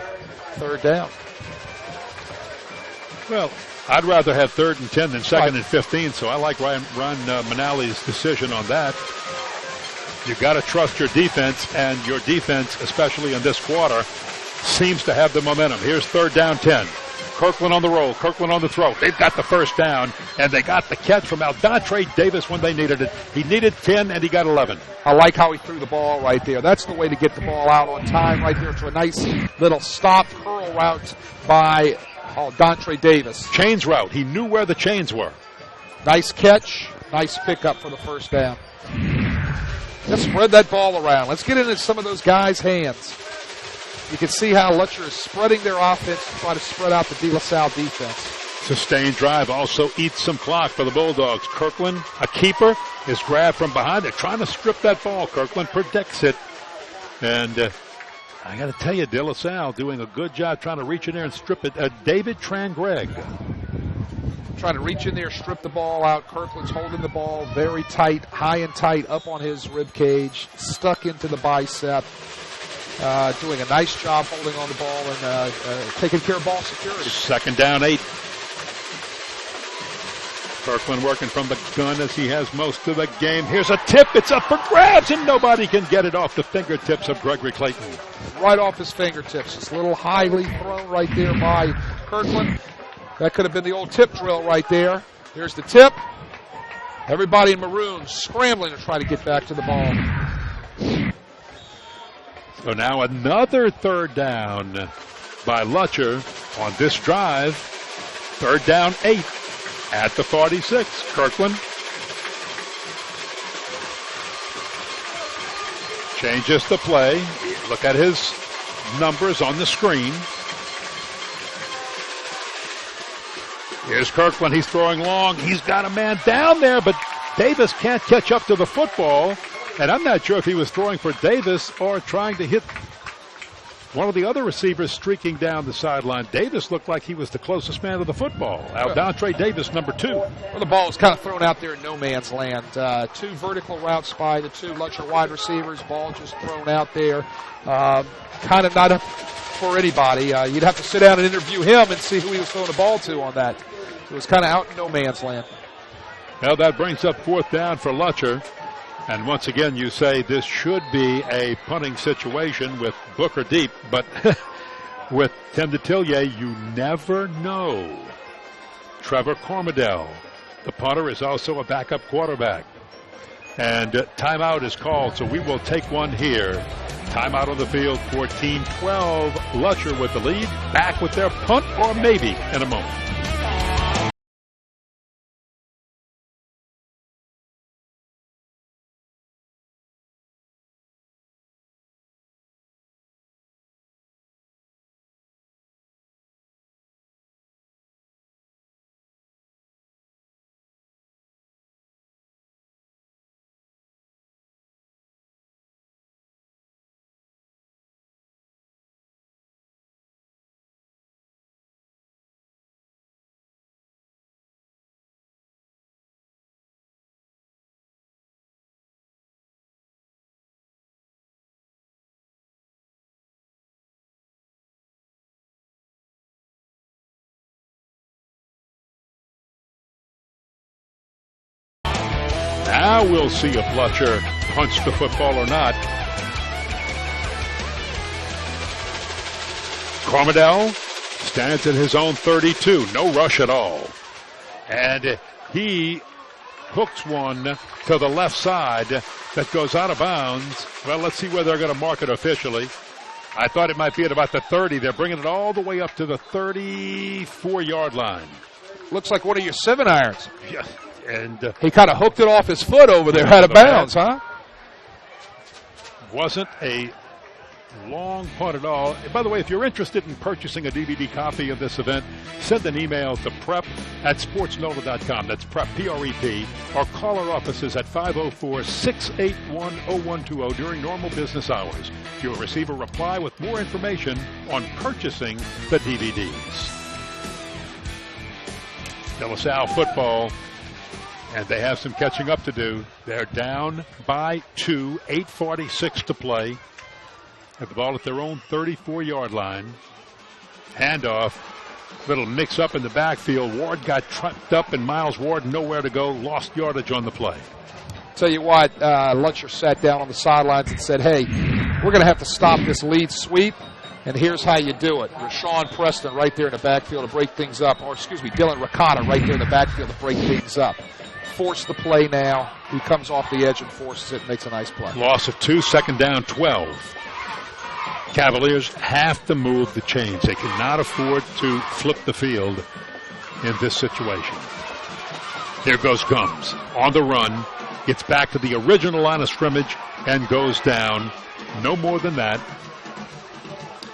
3rd down. Well, I'd rather have 3rd and 10 than 2nd and 15, so I like Ron Manali's decision on that. You've got to trust your defense, and your defense, especially in this quarter, seems to have the momentum. Here's 3rd down 10. Kirkland on the roll, Kirkland on the throw. They've got the 1st down, and they got the catch from Aldontre Davis when they needed it. He needed 10, and he got 11. I like how he threw the ball right there. That's the way to get the ball out on time right there to a nice little stop curl route by Aldontre Davis. Chains route. He knew where the chains were. Nice catch. Nice pickup for the 1st down. Let's spread that ball around. Let's get into some of those guys' hands. You can see how Lutcher is spreading their offense to try to spread out the De La Salle defense. Sustained drive also eats some clock for the Bulldogs. Kirkland, a keeper, is grabbed from behind. They're trying to strip that ball. Kirkland protects it. And I got to tell you, De La Salle doing a good job trying to reach in there and strip it. David Trangreg. Trying to reach in there, strip the ball out. Kirkland's holding the ball very tight, high and tight, up on his rib cage, stuck into the bicep. Doing a nice job holding on the ball and taking care of ball security. 2nd down 8. Kirkland working from the gun as he has most of the game. Here's a tip. It's up for grabs, and nobody can get it off the fingertips of Gregory Clayton. Right off his fingertips. Just a little highly thrown right there by Kirkland. That could have been the old tip drill right there. Here's the tip. Everybody in maroon scrambling to try to get back to the ball. So now another 3rd down by Lutcher on this drive. 3rd down 8 at the 46. Kirkland changes the play. Look at his numbers on the screen. Here's Kirkland. He's throwing long. He's got a man down there, but Davis can't catch up to the football. And I'm not sure if he was throwing for Davis or trying to hit one of the other receivers streaking down the sideline. Davis looked like he was the closest man to the football. Aldontre Davis, number 2. Well, the ball was kind of thrown out there in no man's land. 2 vertical routes by the 2 Lutcher wide receivers. Ball just thrown out there. Kind of not up for anybody. You'd have to sit down and interview him and see who he was throwing the ball to on that. It was kind of out in no man's land. Well, that brings up 4th down for Lutcher. And once again, you say this should be a punting situation with Booker deep, but with Tim Detillier, you never know. Trevor Cormedell, the punter, is also a backup quarterback. And timeout is called, so we will take one here. Timeout on the field, 14-12. Lutcher with the lead. Back with their punt or maybe in a moment. Now we'll see if Lutcher punts the football or not. Cormedell stands at his own 32. No rush at all. And he hooks one to the left side that goes out of bounds. Well, let's see where they're going to mark it officially. I thought it might be at about the 30. They're bringing it all the way up to the 34-yard line. looks like one of your 7-irons. Yeah, and He kind of hooked it off his foot over there out of bounds, huh? wasn't a long punt at all. By the way, if you're interested in purchasing a DVD copy of this event, send an email to prep@sportsnola.com. That's prep, P-R-E-P, or call our offices at 504-681-0120 during normal business hours. You'll receive a reply with more information on purchasing the DVDs. De La Salle football, and they have some catching up to do. They're down by 2, 8:46 to play. Have the ball at their own 34-yard line. Handoff. Little mix-up in the backfield. Ward got tripped up, and Miles Ward nowhere to go. Lost yardage on the play. Tell you what, Lutcher sat down on the sidelines and said, hey, we're going to have to stop this lead sweep, and here's how you do it. Rashawn Preston right there in the backfield to break things up. Or, excuse me, Dylan Ricotta right there in the backfield to break things up. Force the play now. He comes off the edge and forces it and makes a nice play. Loss of 2, second down, 12. Cavaliers have to move the chains. They cannot afford to flip the field in this situation. There goes Gums on the run. Gets back to the original line of scrimmage and goes down. No more than that.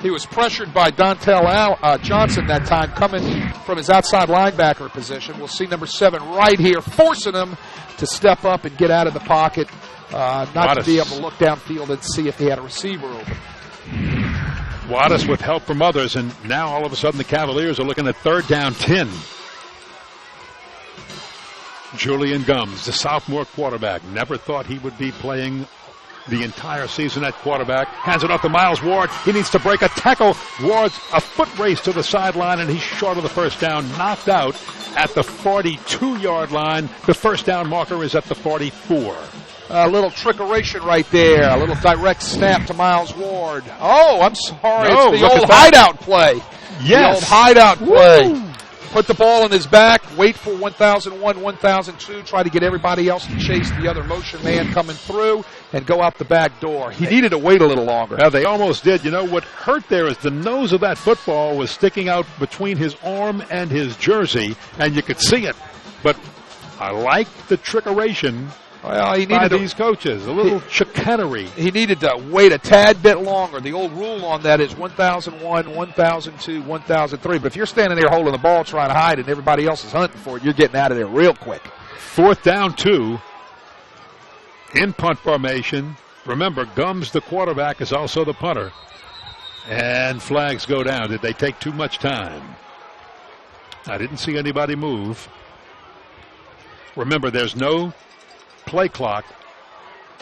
He was pressured by Dontel Johnson that time, coming from his outside linebacker position. We'll see number 7 right here, forcing him to step up and get out of the pocket, not to be able to look downfield and see if he had a receiver open. Wattis with help from others, and now all of a sudden the Cavaliers are looking at 3rd down 10. Julian Gums, the sophomore quarterback, never thought he would be playing the entire season at quarterback. Hands it off to Miles Ward. He needs to break a tackle. Ward's a foot race to the sideline, and he's short of the first down, knocked out at the 42-yard line. The first down marker is at the 44. A little trickeration right there. A little direct snap to Miles Ward. Oh, I'm sorry. No, it's the old hideout play. Yes. The old hideout play. Woo. Put the ball in his back, wait for 1001, 1002, try to get everybody else to chase the other motion man coming through and go out the back door. He needed to wait a little longer. Well, they almost did. You know, what hurt there is the nose of that football was sticking out between his arm and his jersey, and you could see it. But I like the trickeration. Well, he by needed these coaches, a little chicanery. He needed to wait a tad bit longer. The old rule on that is 1001, 1002, 1003. But if you're standing there holding the ball trying to hide it and everybody else is hunting for it, you're getting out of there real quick. 4th down 2 in punt formation. Remember, Gums, the quarterback, is also the punter. And flags go down. Did they take too much time? I didn't see anybody move. Remember, there's no play clock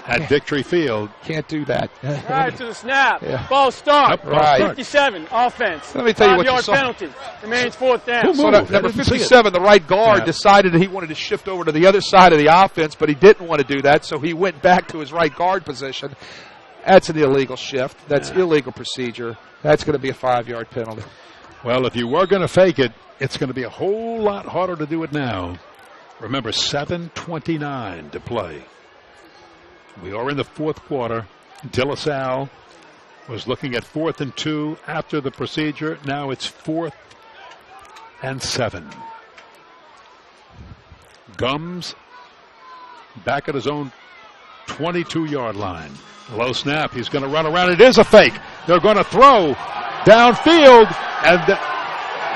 at Victory Field. Can't do that. Prior to the snap. Yeah. Ball start. Right. 57, offense. Let me tell you what you 5-yard saw. penalty. Remains 4th down. So number 57, the right guard, decided that he wanted to shift over to the other side of the offense, but he didn't want to do that, so he went back to his right guard position. That's an illegal shift. That's illegal procedure. That's going to be a 5-yard penalty. Well, if you were going to fake it, it's going to be a whole lot harder to do it now. Remember, 7:29 to play. We are in the 4th quarter. De La Salle was looking at 4th and 2 after the procedure. Now it's 4th and 7. Gums back at his own 22-yard line. Low snap. He's going to run around. It is a fake. They're going to throw downfield, and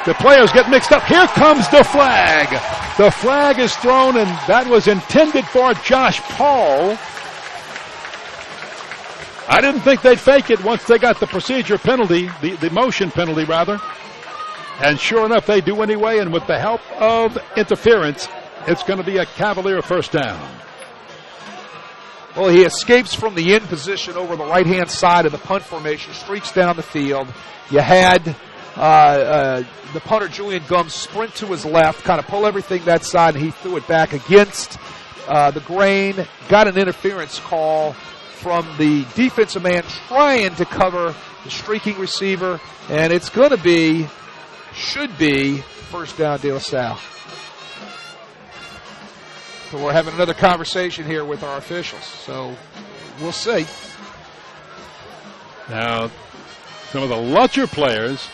the players get mixed up. Here comes the flag. The flag is thrown, and that was intended for Josh Paul. I didn't think they'd fake it once they got the procedure penalty, the motion penalty, rather. And sure enough, they do anyway, and with the help of interference, it's going to be a Cavalier first down. Well, he escapes from the end position over the right-hand side of the punt formation, streaks down the field. You had the punter, Julian Gums, sprint to his left, kind of pull everything that side, and he threw it back against the grain. Got an interference call from the defensive man trying to cover the streaking receiver, and it's going to be, should be, first down De La Salle. So we're having another conversation here with our officials, so we'll see. Now, some of the Lutcher players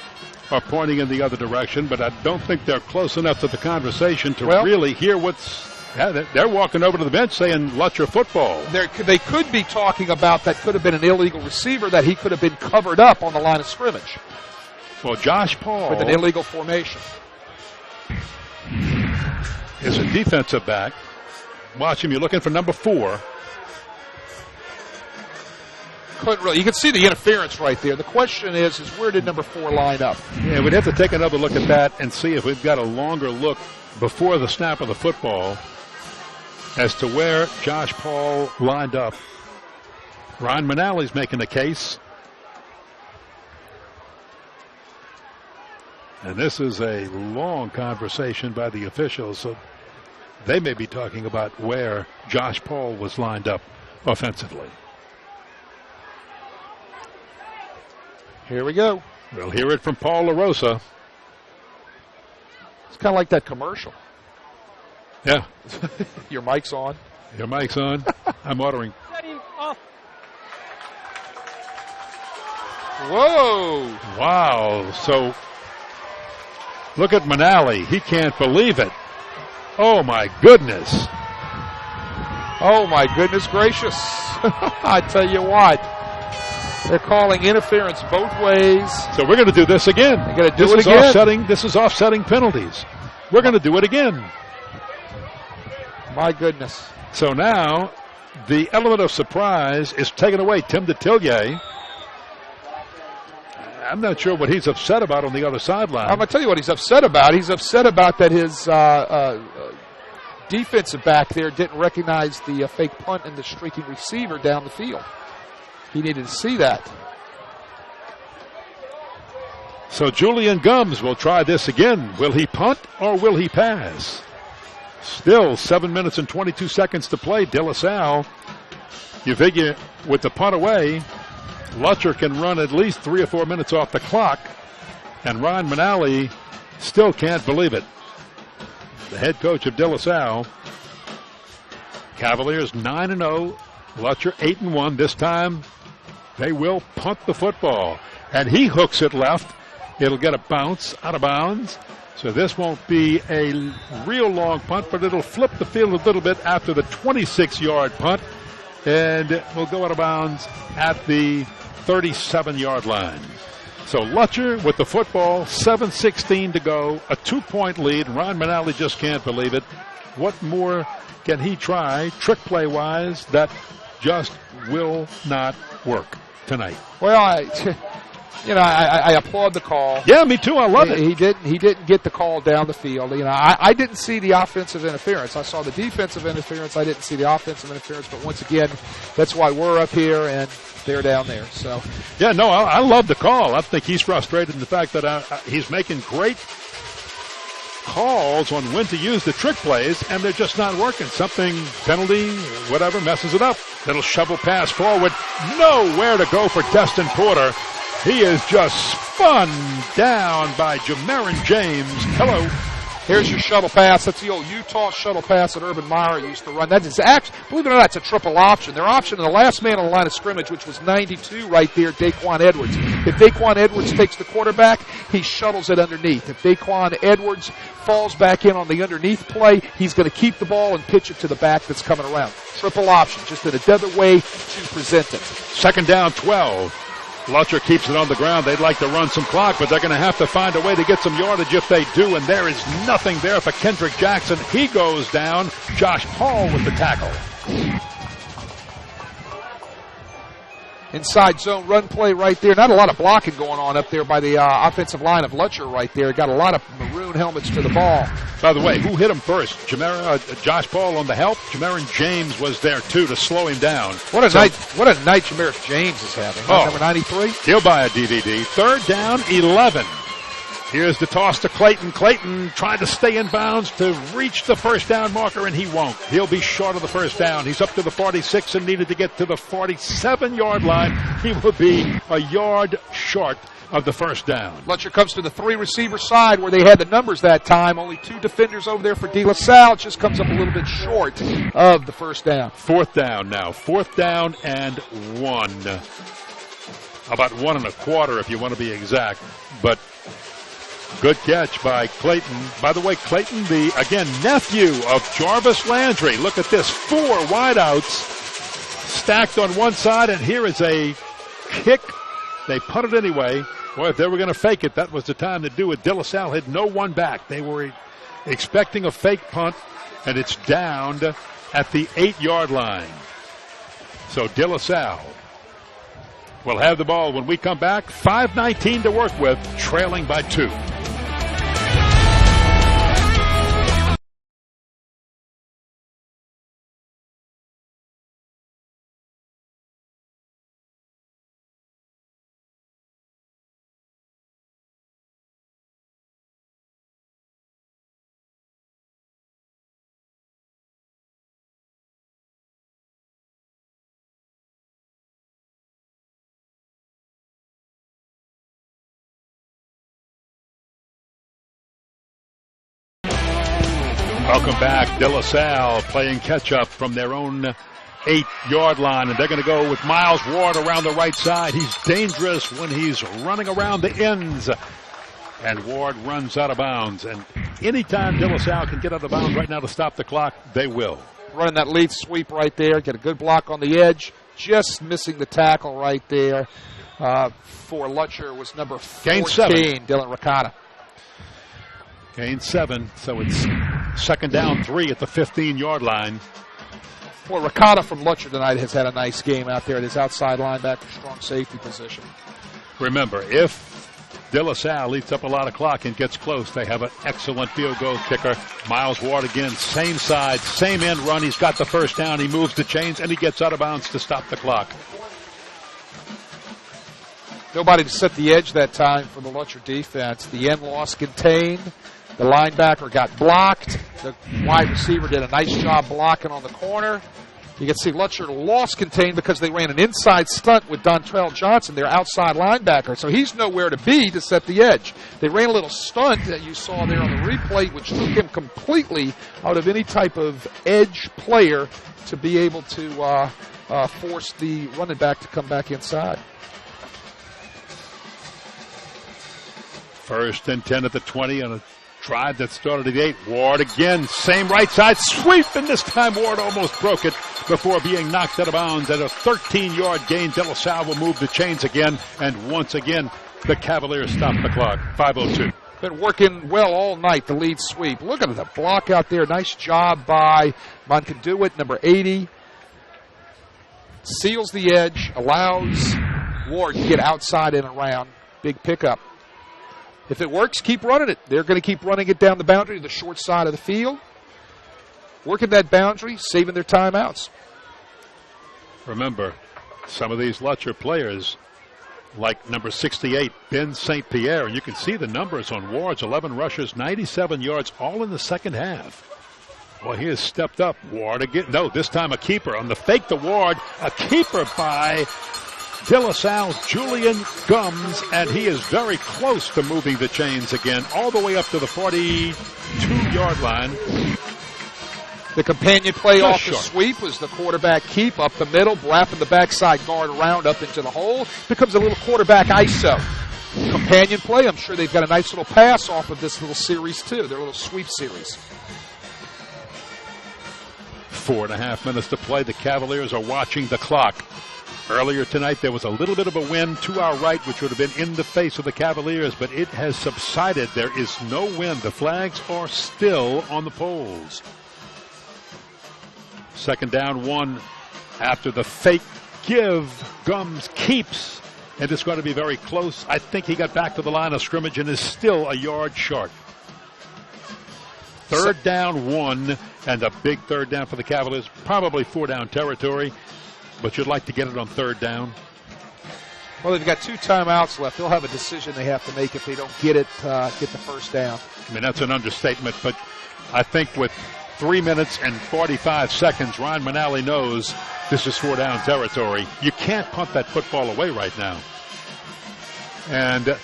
are pointing in the other direction, but I don't think they're close enough to the conversation to Well, really hear what's. Yeah, they're walking over to the bench saying Lutcher football. They could be talking about that could have been an illegal receiver, that he could have been covered up on the line of scrimmage. Well, Josh Paul with an illegal formation is a defensive back. Watch him. You're looking for number 4. Couldn't really. You can see the interference right there. The question is where did number 4 line up? Yeah, we'd have to take another look at that and see if we've got a longer look before the snap of the football as to where Josh Paul lined up. Ryan Manally's making a case. And this is a long conversation by the officials, so they may be talking about where Josh Paul was lined up offensively. Here we go. We'll hear it from Paul LaRosa. It's kind of like that commercial. Yeah. Your mic's on. Your mic's on. I'm ordering. Whoa. Wow. So look at Manally. He can't believe it. Oh, my goodness. Oh, my goodness gracious. I tell you what. They're calling interference both ways. So we're going to do this again. They're going to do it again. This is offsetting penalties. We're going to do it again. My goodness. So now the element of surprise is taken away. Tim DeTillier. I'm not sure what he's upset about on the other sideline. I'm going to tell you what he's upset about. He's upset about that his defensive back there didn't recognize the fake punt and the streaking receiver down the field. He needed to see that. So Julian Gums will try this again. Will he punt or will he pass? Still 7 minutes and 22 seconds to play. De La Salle, you figure with the punt away, Lutcher can run at least 3 or 4 minutes off the clock, and Ryan Manally still can't believe it. The head coach of De La Salle. Cavaliers 9-0, Lutcher 8-1. This time they will punt the football, and he hooks it left. It'll get a bounce out of bounds. So this won't be a real long punt, but it'll flip the field a little bit after the 26-yard punt, and will go out of bounds at the 37-yard line. So Lutcher with the football, 7:16 to go, a 2-point lead. Ron Manally just can't believe it. What more can he try, trick play-wise, that just will not work tonight? Well, I applaud the call. Yeah, me too. I love it. He didn't get the call down the field. I didn't see the offensive interference. I saw the defensive interference. I didn't see the offensive interference. But once again, that's why we're up here and they're down there. So yeah, no, I love the call. I think he's frustrated in the fact that he's making great calls on when to use the trick plays, and they're just not working. Something, penalty, whatever, messes it up. Little shovel pass forward. Nowhere to go for Dustin Porter. He is just spun down by Jamarin James. Hello. Here's your shuttle pass. That's the old Utah shuttle pass that Urban Meyer used to run. That is actually, believe it or not, it's a triple option. Their option in the last man on the line of scrimmage, which was 92 right there, Daquan Edwards. If Daquan Edwards takes the quarterback, he shuttles it underneath. If Daquan Edwards falls back in on the underneath play, he's going to keep the ball and pitch it to the back that's coming around. Triple option, just another way to present it. Second down, 12. Lutcher keeps it on the ground. They'd like to run some clock, but they're going to have to find a way to get some yardage if they do, and there is nothing there for Kendrick Jackson. He goes down. Josh Paul with the tackle. Inside zone run play right there. Not a lot of blocking going on up there by the offensive line of Lutcher right there. Got a lot of maroon helmets to the ball. By the way, who hit him first? Josh Paul on the help. Jamarin James was there, too, to slow him down. What a night Jamarin James is having. Number 93. He'll buy a DVD. Third down, 11. Here's the toss to Clayton. Clayton tried to stay in bounds to reach the first down marker, and he won't. He'll be short of the first down. He's up to the 46 and needed to get to the 47-yard line. He will be a yard short of the first down. Lutcher comes to the 3-receiver side where they had the numbers that time. Only 2 defenders over there for De La Salle. Just comes up a little bit short of the first down. Fourth down now. 4th down and 1. About 1 1/4 if you want to be exact. But Good catch by Clayton. By the way, Clayton, the, again, nephew of Jarvis Landry. Look at this. 4 wideouts stacked on one side, and here is a kick. They put it anyway. Boy, if they were going to fake it, that was the time to do it. De La Salle had no one back. They were expecting a fake punt, and it's downed at the 8-yard line. So De La Salle will have the ball when we come back. 5:19 to work with, trailing by 2. Welcome back. De La Salle playing catch-up from their own 8-yard line, and they're going to go with Miles Ward around the right side. He's dangerous when he's running around the ends, and Ward runs out of bounds. And anytime De La Salle can get out of bounds right now to stop the clock, they will. Running that lead sweep right there, get a good block on the edge, just missing the tackle right there. For Lutcher was number 14, Dylan Ricotta. Gain 7, so it's second down 3 at the 15-yard line. Well, Ricotta from Lutcher tonight has had a nice game out there at his outside linebacker, strong safety position. Remember, if De La Salle eats up a lot of clock and gets close, they have an excellent field goal kicker. Miles Ward again, same side, same end run. He's got the first down. He moves the chains, and he gets out of bounds to stop the clock. Nobody to set the edge that time for the Lutcher defense. The end loss contained. The linebacker got blocked. The wide receiver did a nice job blocking on the corner. You can see Lutcher lost contained because they ran an inside stunt with Dontrell Johnson, their outside linebacker. So he's nowhere to be to set the edge. They ran a little stunt that you saw there on the replay, which took him completely out of any type of edge player to be able to force the running back to come back inside. First and 10 at the 20 on a drive that started at 8. Ward again, same right side sweep, and this time Ward almost broke it before being knocked out of bounds. At a 13-yard gain, De La Salle will move the chains again, and once again, the Cavaliers stop the clock. 5:02. Been working well all night, the lead sweep. Look at the block out there. Nice job by Monconduit, number 80. Seals the edge, allows Ward to get outside and around. Big pickup. If it works, keep running it. They're going to keep running it down the boundary to the short side of the field. Working that boundary, saving their timeouts. Remember, some of these Lutcher players, like number 68, Ben St. Pierre, and you can see the numbers on Ward's 11 rushes, 97 yards, all in the second half. Well, he has stepped up. Ward again. No, this time a keeper. On the fake to Ward, a keeper by De La Salle's Julian Gums, and he is very close to moving the chains again, all the way up to the 42-yard line. The companion play off the sweep was the quarterback keep up the middle, wrapping the backside guard around up into the hole. Becomes a little quarterback ISO. Companion play, I'm sure they've got a nice little pass off of this little series too, their little sweep series. 4.5 minutes to play. The Cavaliers are watching the clock. Earlier tonight, there was a little bit of a wind to our right, which would have been in the face of the Cavaliers, but it has subsided. There is no wind. The flags are still on the poles. Second down 1 after the fake give. Gums keeps, and it's going to be very close. I think he got back to the line of scrimmage and is still a yard short. Third down 1, and a big third down for the Cavaliers. Probably 4-down territory. But you'd like to get it on third down? Well, they've got 2 timeouts left. They'll have a decision they have to make if they don't get it, get the first down. I mean, that's an understatement, but I think with 3 minutes and 45 seconds, Ryan Manali knows this is 4-down territory. You can't punt that football away right now. And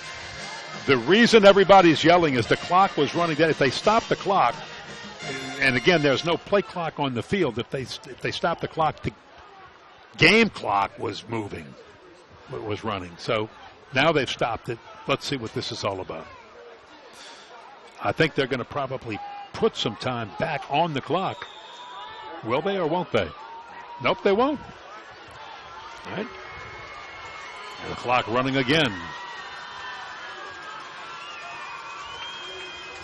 the reason everybody's yelling is the clock was running down. If they stop the clock, and again, there's no play clock on the field. If they stop the clock, the game clock was moving, was running. So now they've stopped it. Let's see what this is all about. I think they're going to probably put some time back on the clock. Will they or won't they? Nope, they won't. All right. And the clock running again.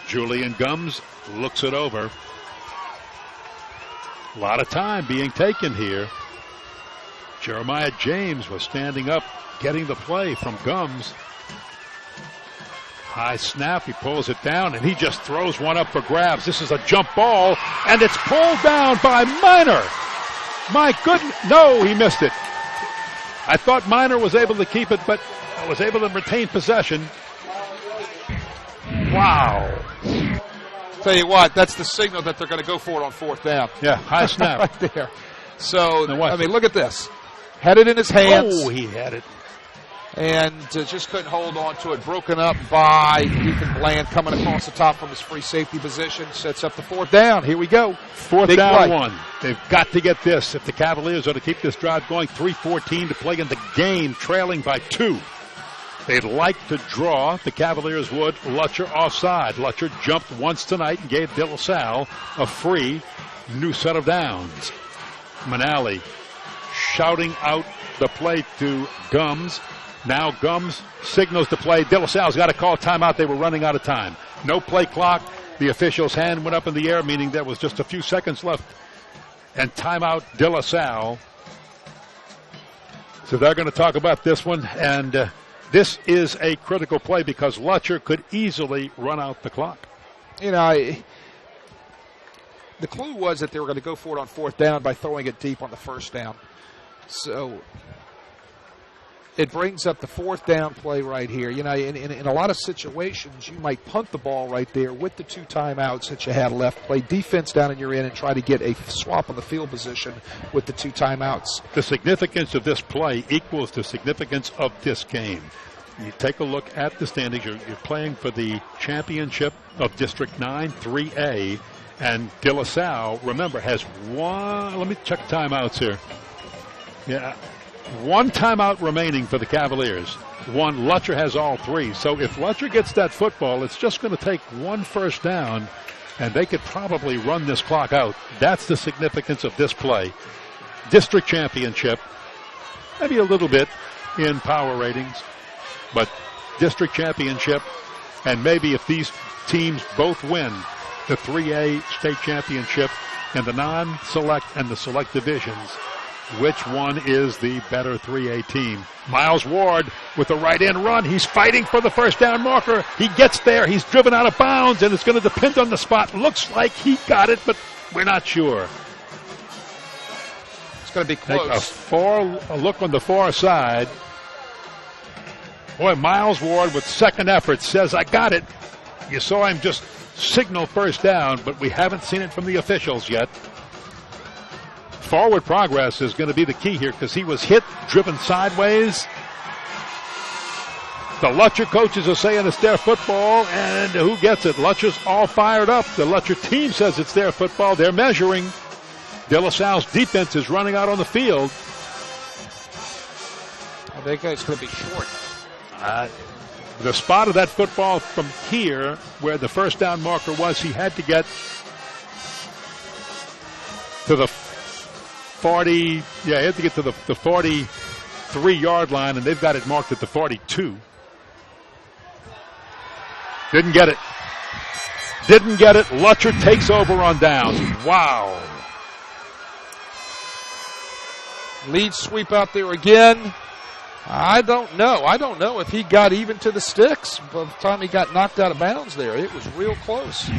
Julian Gums looks it over. A lot of time being taken here. Jeremiah James was standing up, getting the play from Gums. High snap, he pulls it down, and he just throws one up for grabs. This is a jump ball, and it's pulled down by Minor. My goodness, no, he missed it. I thought Minor was able to keep it, but was able to retain possession. Wow. Tell you what, that's the signal that they're going to go for it on fourth down. Yeah, high snap. Right there. So, I mean, look at this. Had it in his hands. Oh, he had it. And just couldn't hold on to it. Broken up by Ethan Bland coming across the top from his free safety position. Sets up the fourth down. Here we go. Fourth Big down play. One. They've got to get this. If the Cavaliers are to keep this drive going, 3:14 to play in the game, trailing by 2. They'd like to draw. The Cavaliers would. Lutcher offside. Lutcher jumped once tonight and gave De La Salle a free new set of downs. Manali shouting out the play to Gums. Now Gums signals the play. De La Salle's got to call timeout. They were running out of time. No play clock. The official's hand went up in the air, meaning there was just a few seconds left. And timeout De La Salle. So they're going to talk about this one. And this is a critical play because Lutcher could easily run out the clock. You know, the clue was that they were going to go for it on fourth down by throwing it deep on the first down. So it brings up the fourth down play right here. You know, in a lot of situations, you might punt the ball right there with the 2 timeouts that you had left, play defense down in your end, and try to get a swap on the field position with the 2 timeouts. The significance of this play equals the significance of this game. You take a look at the standings. You're playing for the championship of District 9, 3A, and De La Salle, remember, has one. Let me check timeouts here. Yeah. 1 timeout remaining for the Cavaliers. 1, Lutcher has all 3. So if Lutcher gets that football, it's just going to take 1 first down, and they could probably run this clock out. That's the significance of this play. District championship, maybe a little bit in power ratings, but district championship, and maybe if these teams both win the 3A state championship in the non-select and the select divisions, which one is the better 3A team? Miles Ward with the right end run. He's fighting for the first down marker. He gets there. He's driven out of bounds, and it's going to depend on the spot. Looks like he got it, but we're not sure. It's going to be close. Take a look on the far side. Boy, Miles Ward with second effort says, I got it. You saw him just signal first down, but we haven't seen it from the officials yet. Forward progress is going to be the key here because he was hit, driven sideways. The Lutcher coaches are saying it's their football, and who gets it? Lutcher's all fired up. The Lutcher team says it's their football. They're measuring. De La Salle's defense is running out on the field. I think it's going to be short. The spot of that football from here, where the first down marker was, he had to get to the 40. Yeah, he had to get to the 43-yard line, and they've got it marked at the 42. Didn't get it. Lutcher takes over on downs. Wow. Lead sweep out there again. I don't know if he got even to the sticks by the time he got knocked out of bounds there. It was real close.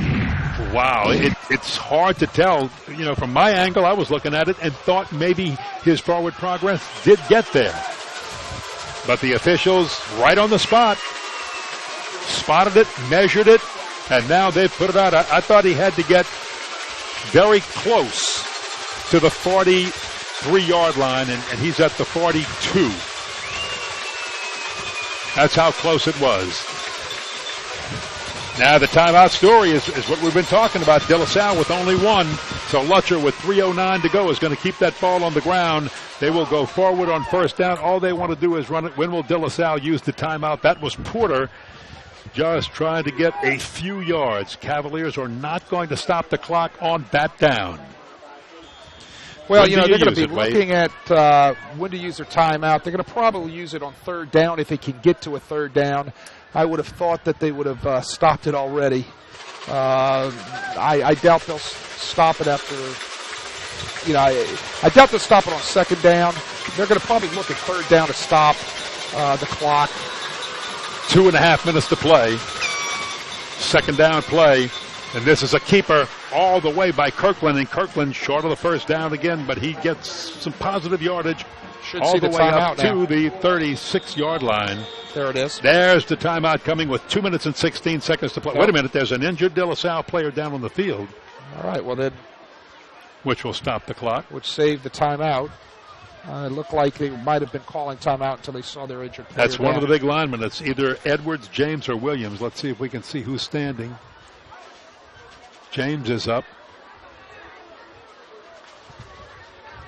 Wow, it's hard to tell. You know, from my angle, I was looking at it and thought maybe his forward progress did get there. But the officials, right on the spot, spotted it, measured it, and now they've put it out. I thought he had to get very close to the 43-yard line, and he's at the 42. That's how close it was. Now the timeout story is what we've been talking about. De La Salle with only 1. So Lutcher with 3:09 to go is going to keep that ball on the ground. They will go forward on first down. All they want to do is run it. When will De La Salle use the timeout? That was Porter. just trying to get a few yards. Cavaliers are not going to stop the clock on that down. Well, they're going to be looking at when to use their timeout. They're going to probably use it on third down if they can get to a third down. I would have thought that they would have stopped it already. I doubt they'll stop it after, I doubt they'll stop it on second down. They're going to probably look at third down to stop the clock. 2.5 minutes to play. Second down play. And this is a keeper all the way by Kirkland, and Kirkland short of the first down again, but he gets some positive yardage all the way up to the 36-yard line. There it is. There's the timeout coming with 2 minutes and 16 seconds to play. Wait a minute, there's an injured De La Salle player down on the field. All right, well then. Which will stop the clock. Which saved the timeout. It looked like they might have been calling timeout until they saw their injured player. That's one of the big linemen. It's either Edwards, James, or Williams. Let's see if we can see who's standing. James is up.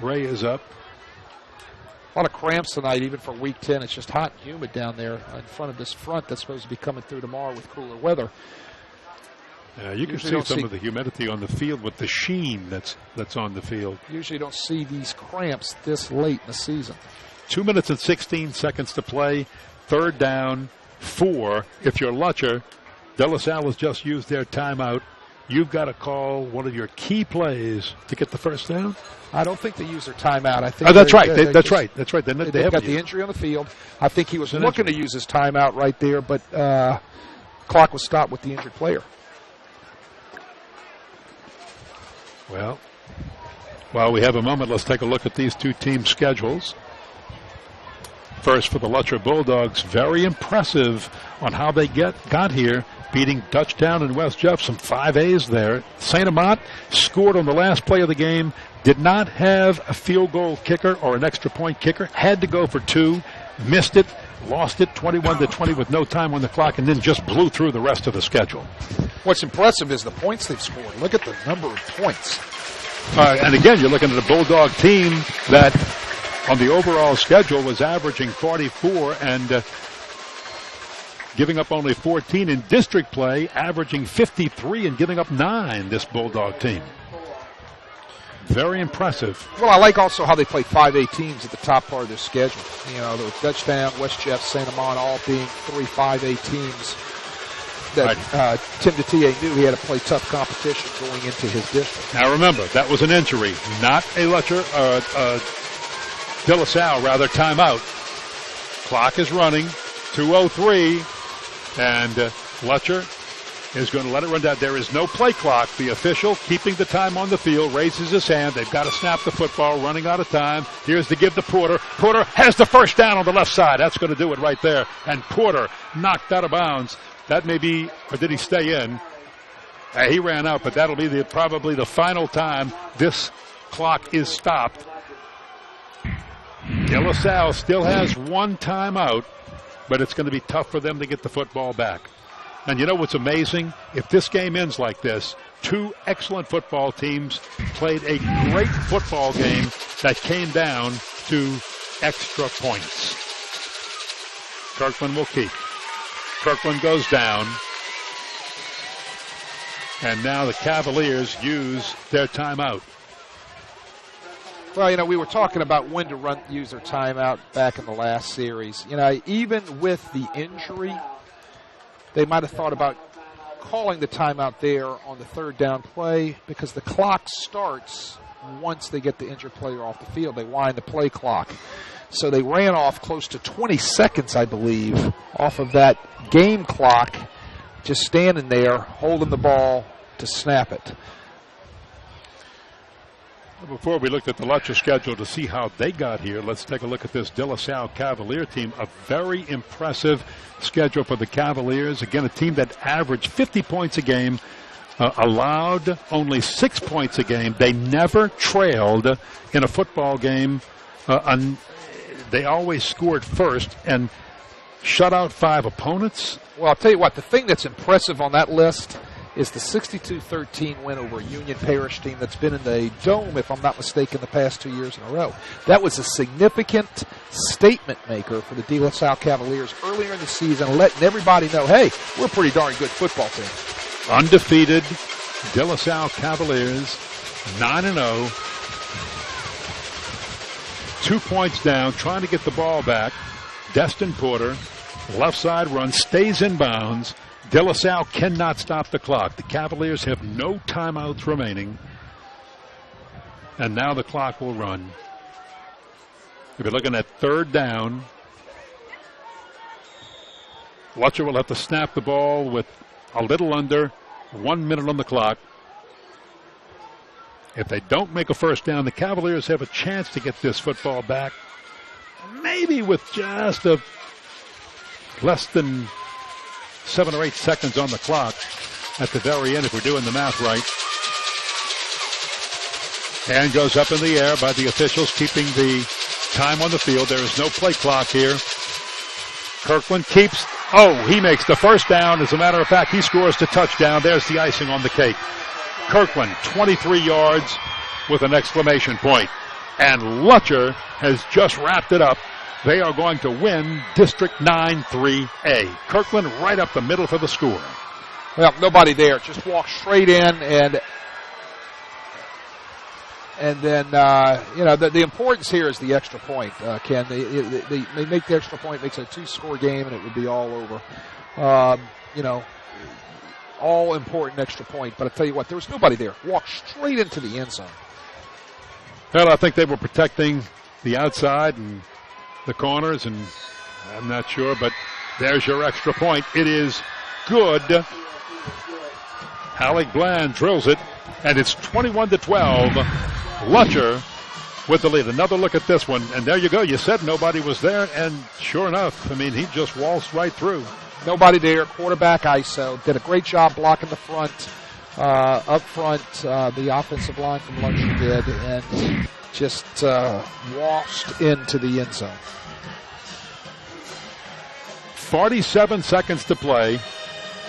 Ray is up. A lot of cramps tonight, even for Week 10. It's just hot and humid down there in front of this front that's supposed to be coming through tomorrow with cooler weather. You can see some of the humidity on the field with the sheen that's on the field. Usually don't see these cramps this late in the season. 2 minutes and 16 seconds to play. Third down, 4. If you're Lutcher, De La Salle has just used their timeout. You've got to call one of your key plays to get the first down. I don't think they use their timeout. I think that's right. That's right. They've got the injury on the field. I think he was looking to use his timeout right there, but clock was stopped with the injured player. Well, while we have a moment, let's take a look at these two teams' schedules. First, for the Lutcher Bulldogs, very impressive on how they got here, beating Dutchtown and West Jeff, some 5As there. St. Amant scored on the last play of the game, did not have a field goal kicker or an extra point kicker, had to go for 2, missed it, lost it 21-20 with no time on the clock, and then just blew through the rest of the schedule. What's impressive is the points they've scored. Look at the number of points. And again, you're looking at a Bulldog team that on the overall schedule was averaging 44 and giving up only 14 in district play, averaging 53 and giving up 9, this Bulldog team. Very impressive. Well, I like also how they play 5A teams at the top part of their schedule. The Dutchtown, West Jeff, St. Amant all being 3 5A teams that Tim DeTia knew he had to play tough competition going into his district. Now remember, that was an injury, not a Lutcher, De La Salle, rather, timeout. Clock is running, 2:03, and Lutcher is going to let it run down. There is no play clock. The official, keeping the time on the field, raises his hand. They've got to snap the football, running out of time. Here's the give to Porter. Porter has the first down on the left side. That's going to do it right there. And Porter knocked out of bounds. That may be, or did he stay in? He ran out, but that'll be probably the final time this clock is stopped. De La Salle still has one timeout, but it's going to be tough for them to get the football back. And you know what's amazing? If this game ends like this, 2 excellent football teams played a great football game that came down to extra points. Kirkland will keep. Kirkland goes down. And now the Cavaliers use their timeout. Well, we were talking about when to use their timeout back in the last series. Even with the injury, they might have thought about calling the timeout there on the third down play because the clock starts once they get the injured player off the field. They wind the play clock. So they ran off close to 20 seconds, I believe, off of that game clock, just standing there holding the ball to snap it. Before we looked at the Lutcher schedule to see how they got here, let's take a look at this De La Salle Cavalier team. A very impressive schedule for the Cavaliers. Again, a team that averaged 50 points a game, allowed only 6 points a game. They never trailed in a football game. They always scored first and shut out 5 opponents. Well, I'll tell you what, the thing that's impressive on that list is the 62-13 win over a Union Parish team that's been in the Dome, if I'm not mistaken, the past 2 years in a row. That was a significant statement maker for the De La Salle Cavaliers earlier in the season, letting everybody know, hey, we're a pretty darn good football team. Undefeated De La Salle Cavaliers, 9-0. 2 points down, trying to get the ball back. Dustin Porter, left side run, stays in bounds. De La Salle cannot stop the clock. The Cavaliers have no timeouts remaining. And now the clock will run. If you're looking at third down, Lutcher will have to snap the ball with a little under 1 minute on the clock. If they don't make a first down, the Cavaliers have a chance to get this football back. Maybe with just less than 7 or 8 seconds on the clock at the very end, if we're doing the math right. Hand goes up in the air by the officials, keeping the time on the field. There is no play clock here. Kirkland keeps. Oh, he makes the first down. As a matter of fact, he scores the touchdown. There's the icing on the cake. Kirkland, 23 yards with an exclamation point. And Lutcher has just wrapped it up. They are going to win District 9-3A. Kirkland right up the middle for the score. Well, nobody there. Just walk straight in, and then, the importance here is the extra point, Ken. They make the extra point, makes it a 2-score game, and it would be all over. All important extra point. But I tell you what, there was nobody there. Walk straight into the end zone. Well, I think they were protecting the outside and the corners, and I'm not sure, but there's your extra point. It is good. Alec Bland drills it, and it's 21-12. Lutcher with the lead. Another look at this one, and there you go. You said nobody was there, and sure enough, I mean, he just waltzed right through. Nobody there. Quarterback ISO. Did a great job blocking the front. Up front, the offensive line from Lutcher did, and just washed into the end zone. 47 seconds to play.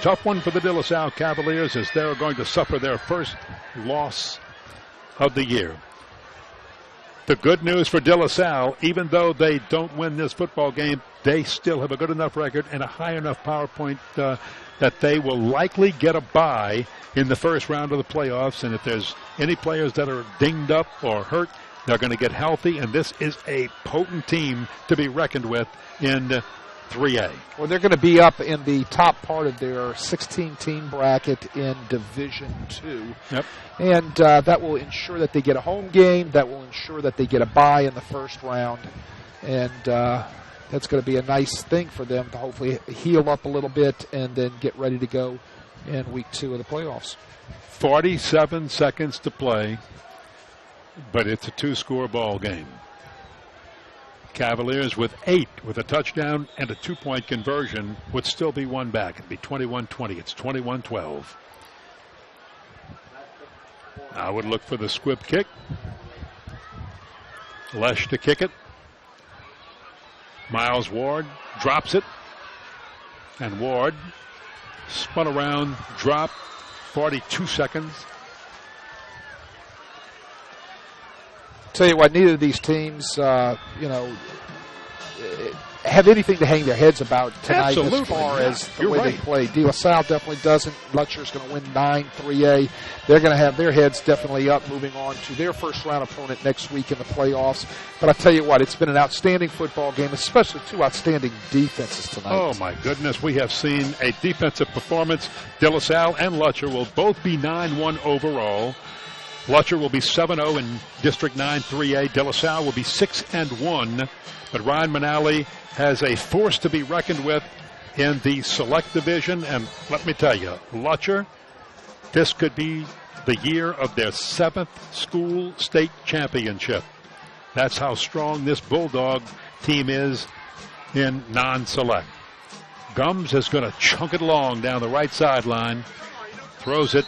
Tough one for the De La Salle Cavaliers as they're going to suffer their first loss of the year. The good news for De La Salle, even though they don't win this football game, they still have a good enough record and a high enough power point that they will likely get a bye in the first round of the playoffs. And if there's any players that are dinged up or hurt, they're going to get healthy. And this is a potent team to be reckoned with in 3A. Well, they're going to be up in the top part of their 16-team bracket in Division II. Yep. And that will ensure that they get a home game. That will ensure that they get a bye in the first round. And that's going to be a nice thing for them to hopefully heal up a little bit and then get ready to go in Week 2 of the playoffs. 47 seconds to play, but it's a 2-score ball game. Cavaliers with 8 with a touchdown and a 2-point conversion would still be one back. It'd be 21-20. It's 21-12. I would look for the squib kick. Lesh to kick it. Miles Ward drops it. And Ward spun around, dropped, 42 seconds. Tell you what, neither of these teams, have anything to hang their heads about tonight. Absolutely. As far as the You're way right. they play. De La Salle definitely doesn't. Lutcher's going to win 9-3A. They're going to have their heads definitely up moving on to their first-round opponent next week in the playoffs. But I tell you what, it's been an outstanding football game, especially 2 outstanding defenses tonight. Oh, my goodness. We have seen a defensive performance. De La Salle and Lutcher will both be 9-1 overall. Lutcher will be 7-0 in District 9-3A. De La Salle will be 6-1. But Ryan Manali has a force to be reckoned with in the select division. And let me tell you, Lutcher, this could be the year of their 7th school state championship. That's how strong this Bulldog team is in non-select. Gums is going to chunk it along down the right sideline. Throws it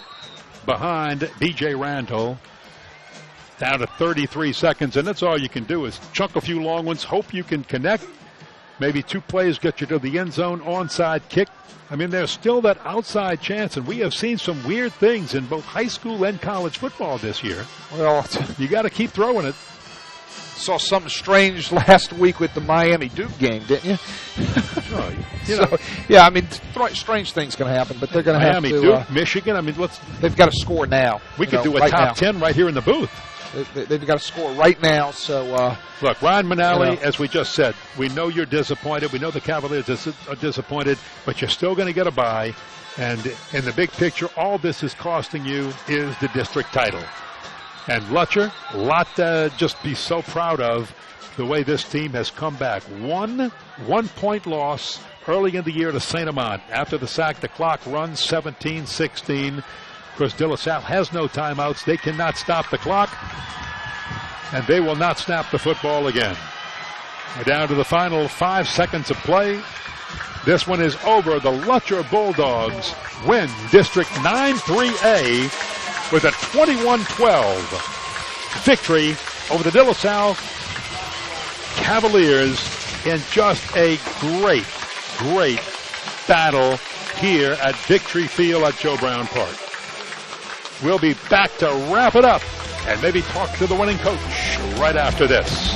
behind B.J. Randall. Down to 33 seconds, and that's all you can do is chunk a few long ones, hope you can connect, Maybe 2 plays get you to the end zone, onside kick. I mean, there's still that outside chance, and we have seen some weird things in both high school and college football this year. Well, you got to keep throwing it. Saw something strange last week with the Miami-Duke game, didn't you? Oh, you know. So, yeah, I mean, strange things can happen, but they're going to have to. Miami, Duke, Michigan. I mean, they've got to score now. We could do a right top now. 10 right here in the booth. They've got to score right now. So look, Ryan Manali, as we just said, we know you're disappointed. We know the Cavaliers are disappointed, but you're still going to get a bye. And in the big picture, all this is costing you is the district title. And Lutcher, a lot to just be so proud of the way this team has come back. 1-point loss early in the year to St. Amant. After the sack, the clock runs 17-16. Of course, De La Salle has no timeouts. They cannot stop the clock, and they will not snap the football again. We're down to the final 5 seconds of play. This one is over. The Lutcher Bulldogs win District 9-3A with a 21-12 victory over the De La Salle Cavaliers in just a great battle here at Victory Field at Joe Brown Park. We'll be back to wrap it up and maybe talk to the winning coach right after this.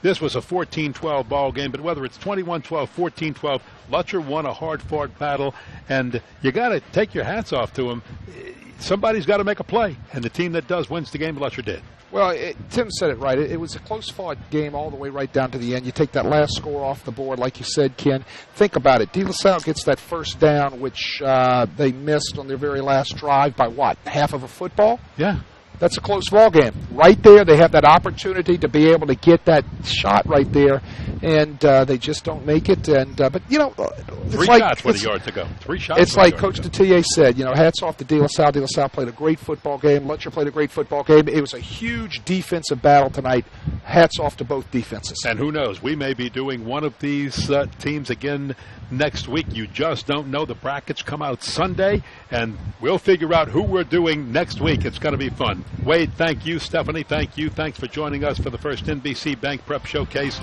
This was a 14-12 ball game, but whether it's 21-12, 14-12, Lutcher won a hard-fought battle, and you got to take your hats off to him. Somebody's got to make a play, and the team that does wins the game. Lutcher did. Well, Tim said it right. It was a close-fought game all the way right down to the end. You take that last score off the board, like you said, Ken. Think about it. De La Salle gets that first down, which they missed on their very last drive by what, half of a football? Yeah. That's a close ball game. Right there, they have that opportunity to be able to get that shot right there, and they just don't make it. And but you know, it's three like, shots with a yard to go. 3 shots. It's like Coach Detillier said. You know, hats off to De La Salle. De La Salle played a great football game. Lutcher played a great football game. It was a huge defensive battle tonight. Hats off to both defenses. And who knows? We may be doing one of these teams again next week. You just don't know. The brackets come out Sunday, and we'll figure out who we're doing next week. It's going to be fun. Wade, thank you. Stephanie, thank you. Thanks for joining us for the first NBC Bank Prep Showcase.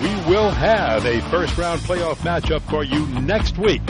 We will have a first-round playoff matchup for you next week.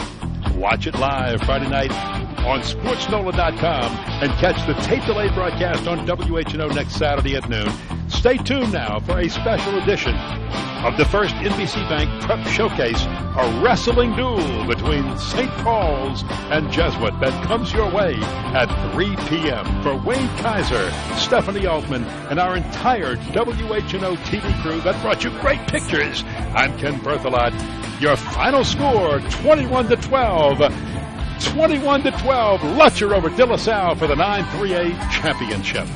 Watch it live Friday night on SportsNOLA.com and catch the tape-delayed broadcast on WHNO next Saturday at noon. Stay tuned now for a special edition of the first NBC Bank Prep Showcase, a wrestling duel between St. Paul's and Jesuit that comes your way at 3 p.m. For Wade Kaiser, Stephanie Altman, and our entire WHNO TV crew that brought you great pictures, I'm Ken Berthelot. Your final score, 21-12. 21-12, Lutcher over De La Salle for the 9-3A championship.